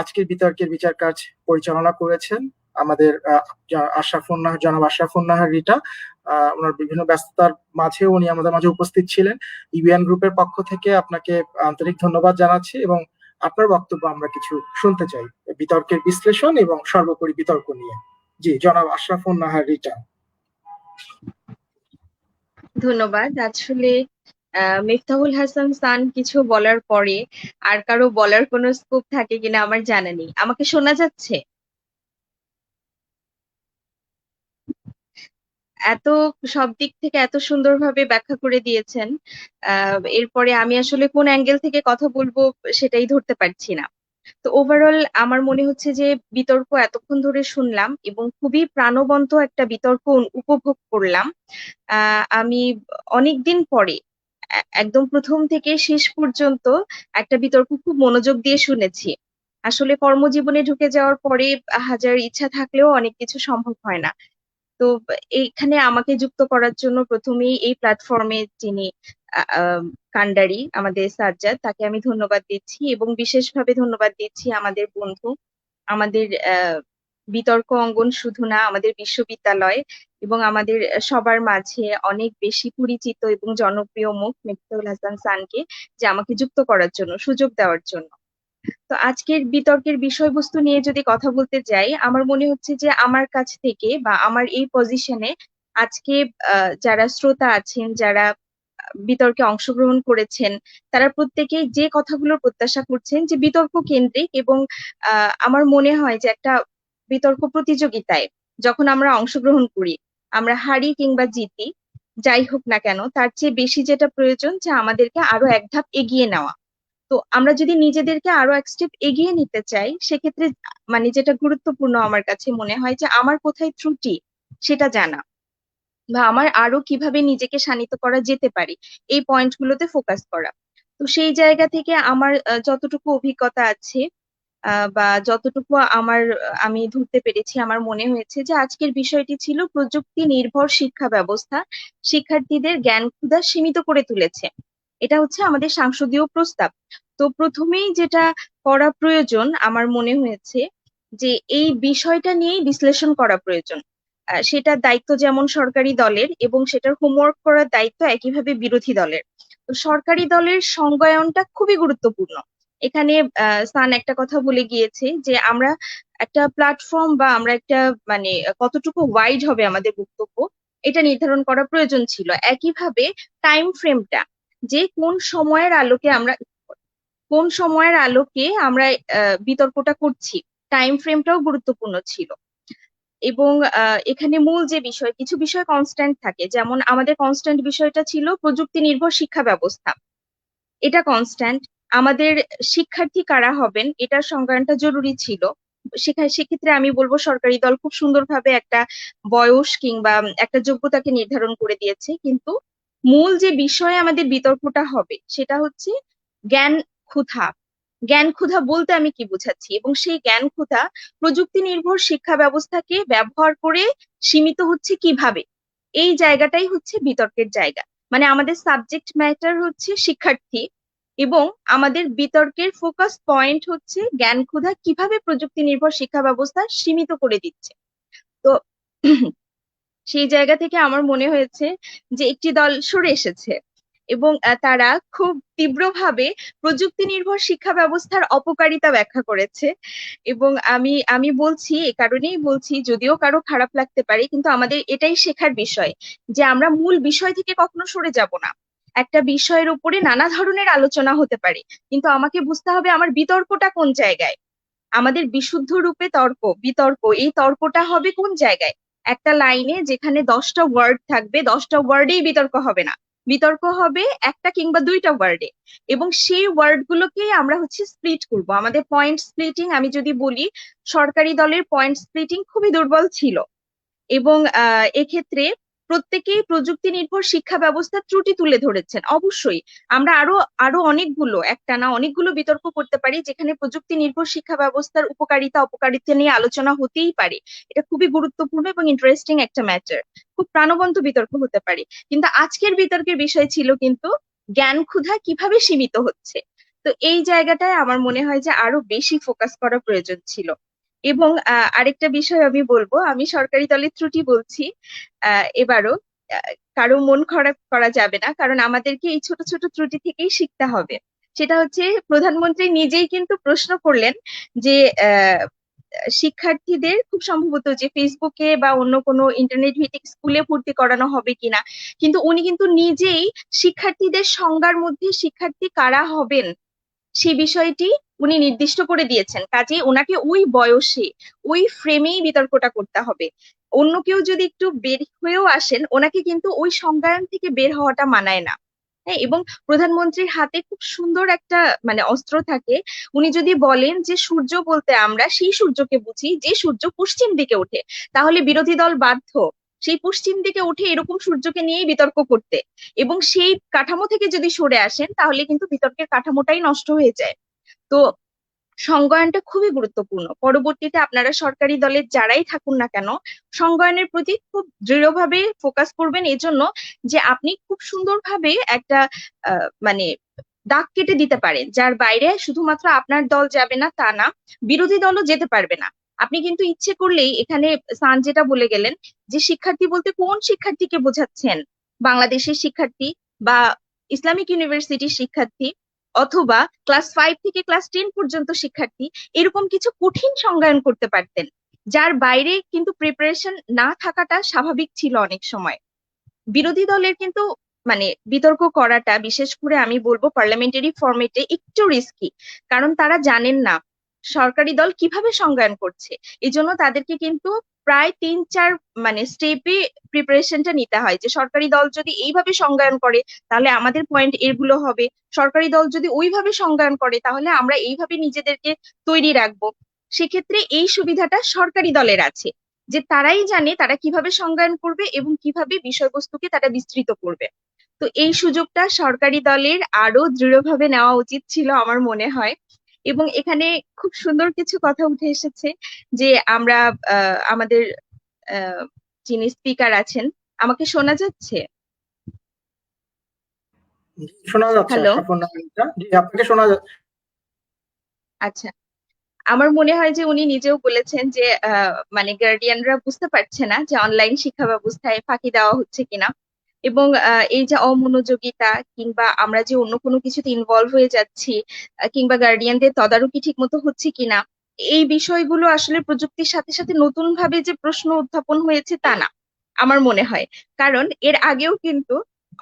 আজকের বিতর্কের বিচার কাজ পরিচালনা করেছেন আমাদের জনাব আশরাফুন্নাহার রিটা। ওনার বিভিন্ন ব্যস্ততার মাঝে উনি আমাদের মাঝে উপস্থিত ছিলেন। ইবিএন গ্রুপের পক্ষ থেকে আপনাকে আন্তরিক ধন্যবাদ জানাচ্ছি এবং আপনার বক্তব্য আমরা কিছু শুনতে চাই বিতর্কের বিশ্লেষণ এবং সর্বোপরি বিতর্ক নিয়ে। জি, জনাব আশরাফুন্নাহার রিটা। ধন্যবাদ। আসলে মিফতাহুল হাসান সান কিছু বলার পরে আর কারো বলার কোনো স্কোপ থাকে কিনা আমার জানা নেই। আমাকে শোনা যাচ্ছে? এত সব দিক থেকে এত সুন্দরভাবে ব্যাখ্যা করে দিয়েছেন, এরপরে আমি আসলে কোন অ্যাঙ্গেল থেকে কথা বলবো সেটাই ধরতে পারছি না। তো ওভারঅল আমার মনে হচ্ছে যে বিতর্ক এতক্ষণ ধরে শুনলাম এবং খুবই প্রাণবন্ত একটা বিতর্ক উপভোগ করলাম। আমি অনেকদিন পরে একদম প্রথম থেকে শেষ পর্যন্ত একটা বিতর্ক খুব মনোযোগ দিয়ে শুনেছি। আসলে কর্মজীবনে ঢুকে যাওয়ার পরে হাজার ইচ্ছা থাকলেও অনেক কিছু সম্ভব হয় না। তো এইখানে আমাকে যুক্ত করার জন্য প্রথমেই এই প্ল্যাটফর্মে যিনি কান্ডারি আমাদের সাজ্জাদ, তাকে আমি ধন্যবাদ দিচ্ছি এবং বিশেষভাবে ধন্যবাদ দিচ্ছি আমাদের বন্ধু, আমাদের বিতর্ক অঙ্গন শুধু না, আমাদের বিশ্ববিদ্যালয় এবং আমাদের সবার মাঝে অনেক বেশি পরিচিত এবং জনপ্রিয় মুখ মিফতাহুল হাসান সানকে, যে আমাকে যুক্ত করার জন্য, সুযোগ দেওয়ার জন্য। তো আজকের বিতর্কের বিষয়বস্তু নিয়ে যদি কথা বলতে যাই, আমার মনে হচ্ছে যে আমার কাছ থেকে বা আমার এই পজিশনে আজকে যারা শ্রোতা আছেন, যারা বিতর্কে অংশগ্রহণ করেছেন, তারা প্রত্যেকেই যে কথাগুলো প্রত্যাশা করছেন যে বিতর্ক কেন্দ্রিক, এবং আমার মনে হয় যে একটা বিতর্ক প্রতিযোগিতায় যখন আমরা অংশগ্রহণ করি, আমরা হারি কিংবা জিতি যাই হোক না কেন, তার চেয়ে বেশি যেটা প্রয়োজন যে আমাদেরকে আরো এক ধাপ এগিয়ে নেওয়া। তো আমরা যদি নিজেদেরকে আরো এক স্টেপ এগিয়ে নিতে চাই, সেক্ষেত্রে মানে যেটা গুরুত্বপূর্ণ আমার কাছে মনে হয় যে আমার কোথায় ত্রুটি সেটা জানা, বা আমার আরো কিভাবে নিজেকে শানিত করা যেতে পারে এই পয়েন্টগুলোতে ফোকাস করা। তো সেই জায়গা থেকে আমার যতটুকু অভিজ্ঞতা আছে বা যতটুকু আমি ধরতে পেরেছি, আমার মনে হয়েছে যে আজকের বিষয়টি ছিল প্রযুক্তি নির্ভর শিক্ষা ব্যবস্থা শিক্ষার্থীদের জ্ঞান ক্ষুধা সীমিত করে তুলেছে। এটা হচ্ছে আমাদের সংসদীয় প্রস্তাব। তো প্রথমেই যেটা করা প্রয়োজন আমার মনে হয়েছে যে এই বিষয়টা নিয়েই বিশ্লেষণ করা প্রয়োজন। সেটার দায়িত্ব যেমন সরকারি দলের, এবং সেটার হোমওয়ার্ক করার দায়িত্ব একইভাবে বিরোধী দলের। তো সরকারি দলের সংজ্ঞায়নটা খুবই গুরুত্বপূর্ণ। এখানে সান একটা কথা বলে গিয়েছে যে আমরা একটা প্ল্যাটফর্ম বা আমরা একটা মানে কতটুকু ওয়াইড হবে আমাদের বক্তব্য, এটা নির্ধারণ করা প্রয়োজন ছিল। একইভাবে টাইম ফ্রেমটা, যে কোন সময়ের আলোকে আমরা বিতর্কটা করছি, টাইম ফ্রেমটাও গুরুত্বপূর্ণ ছিল। এবং এখানে মূল যে বিষয়, কিছু বিষয় কনস্ট্যান্ট থাকে, যেমন আমাদের কনস্ট্যান্ট বিষয়টা ছিল প্রযুক্তি নির্ভর শিক্ষা ব্যবস্থা, এটা কনস্ট্যান্ট। আমাদের শিক্ষার্থী কারা হবেন এটার সংজ্ঞানটা জরুরি ছিল। সেক্ষেত্রে আমি বলবো সরকারি দল খুব সুন্দরভাবে একটা বয়স কিংবা একটা যোগ্যতাকে নির্ধারণ করে দিয়েছে, কিন্তু মূল যে বিষয়ে আমাদের বিতর্কটা হবে সেটা হচ্ছে জ্ঞান ক্ষুধা। জ্ঞান ক্ষুধা বলতে আমি কি বোঝাচ্ছি, এবং সেই জ্ঞান ক্ষুধা প্রযুক্তি নির্ভর শিক্ষা ব্যবস্থাকে ব্যবহার করে সীমিত হচ্ছে কিভাবে, এই জায়গাটাই হচ্ছে বিতর্কের জায়গা। মানে আমাদের সাবজেক্ট ম্যাটার হচ্ছে শিক্ষার্থী, এবং আমাদের বিতর্কের ফোকাস পয়েন্ট হচ্ছে জ্ঞান ক্ষুধা কিভাবে প্রযুক্তি নির্ভর শিক্ষা ব্যবস্থা সীমিত করে দিচ্ছে। তো সেই জায়গা থেকে আমার মনে হয়েছে যে একটি দল সরে এসেছে, এবং তারা খুব তীব্রভাবে প্রযুক্তি নির্ভর শিক্ষা ব্যবস্থার অপকারিতা ব্যাখ্যা করেছে। এবং আমি বলছি, এ কারণেই বলছি, যদিও কারো খারাপ লাগতে পারে, কিন্তু আমাদের এটাই শেখার বিষয় যে আমরা মূল বিষয় থেকে কখনো সরে যাব না। একটা বিষয়ের উপরে নানা ধরনের আলোচনা হতে পারে, কিন্তু আমাকে বুঝতে হবে আমার বিতর্কটা কোন জায়গায়। আমাদের বিশুদ্ধ রূপে বিতর্ক, এই তর্কটা হবে কোন জায়গায়? একটা লাইনে যেখানে 10টা ওয়ার্ড থাকবে, 10টা ওয়ার্ডেই বিতর্ক হবে না, বিতর্ক হবে একটা কিংবা 2টা ওয়ার্ডে, এবং সেই ওয়ার্ড গুলোকে আমরা হচ্ছে স্প্লিট করব। আমাদের পয়েন্ট স্প্লিটিং, আমি যদি বলি সরকারি দলের পয়েন্ট স্প্লিটিং খুবই দুর্বল ছিল, এবং এক্ষেত্রে প্রত্যেকেই প্রযুক্তি নির্ভর শিক্ষা ব্যবস্থার ত্রুটি তুলে ধরেছেন। অবশ্যই আমরা আরো একটা না অনেকগুলো বিতর্ক করতে পারি যেখানে প্রযুক্তি নির্ভর শিক্ষা ব্যবস্থার উপকারিতা অপকারিতা নিয়ে আলোচনা হতেই পারে। এটা খুবই গুরুত্বপূর্ণ এবং ইন্টারেস্টিং একটা ম্যাটার, খুব প্রাণবন্ত বিতর্ক হতে পারে। কিন্তু আজকের বিতর্কের বিষয় ছিল কিন্তু জ্ঞান ক্ষুধা কিভাবে সীমিত হচ্ছে। তো এই জায়গাটায় আমার মনে হয় যে আরো বেশি ফোকাস করা প্রয়োজন ছিল। এবং আরেকটা বিষয় আমি বলবো, আমি সরকারি দলের ত্রুটি বলছি এবারও, কারো মন খারাপ করা যাবে না, কারণ আমাদেরকে এই ছোট ছোট ত্রুটি থেকেই শিখতে হবে। সেটা হচ্ছে প্রধানমন্ত্রী নিজেই কিন্তু প্রশ্ন করলেন যে শিক্ষার্থীদের খুব সম্ভবত যে ফেসবুকে বা অন্য কোনো ইন্টারনেট ভিত্তিক স্কুলে ভর্তি করানো হবে কিনা, কিন্তু উনি কিন্তু নিজেই শিক্ষার্থীদের সংজ্ঞার মধ্যে শিক্ষার্থী কারা হবেন সেই বিষয়টি উনি নির্দিষ্ট করে দিয়েছেন। কাজেই ওনাকে ওই বয়সে ওই ফ্রেমেই বিতর্কটা করতে হবে। অন্য কেউ যদি একটু বের হয়েও আসেন, ওনাকে কিন্তু ওই সংজ্ঞায়ন থেকে বের হওয়াটা মানায় না। হ্যাঁ, এবং প্রধানমন্ত্রীর হাতে খুব সুন্দর একটা মানে অস্ত্র থাকে। উনি যদি বলেন যে সূর্য বলতে আমরা সেই সূর্যকে বুঝি যে সূর্য পশ্চিম দিকে ওঠে, তাহলে বিরোধী দল বাধ্য সেই পশ্চিম দিকে উঠে এরকম সূর্যকে নিয়েই বিতর্ক করতে, এবং সেই কাঠামো থেকে যদি সরে আসেন তাহলে কিন্তু বিতর্কের কাঠামোটাই নষ্ট হয়ে যায়। তো সংজ্ঞায়নটা খুবই গুরুত্বপূর্ণ। পরবর্তীতে আপনারা সরকারি দলের যারাই থাকুন না কেন, সংজ্ঞায়নের প্রতি খুব দৃঢ়ভাবে ফোকাস করবেন, এজন্য যে আপনি খুব সুন্দরভাবে একটা মানে দাগ কেটে দিতে পারেন, যার বাইরে শুধুমাত্র আপনার দল যাবে না তা না, বিরোধী দলও যেতে পারবে না। আপনি কিন্তু ইচ্ছে করলেই, এখানে সান যেটা বলে গেলেন যে শিক্ষার্থী বলতে কোন শিক্ষার্থীকে বোঝাচ্ছেন, বাংলাদেশের শিক্ষার্থী বা ইসলামিক ইউনিভার্সিটির শিক্ষার্থী অথবা ক্লাস 5 থেকে ক্লাস 10 পর্যন্ত শিক্ষার্থী, এরকম কিছু কঠিন সংজ্ঞায়ন করতে পারতেন, যার বাইরে কিন্তু প্রিপারেশন না থাকাটা স্বাভাবিক ছিল অনেক সময়। বিরোধী দলের কিন্তু মানে বিতর্ক করাটা, বিশেষ করে আমি বলবো পার্লামেন্টারি ফরম্যাটে, একটু রিস্কি, কারণ তারা জানেন না সরকারি দল কিভাবে সংজ্ঞায়ন করছে। এই জন্য তাদেরকে কিন্তু প্রায় 3-4 মানে স্টেপে প্রিপারেশনটা নিতে হয়, যে সরকারি দল যদি এইভাবে সংজ্ঞায়ন করে তাহলে আমাদের পয়েন্ট এগুলো হবে, সরকারি দল যদি ওইভাবে সংজ্ঞায়ন করে তাহলে আমরা এইভাবে নিজেদেরকে তৈরি রাখবো। সেক্ষেত্রে এই সুবিধাটা সরকারি দলের আছে, যে তারাই জানে তারা কিভাবে সংজ্ঞায়ন করবে এবং কিভাবে বিষয়বস্তুকে তারা বিস্তৃত করবে। তো এই সুযোগটা সরকারি দলের আরো দৃঢ়ভাবে নেওয়া উচিত ছিল আমার মনে হয়। এবং এখানে খুব সুন্দর কিছু কথা উঠে এসেছে, যে আমরা আমাদের যিনি স্পিকার আছেন, আমাকে শোনা যাচ্ছে? শোনা যাচ্ছে হ্যালো, সম্পূর্ণ। জি, আপনাকে শোনা যাচ্ছে। আচ্ছা। আমার মনে হয় যে উনি নিজেও বলেছেন যে মানে গার্ডিয়ানরা বুঝতে পারছে না যে অনলাইন শিক্ষা ব্যবস্থায় ফাঁকি দেওয়া হচ্ছে কিনা, এবং এই যে অমনোযোগিতা কিংবা আমরা যে অন্য কোনো কিছুতে ইনভলভ হয়ে যাচ্ছি, কিংবা গার্ডিয়ানদের তদারকি ঠিক মতো হচ্ছে কিনা, এই বিষয়গুলো আসলে প্রযুক্তির সাথে সাথে নতুন ভাবে যে প্রশ্ন উত্থাপন হয়েছে তা না আমার মনে হয়। কারণ এর আগেও কিন্তু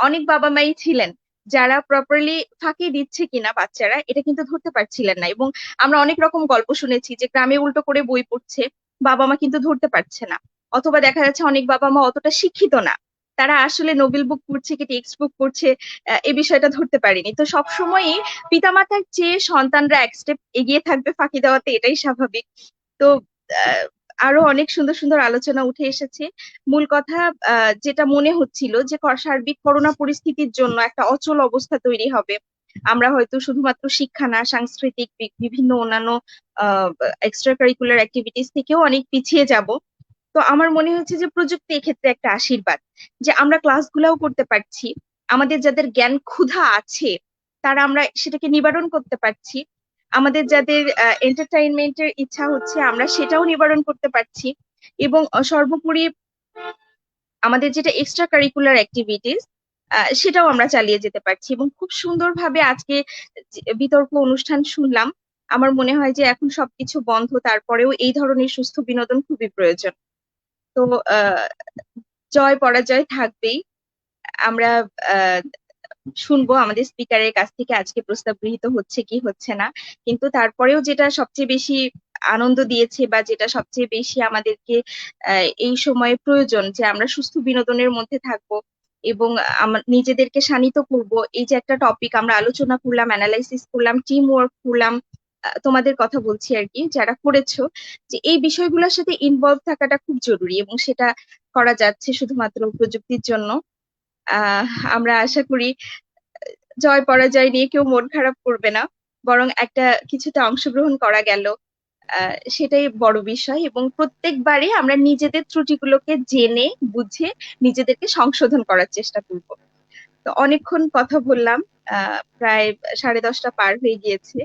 অনেক বাবা মাই ছিলেন যারা প্রপারলি ফাঁকি দিচ্ছে কিনা বাচ্চারা এটা কিন্তু ধরতে পারছিলেন না, এবং আমরা অনেক রকম গল্প শুনেছি যে গ্রামে উল্টো করে বই পড়ছে, বাবা মা কিন্তু ধরতে পারছে না। অথবা দেখা যাচ্ছে অনেক বাবা মা অতটা শিক্ষিত না, তারা আসলে নোবেল বুক পড়ছে কি টেক্সট বুক পড়ছে এই বিষয়টা ধরতে পারেনি। তো সবসময়ই পিতামাতার চেয়ে সন্তানরা এক স্টেপ এগিয়ে থাকবে ফাঁকি দেওয়াতে, এটাই স্বাভাবিক। তো আহ, আরো অনেক সুন্দর সুন্দর আলোচনা উঠে এসেছে। মূল কথা যেটা মনে হচ্ছিল যে সার্বিক করোনা পরিস্থিতির জন্য একটা অচল অবস্থা তৈরি হবে, আমরা হয়তো শুধুমাত্র শিক্ষা না, সাংস্কৃতিক বিভিন্ন অন্যান্য এক্সট্রা কারিকুলার অ্যাক্টিভিটিস থেকেও অনেক পিছিয়ে যাব। তো আমার মনে হচ্ছে যে প্রযুক্তি এক্ষেত্রে একটা আশীর্বাদ, যে আমরা ক্লাসগুলোও করতে পারছি, আমাদের যাদের জ্ঞান ক্ষুধা আছে তারা আমরা সেটাকে নিবারণ করতে পারছি, আমাদের যাদের এন্টারটেইনমেন্টের ইচ্ছা হচ্ছে আমরা সেটাও নিবারণ করতে পারছি, এবং সর্বোপরি আমাদের যেটা এক্সট্রা কারিকুলার অ্যাক্টিভিটিস সেটাও আমরা চালিয়ে যেতে পারছি। এবং খুব সুন্দরভাবে আজকে বিতর্ক অনুষ্ঠান শুনলাম। আমার মনে হয় যে এখন সবকিছু বন্ধ, তারপরেও এই ধরনের সুস্থ বিনোদন খুবই প্রয়োজন। তো জয় পরাজয় থাকবেই। আমরা আহ শুনবো আমাদের স্পিকারের কাছ থেকে আজকে প্রস্তাব গৃহীত হচ্ছে কি হচ্ছে না, কিন্তু তারপরেও যেটা সবচেয়ে বেশি আনন্দ দিয়েছে বা যেটা সবচেয়ে বেশি আমাদেরকে এই সময়ে প্রয়োজন, যে আমরা সুস্থ বিনোদনের মধ্যে থাকবো এবং নিজেদেরকে শানিত করব, এই যে একটা টপিক আমরা আলোচনা করলাম, অ্যানালাইসিস করলাম, টিম ওয়ার্ক করলাম, তোমাদের কথা বলছি আর কি যারা করেছো, যে এই বিষয়গুলোর সাথে ইনভলভ থাকাটা খুব জরুরি এবং সেটা করা যাচ্ছে শুধুমাত্র প্রযুক্তির জন্য। আমরা আশা করি জয় পরাজয় নিয়ে কেউ মন খারাপ করবে না, বরং একটা কিছুটা অংশগ্রহণ করা গেল, সেটাই বড় বিষয়। এবং প্রত্যেকবারে আমরা নিজেদের ত্রুটিগুলোকে জেনে বুঝে নিজেদেরকে সংশোধন করার চেষ্টা করব। তো অনেকক্ষণ কথা বললাম, প্রায় 10:30 পার হয়ে গিয়েছে।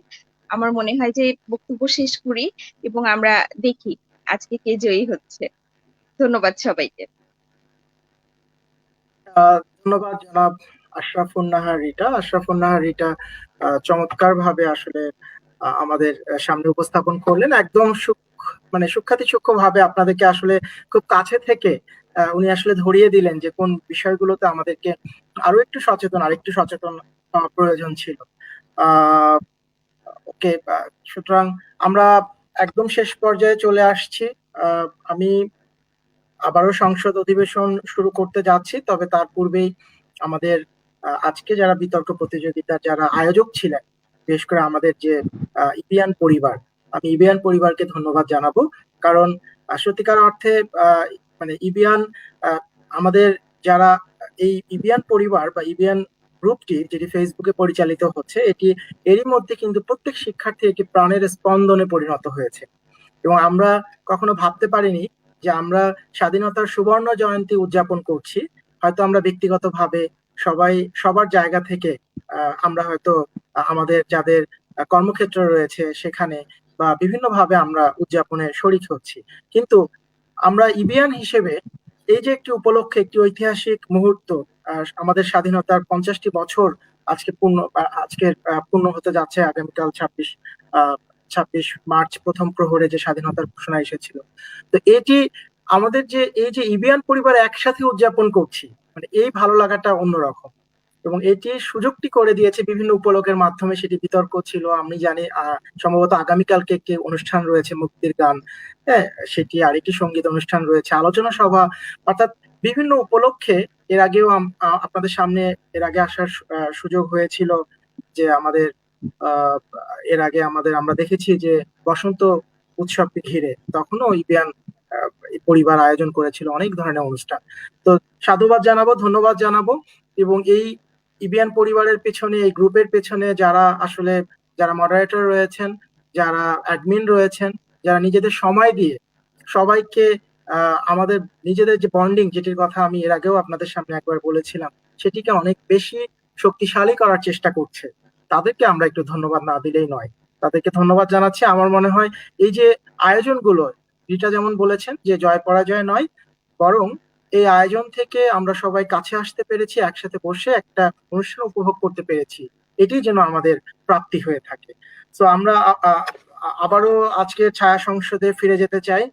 আমার মনে হয় যে বক্তব্য শেষ করি এবং আমরা দেখি আজকে কে জয়ী হচ্ছে। ধন্যবাদ সবাইকে। ধন্যবাদ জনাব আশরাফুন নাহার রিটা। আশরাফুন নাহার রিটা চমৎকার ভাবে আসলে আমাদের সামনে উপস্থাপন করলেন। একদম সূক্ষ্মাতি সূক্ষ্ম ভাবে আপনাদেরকে আসলে খুব কাছে থেকে উনি আসলে ধরিয়ে দিলেন যে কোন বিষয়গুলোতে আমাদেরকে আরেকটু সচেতন প্রয়োজন ছিল। ওকে, সুতরাং আমরা একদম শেষ পর্যায়ে চলে আসছি। আমি আবারও সংসদ অধিবেশন শুরু করতে যাচ্ছি, তবে তার পূর্বেই আমাদের আজকে যারা বিতর্ক প্রতিযোগিতার যারা আয়োজক ছিলেন, বিশেষ করে আমাদের যে ইবিয়ান পরিবার, আমি ইবিয়ান পরিবারকে ধন্যবাদ জানাবো। কারণ সত্যিকার অর্থে মানে ইবিয়ান আমাদের যারা এই ইবিয়ান পরিবার বা ইবিয়ান গ্রুপটি যেটি ফেসবুকে পরিচালিত হচ্ছে, এরই মধ্যে কিন্তু প্রত্যেক শিক্ষার্থী একটি প্রাণের স্পন্দনে পরিণত হয়েছে। এবং আমরা কখনো ভাবতে পারিনি যে আমরা স্বাধীনতার সুবর্ণ জয়ন্তী উদযাপন করছি। হয়তো আমরা ব্যক্তিগতভাবে সবার জায়গা থেকে আমরা হয়তো আমাদের যাদের কর্মক্ষেত্র রয়েছে সেখানে বা বিভিন্নভাবে আমরা উদযাপনে শরিক হচ্ছি, কিন্তু আমরা ইবিয়ান হিসেবে এই যে একটি উপলক্ষে, একটি ঐতিহাসিক মুহূর্ত, আমাদের স্বাধীনতার 50টি বছর আজকে পূর্ণ হতে যাচ্ছে আগামীকাল 26 মার্চ প্রথম প্রহরে যে স্বাধীনতার ঘোষণা এসেছিল। তো এটি আমাদের যে এই যে ইবিয়ান পরিবার একসাথে উদযাপন করছি, মানে এই ভালো লাগাটা অন্যরকম। এবং এটি সুযোগটি করে দিয়েছে বিভিন্ন উপলক্ষের মাধ্যমে। সেটি বিতর্ক ছিল, আমি জানি সম্ভবত আগামীকালকে একটি অনুষ্ঠান রয়েছে মুক্তির গান, হ্যাঁ সেটি, আরেকটি সঙ্গীত অনুষ্ঠান রয়েছে, আলোচনা সভা, অর্থাৎ বিভিন্ন উপলক্ষে এর আগেও আপনাদের সামনে এর আগে আসার সুযোগ হয়েছিল। যে আমাদের এর আগে আমরা দেখেছি যে বসন্ত উৎসবকে ঘিরে তখনও ইবিয়ান পরিবার আয়োজন করেছিল অনেক ধরনের অনুষ্ঠান। তো সাধুবাদ জানাবো, ধন্যবাদ জানাবো। এবং এই ইবিয়ান পরিবারের পেছনে, এই গ্রুপের পেছনে যারা মডারেটর রয়েছেন, যারা অ্যাডমিন রয়েছেন, যারা নিজেদের সময় দিয়ে সবাইকে আমাদের নিজেদের যে বন্ডিং, যেটির কথা আমি এর আগেও আপনাদের সামনে একবার বলেছিলাম, সেটিকে অনেক বেশি শক্তিশালী করার চেষ্টা করছে, তাদেরকে আমরা একটু ধন্যবাদ না দিলেই নয়। তাদেরকে ধন্যবাদ জানাচ্ছি। আমার মনে হয় এই যে আয়োজনগুলো, রিটা যেমন বলেছেন যে জয় পরাজয় নয়, বরং এই আয়োজন থেকে আমরা সবাই কাছে আসতে পেরেছি, একসাথে বসে একটা অনুষ্ঠান উপভোগ করতে পেরেছি, এটি যেন আমাদের প্রাপ্তি হয়ে থাকে। তো আমরা আবারও আজকে ছায়া সংসদে ফিরে যেতে চাই।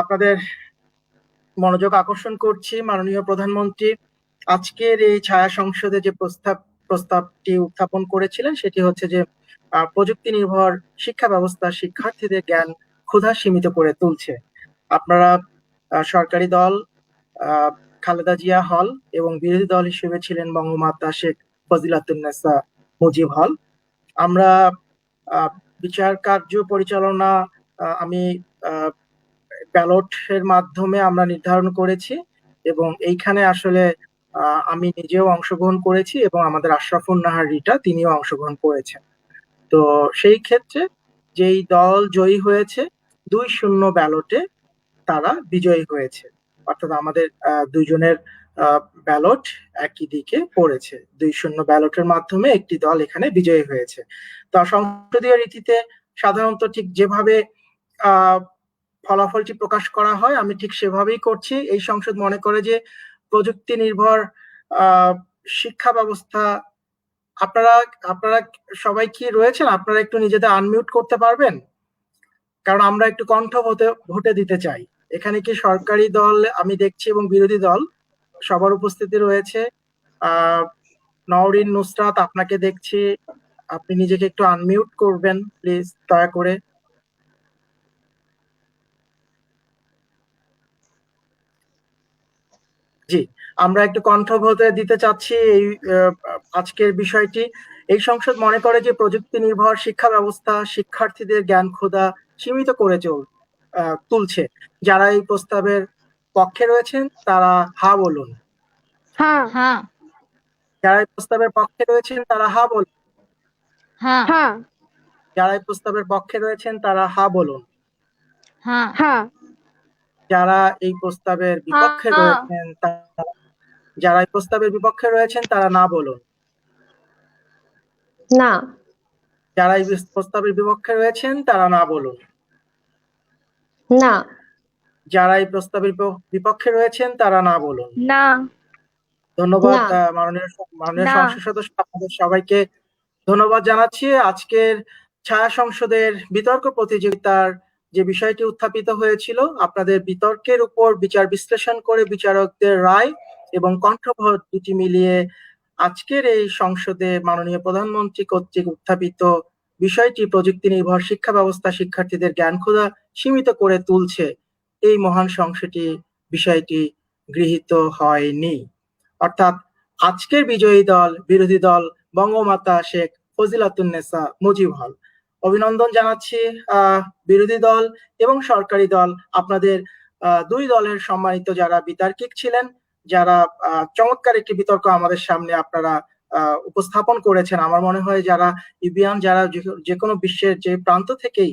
আপনাদের মনোযোগ আকর্ষণ করছি, মাননীয় প্রধানমন্ত্রী আজকের এই ছায়া সংসদে যে প্রস্তাবটি উত্থাপন করেছিলেন, সেটি হচ্ছে যে প্রযুক্তি নির্ভর শিক্ষা ব্যবস্থা শিক্ষার্থীদের জ্ঞান ক্ষুধা সীমিত করে তুলছে। আপনারা সরকারি দল খালেদা জিয়া হল এবং বিরোধী দল হিসেবে ছিলেন বঙ্গমাতা শেখ ফজিলাতুন্নেসা মুজিব হল। আমরা বিচার কার্য পরিচালনা আমি ব্যালটের মাধ্যমে আমরা নির্ধারণ করেছি, এবং এইখানে আসলে আমি নিজেও অংশগ্রহণ করেছি এবং আমাদের আশরাফুন নাহার রিটা তিনিও অংশগ্রহণ করেছেন। তো সেই ক্ষেত্রে যেই দল জয়ী হয়েছে 2-0 ব্যালটে তারা বিজয়ী হয়েছে, অর্থাৎ আমাদের দুইজনের ব্যালট একই দিকে পড়েছে। 2-0 ব্যালটের মাধ্যমে একটি দল এখানে বিজয়ী হয়েছে। তো সংসদীয় রীতিতে সাধারণত ঠিক যেভাবে ফলাফলটি প্রকাশ করা হয় আমি ঠিক সেভাবেই করছি। এই সংসদ মনে করে যে প্রযুক্তি নির্ভর শিক্ষা ব্যবস্থা, আপনারা সবাই কি রয়েছেন, আপনারা একটু নিজেদের আনমিউট করতে পারবেন? কারণ আমরা একটু কণ্ঠ ভোটে দিতে চাই। এখানে কি সরকারি দল আমি দেখছি এবং বিরোধী দল সবার উপস্থিতি রয়েছে। নওরিন নুসরাত, আপনাকে দেখছি, আপনি নিজেকে একটু আনমিউট করবেন প্লিজ দয়া করে। জি, আমরা একটু কণ্ঠ ভোটে দিতে চাচ্ছি এই আজকের বিষয়টি। এই সংসদ মনে করে যে প্রযুক্তি নির্ভর শিক্ষা ব্যবস্থা শিক্ষার্থীদের জ্ঞান ক্ষুধা সীমিত করে তুলছে। যারা এই প্রস্তাবের পক্ষে রয়েছেন তারা হা বলুন। হ্যাঁ হ্যাঁ যারা এই প্রস্তাবের পক্ষে রয়েছেন তারা হা বলুন। হ্যাঁ হ্যাঁ যারা এই প্রস্তাবের পক্ষে রয়েছেন তারা হা বলুন। হ্যাঁ হ্যাঁ যারা এই প্রস্তাবের বিপক্ষে রয়েছেন যারা এই প্রস্তাবের বিপক্ষে রয়েছেন তারা না বলুন। না। যারা এই প্রস্তাবের বিপক্ষে রয়েছেন তারা না বলুন। না। যারা এই প্রস্তাবের বিপক্ষে রয়েছেন তারা না বলুন। না। ধন্যবাদ মাননীয় সংসদ সদস্য, আপনাদের সবাইকে ধন্যবাদ জানাচ্ছি। আজকের ছায়া সংসদের বিতর্ক প্রতিযোগিতার যে বিষয়টি উত্থাপিত হয়েছিল, আপনাদের বিতর্কের উপর বিচার বিশ্লেষণ করে বিচারকদের রায় এবং কণ্ঠভোট দুটি মিলিয়ে আজকের এই সংসদে মাননীয় প্রধানমন্ত্রী কর্তৃক উত্থাপিত বিষয়টি প্রযুক্তি নির্ভর শিক্ষা ব্যবস্থা শিক্ষার্থীদের জ্ঞান ক্ষুধা সীমিত করে তুলছে, এই মহান সংসদটি বিষয়টি গৃহীত হয়নি। অর্থাৎ আজকের বিজয়ী দল বিরোধী দল বঙ্গমাতা শেখ ফজিলাতুন্নেসা মুজিব হল। অভিনন্দন জানাচ্ছি বিরোধী দল এবং সরকারি দল, আপনাদের দুই দলের সম্মানিত যারা বিতার্কিক ছিলেন, যারা চমৎকার একটি বিতর্ক আমাদের সামনে আপনারা উপস্থাপন করেছেন। আমার মনে হয় যারা ইবিয়ান, যারা যে কোনো বিশ্বের যে প্রান্ত থেকেই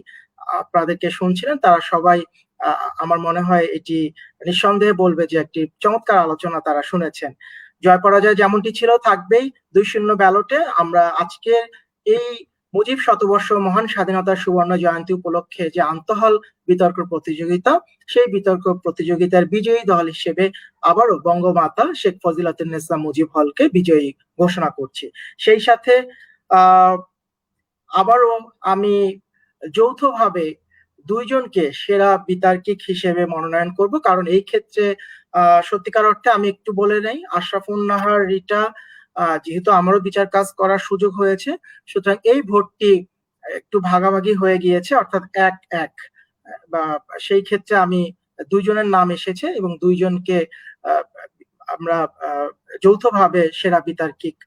আপনাদেরকে শুনছিলেন, তারা সবাই আমার মনে হয় এটি নিঃসন্দেহে বলবে যে একটি চমৎকার আলোচনা তারা শুনেছেন। জয় পরাজয় যেমনটি ছিল থাকবেই। 2-0 ব্যালটে আমরা আজকের এই মুজিব শতবর্ষ মহান স্বাধীনতার সুবর্ণ জয়ন্তী উপলক্ষে যে আন্তঃহল বিতর্ক প্রতিযোগিতা, সেই বিতর্ক প্রতিযোগিতার বিজয়ী দল হিসেবে আবারও বঙ্গমাতা শেখ ফজিলাতুন্নেসা মুজিব হলকে বিজয়ী ঘোষণা করছি। সেই সাথে আবারও আমি যৌথভাবে দুইজনকে সেরা বিতার্কিক হিসেবে মনোনয়ন করব, কারণ এই ক্ষেত্রে সত্যিকার অর্থে আমি একটু বলে নেই, আশরাফুন নাহার রিটা যেহেতু আমারও বিচার কাজ করার সুযোগ হয়েছে, সুতরাং এই ভোটটি একটু ভাগাভাগি হয়ে গিয়েছে, অর্থাৎ 1-1। বা সেই ক্ষেত্রে আমি দুইজনের নাম এসেছে এবং দুইজনকে আমরা যৌথভাবে সেরা বিতার্কিক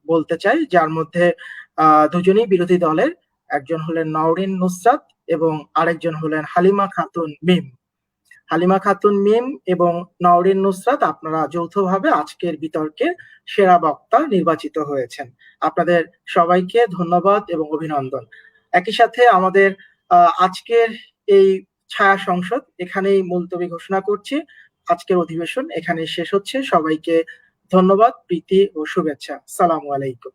বলতে চাই, যার মধ্যে দুজনেই বিরোধী দলের, একজন হলেন নওরিন নুসরাত এবং আরেকজন হলেন হালিমা খাতুন মিম। হালিমা খাতুন মিম এবং নওরিন নুসরাত আপনারা যৌথভাবে আজকের বিতর্কে সেরা বক্তা নির্বাচিত হয়েছেন। আপনাদের সবাইকে ধন্যবাদ এবং অভিনন্দন। একই সাথে আমাদের আজকের এই ছায়া সংসদ এখানেই মুলতবি ঘোষণা করছি। আজকের অধিবেশন এখানে শেষ হচ্ছে। সবাইকে ধন্যবাদ, প্রীতি ও শুভেচ্ছা। আসসালামু আলাইকুম।